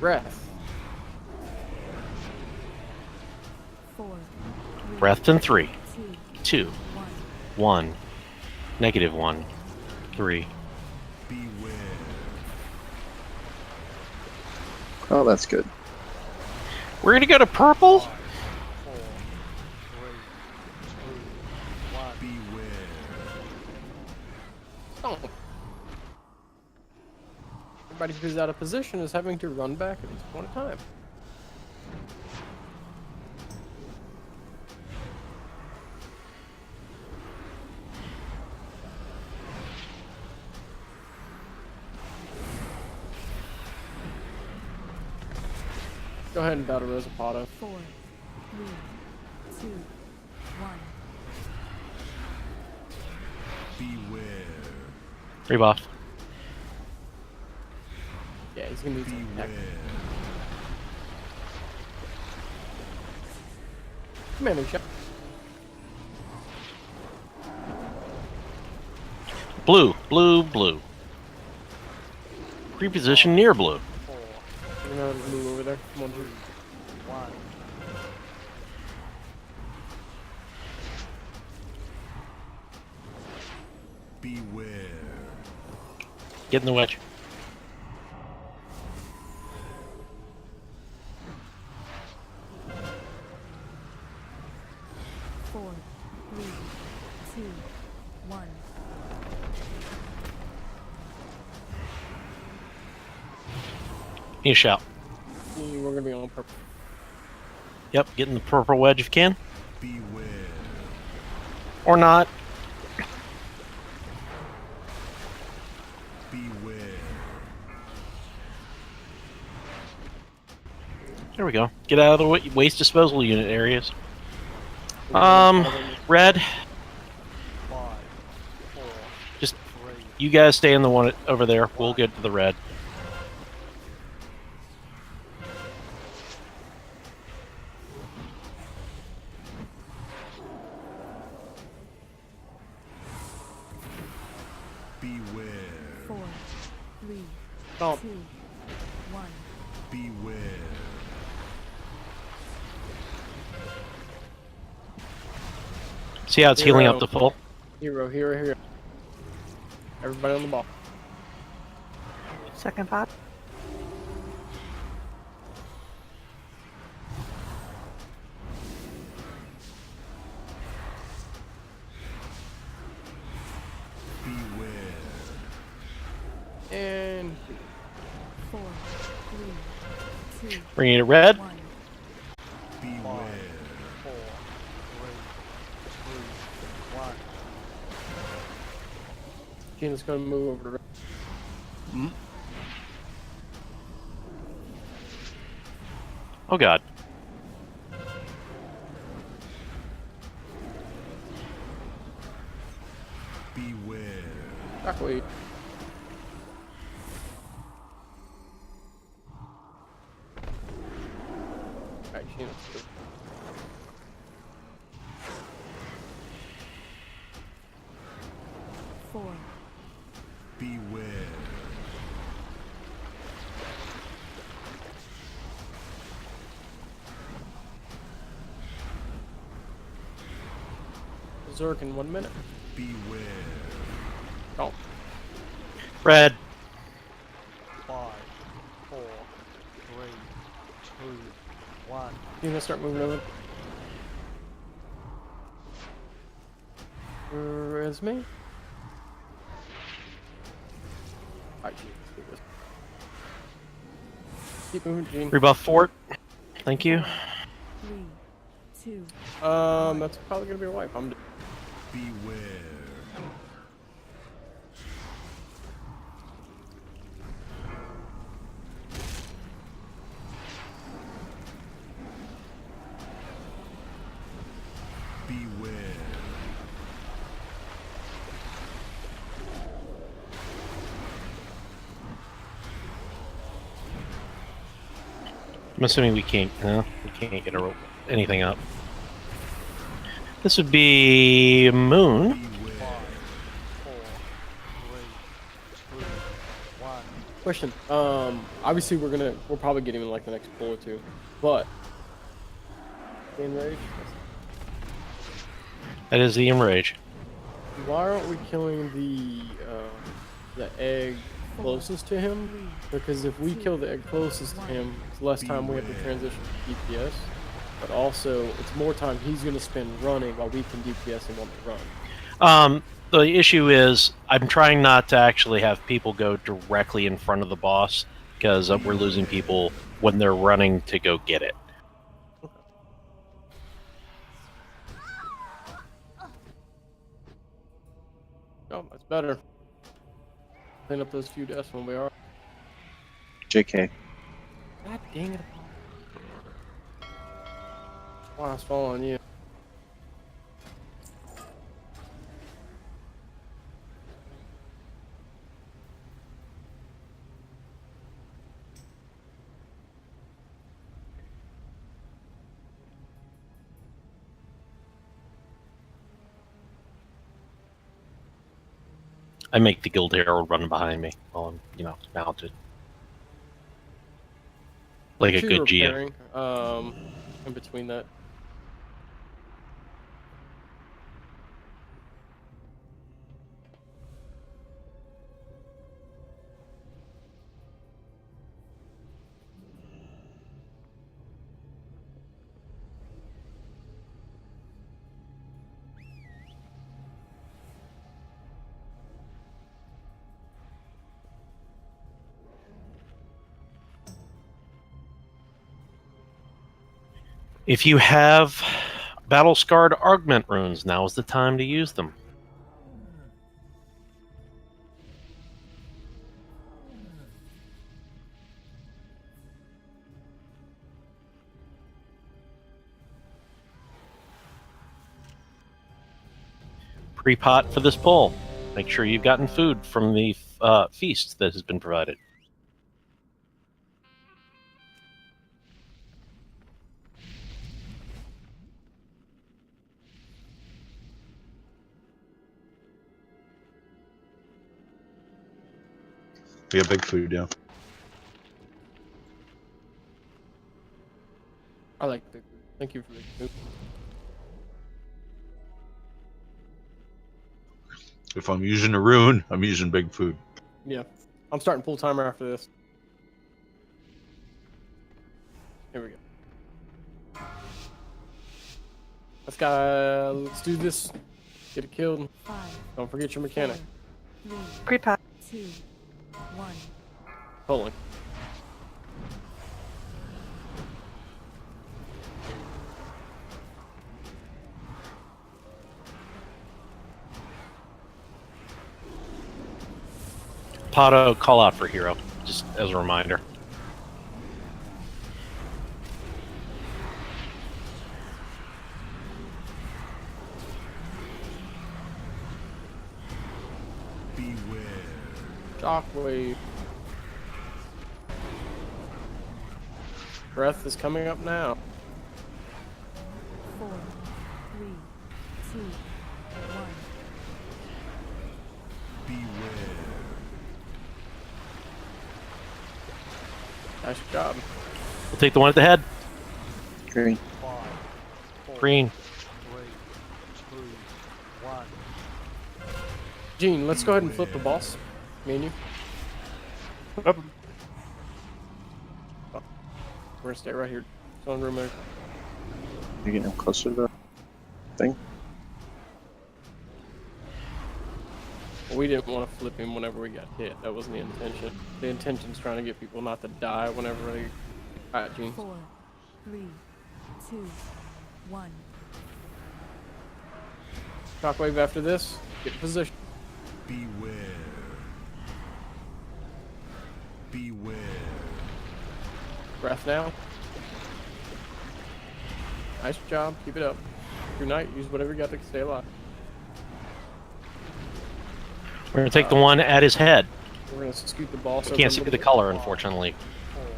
Breath. 4, Breath in 3, 2, 2, 1, -1, 3. Oh, that's good. We're going to go to purple? 4, 3, 2, 1. Oh. Everybody who's out of position is having to run back at least one at a time. Go ahead and battle Rosapato. 4, 3, 2, 1. Rebuff. Yeah, he's gonna need some attack. Commanding shot. Blue, blue, blue. Reposition near blue. You're gonna move over there. Come on, dude. 1. Beware. Get in the wedge. Four, three, two, one. Need a shout. We're gonna be on purple. Yep, get in the purple wedge if you can. Beware. Or not. Beware. There we go. Get out of the waste disposal unit areas. Red. Just you guys stay in the one over there. We'll get to the red. Beware. Four, three, Oh. 2, 1. Beware. See how it's healing up to full? Hero. Everybody on the ball. Second pop. Beware. And 4, 3, 2, Bringing it red. 1. Beware. 4, 3, 2, 1. Gina's gonna move over to red. Oh god. Beware. Duckweed. Alright, Gina's good. Four. Beware. Berserk in 1 minute. Beware. Oh. Red. 5, 4, 3, 2, 1. Gina, start moving over. It's me. Alright, Gina, let's do this. Keep moving, Gene. Rebuff fort. Thank you. 3, 2. That's probably gonna be a wipe. I'm. Beware. Beware. I'm assuming we can't. No, we can't get anything up. This would be Moon. 5, 4, 3, 2, 1. Question. Obviously we're probably getting in like the next pull or two, but enrage. That is the Enrage. Why aren't we killing the egg closest to him? Because if we kill the egg closest to him, it's less time we have to transition to DPS. But also, it's more time he's going to spend running while we can DPS him on the run. The issue is I'm trying not to actually have people go directly in front of the boss because we're losing people when they're running to go get it. Oh, that's better. Clean up those few deaths when we are. JK. God dang it. Wow, it's falling on you. I make the Guild Herald run behind me while I'm, mounted. Like a good GM. In between that. If you have battle scarred augment runes, now is the time to use them. Pre-pot for this pull. Make sure you've gotten food from the feast that has been provided. We got big food, yeah. I like big food. Thank you for big food. If I'm using a rune, I'm using big food. Yeah. I'm starting full timer after this. Here we go. Let's do this. Get it killed. 5, Don't forget your mechanic. 4, 3, Pre-pot. 2, 1. Pulling. Pato, call out for hero, just as a reminder. Beware. Shockwave. Breath is coming up now. 4, 3, 2, 1. Beware. Nice job. We'll take the one at the head. Green. Green. Gene, let's go ahead and flip the boss. Me and you. Yep. Oh, we're gonna stay right here. Zone room there. You're getting closer to the thing. We didn't want to flip him whenever we got hit. That wasn't the intention. The intention's trying to get people not to die whenever they. Alright, Gene. 4, 3, 2, 1. Shockwave after this. Get in position. Beware. Beware. Breath now. Nice job. Keep it up. Through night, use whatever you got to stay alive. We're gonna take the one at his head. We're gonna scoot the boss over. Can't see the color, unfortunately.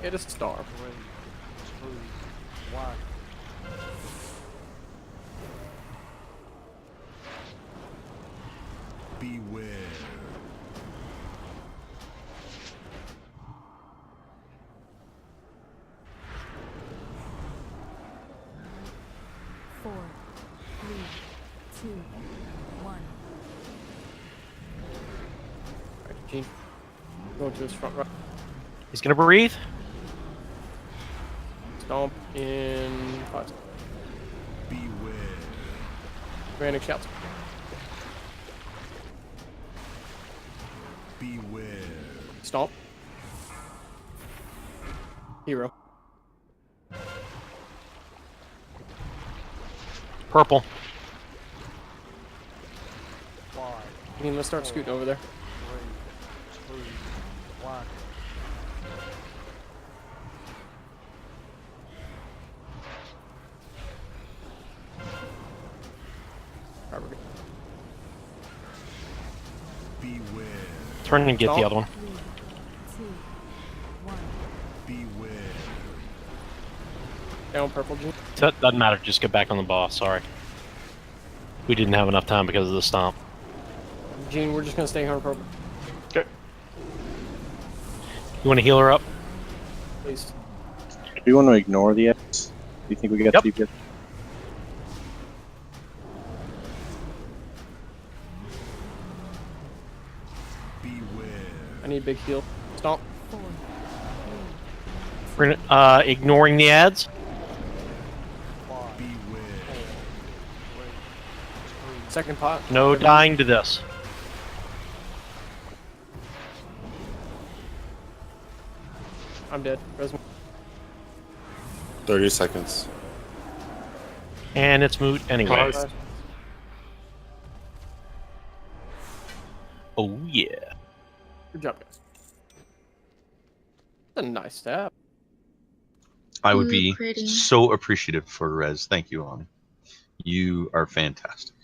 Get a star. Beware. 4, 3, 2, 1. Alright, Gene. Go to his front right. He's gonna breathe. Stomp in 5. Beware. Frantic shouts. Beware. Stomp. Hero. Purple. Gene, let's start scooting over there. Alright, we're good. Beware. Turn and get the other one. 3, 2, 1. Beware. Down purple, Gene. Doesn't matter, just get back on the boss, sorry. We didn't have enough time because of the stomp. Gene, we're just gonna stay here on purple. Okay. You wanna heal her up? Please. Do you want to ignore the X? Do you think we got Yep. DPS? Beware. I need a big heal. Stomp. 4, 3, We're gonna, ignoring the ads. Beware. Second pot. No dying to this. I'm dead. Resm. 30 seconds. And it's moot anyway. Nice. Oh yeah. Good job, guys. That's a nice stab. I would Ooh, be pretty. so appreciative for Rez. Thank you, Ani. You are fantastic.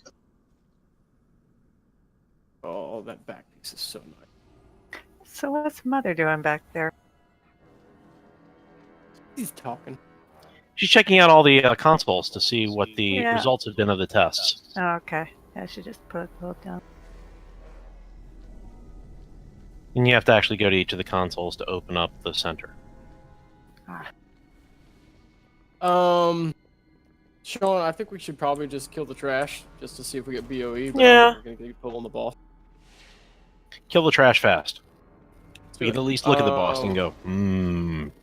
Oh, that back piece is so nice. So what's Mother doing back there? He's talking. She's checking out all the consoles to see what the Yeah. results have been of the tests. Oh, okay. I should just put a quote down. And you have to actually go to each of the consoles to open up the center. Sean, I think we should probably just kill the trash just to see if we get BOE. But Yeah. We're gonna get pulled on the ball. Kill the trash fast. Let's We do can it. at least look at the boss and go,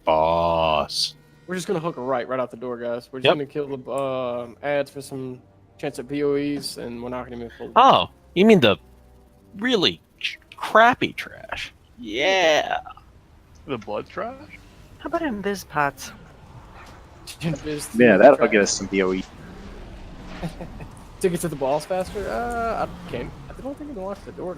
boss. We're just gonna hook a right out the door, guys. We're just Yep. gonna kill the ads for some chance at BOEs, and we're not gonna even pull. Oh, you mean the really crappy trash? Yeah. The blood trash? How about invis pots? Yeah, that'll get us some BOE. To get to the balls faster? I can't. I don't think I can watch the door.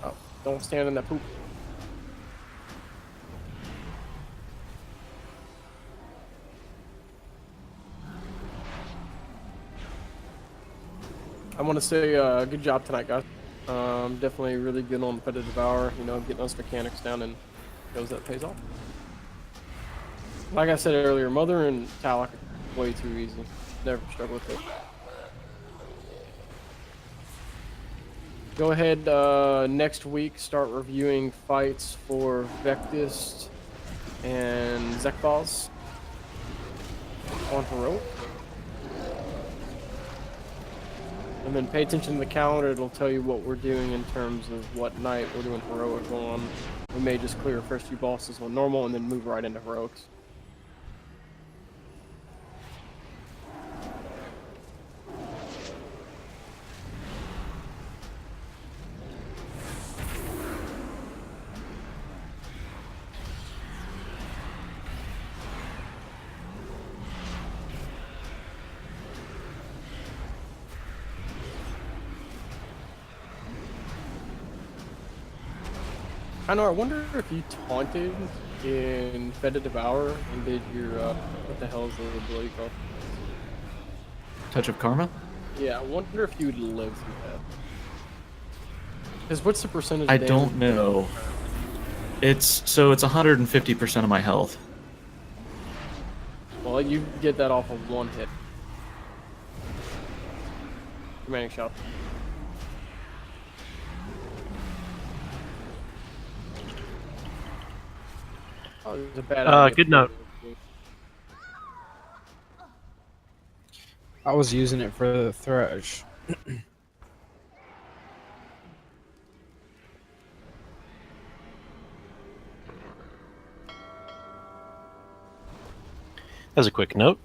Oh, don't stand in that poop. I want to say good job tonight, guys. Definitely really good on competitive hour. You know, getting those mechanics down and shows that pays off. Like I said earlier, Mother and Talak are way too easy. Never struggle with it. Go ahead next week, start reviewing fights for Vectist and Zekbals on Heroic. And then pay attention to the calendar, it'll tell you what we're doing in terms of what night we're doing Heroic on. We may just clear the first few bosses on normal and then move right into Heroics. I know. I wonder if you taunted in Fed to Devour and did your what the hell is the ability called? Touch of Karma? Yeah, I wonder if you would live through that. Because what's the percentage? I damage don't know. It's 150% of my health. Well, you get that off of one hit. Remaining shot. Oh, there's a bad Good note. I was using it for the thrash. As a quick note,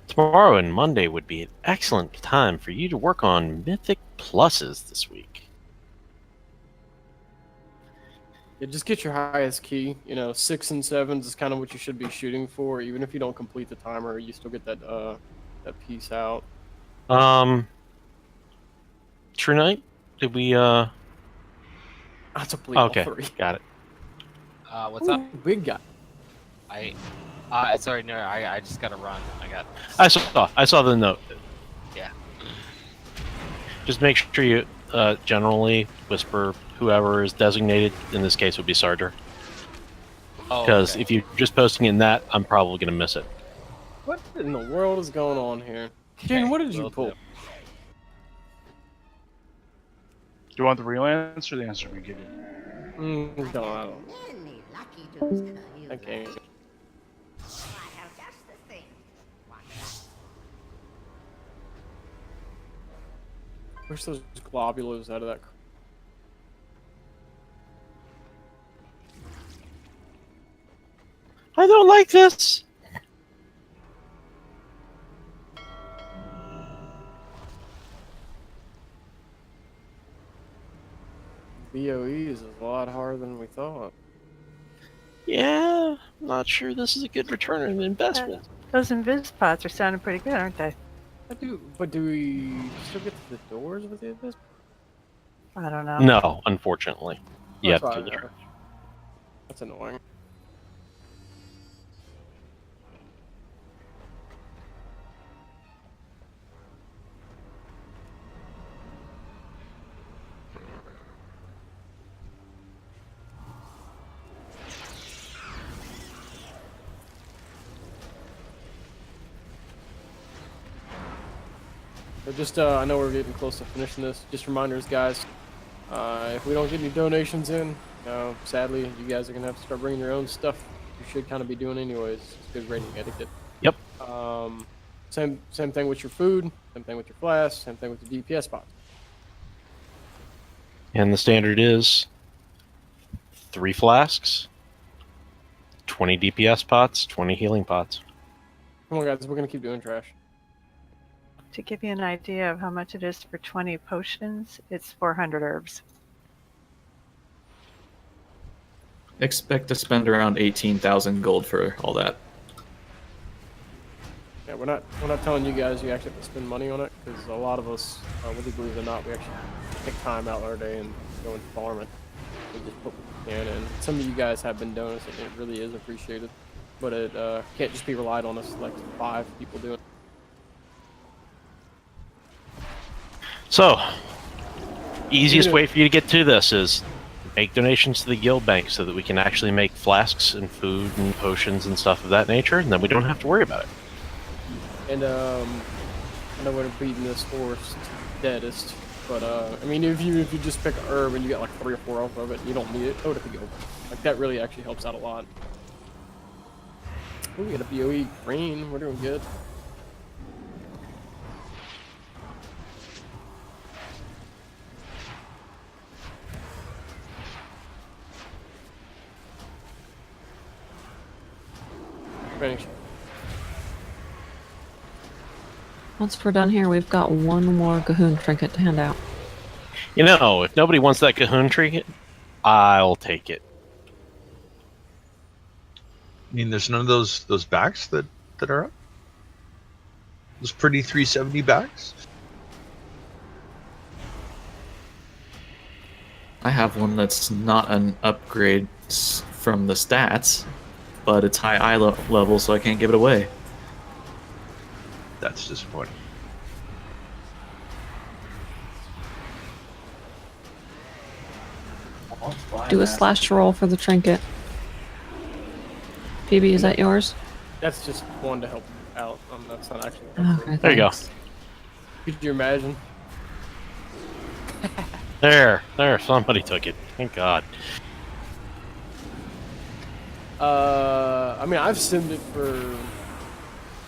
tomorrow and Monday would be an excellent time for you to work on Mythic Pluses this week. Yeah, just get your highest key. You know, 6 and 7s is kind of what you should be shooting for. Even if you don't complete the timer, you still get that that piece out. True Night? Did we That's a bleed all okay, three. got it. What's up? Big guy. Sorry, no, I just gotta run. I saw the note. Yeah. Just make sure you generally whisper whoever is designated. In this case, would be Sarger. Oh, Because okay. if you're just posting in that, I'm probably gonna miss it. What in the world is going on here? Jane, what did you pull? Do you want the real answer or the answer we give you? No, I don't. Okay. Push those globules out of that. I don't like this. BOE is a lot harder than we thought. Yeah, not sure this is a good return on investment. Those invis pods are sounding pretty good, aren't they? I do, but do we still get to the doors with it? I don't know. No, unfortunately. You have That's to do the fine. That's annoying. But just, I know we're getting close to finishing this. Just reminders, guys. If we don't get any donations in, sadly, you guys are gonna have to start bringing your own stuff. You should kind of be doing anyways. It's good rating etiquette. Yep. Same thing with your food. Same thing with your flasks. Same thing with the DPS pots. And the standard is 3 flasks, 20 DPS pots, 20 healing pots. Come on, guys. We're gonna keep doing trash. To give you an idea of how much it is for 20 potions, it's 400 herbs. Expect to spend around 18,000 gold for all that. Yeah, we're not telling you guys you actually have to spend money on it, because a lot of us, whether you believe it or not, we actually take time out in our day and go and farm it. We just put what we can in. Some of you guys have been doing it, and it really is appreciated. But it can't just be relied on us like 5 people doing it. So, easiest way for you to get to this is make donations to the guild bank so that we can actually make flasks and food and potions and stuff of that nature, and then we don't have to worry about it. And I know we're beating this horse deadest, but I mean, if you just pick a herb and you get like 3 or 4 off of it, you don't need it. Throw it at the guild. Like that really actually helps out a lot. Ooh, we got a BOE green. We're doing good. Finish. Once we're done here, we've got one more Cahoon trinket to hand out. You know, if nobody wants that Cahoon trinket, I'll take it. I mean, there's none of those backs that are up? Those pretty 370 backs? I have one that's not an upgrade from the stats, but it's high eye level, so I can't give it away. That's disappointing. Do a slash roll for the trinket. PB, is that yours? That's just one to help out. That's not actually. Okay, There you go. Could you imagine? There, somebody took it. Thank God. I mean, I've simmed it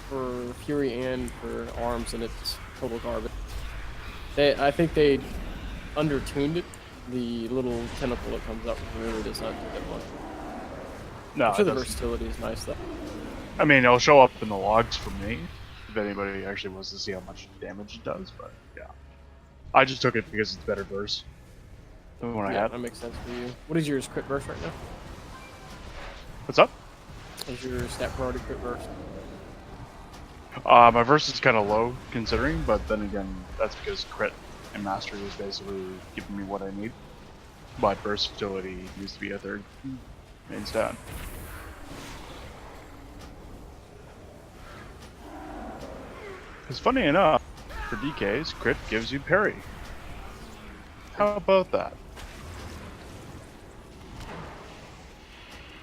for Fury and for Arms, and it's total garbage. I think they undertuned it. The little tentacle that comes up really does not do that much. No, I'm sure the it doesn't. versatility is nice though. I mean, it'll show up in the logs for me if anybody actually wants to see how much damage it does. But yeah, I just took it because it's better burst than what I Yeah, had. that makes sense for you. What is yours crit burst right now? What's up? What's your stat priority crit burst? My verse is kind of low considering, but then again, that's because crit and mastery is basically giving me what I need. But versatility used to be a third main stat. Because funny enough, for DKs, crit gives you parry. How about that?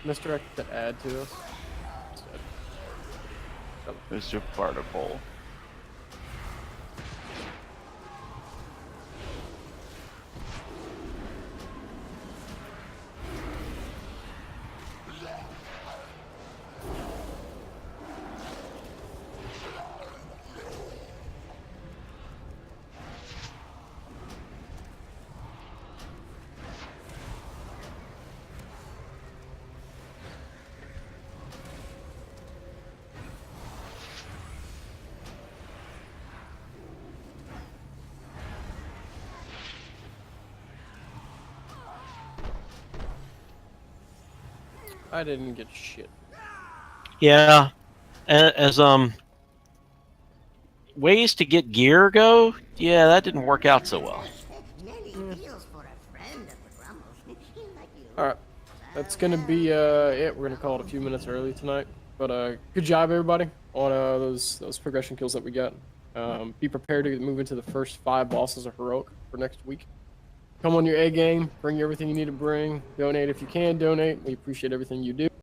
Misdirect to add to us. There's your particle. I didn't get shit. Yeah, as ways to get gear go, yeah, that didn't work out so well. All right, that's gonna be it. We're gonna call it a few minutes early tonight. But good job, everybody, on those progression kills that we got. Be prepared to move into the first 5 bosses of Heroic for next week. Come on your A game. Bring everything you need to bring. Donate if you can. Donate. We appreciate everything you do.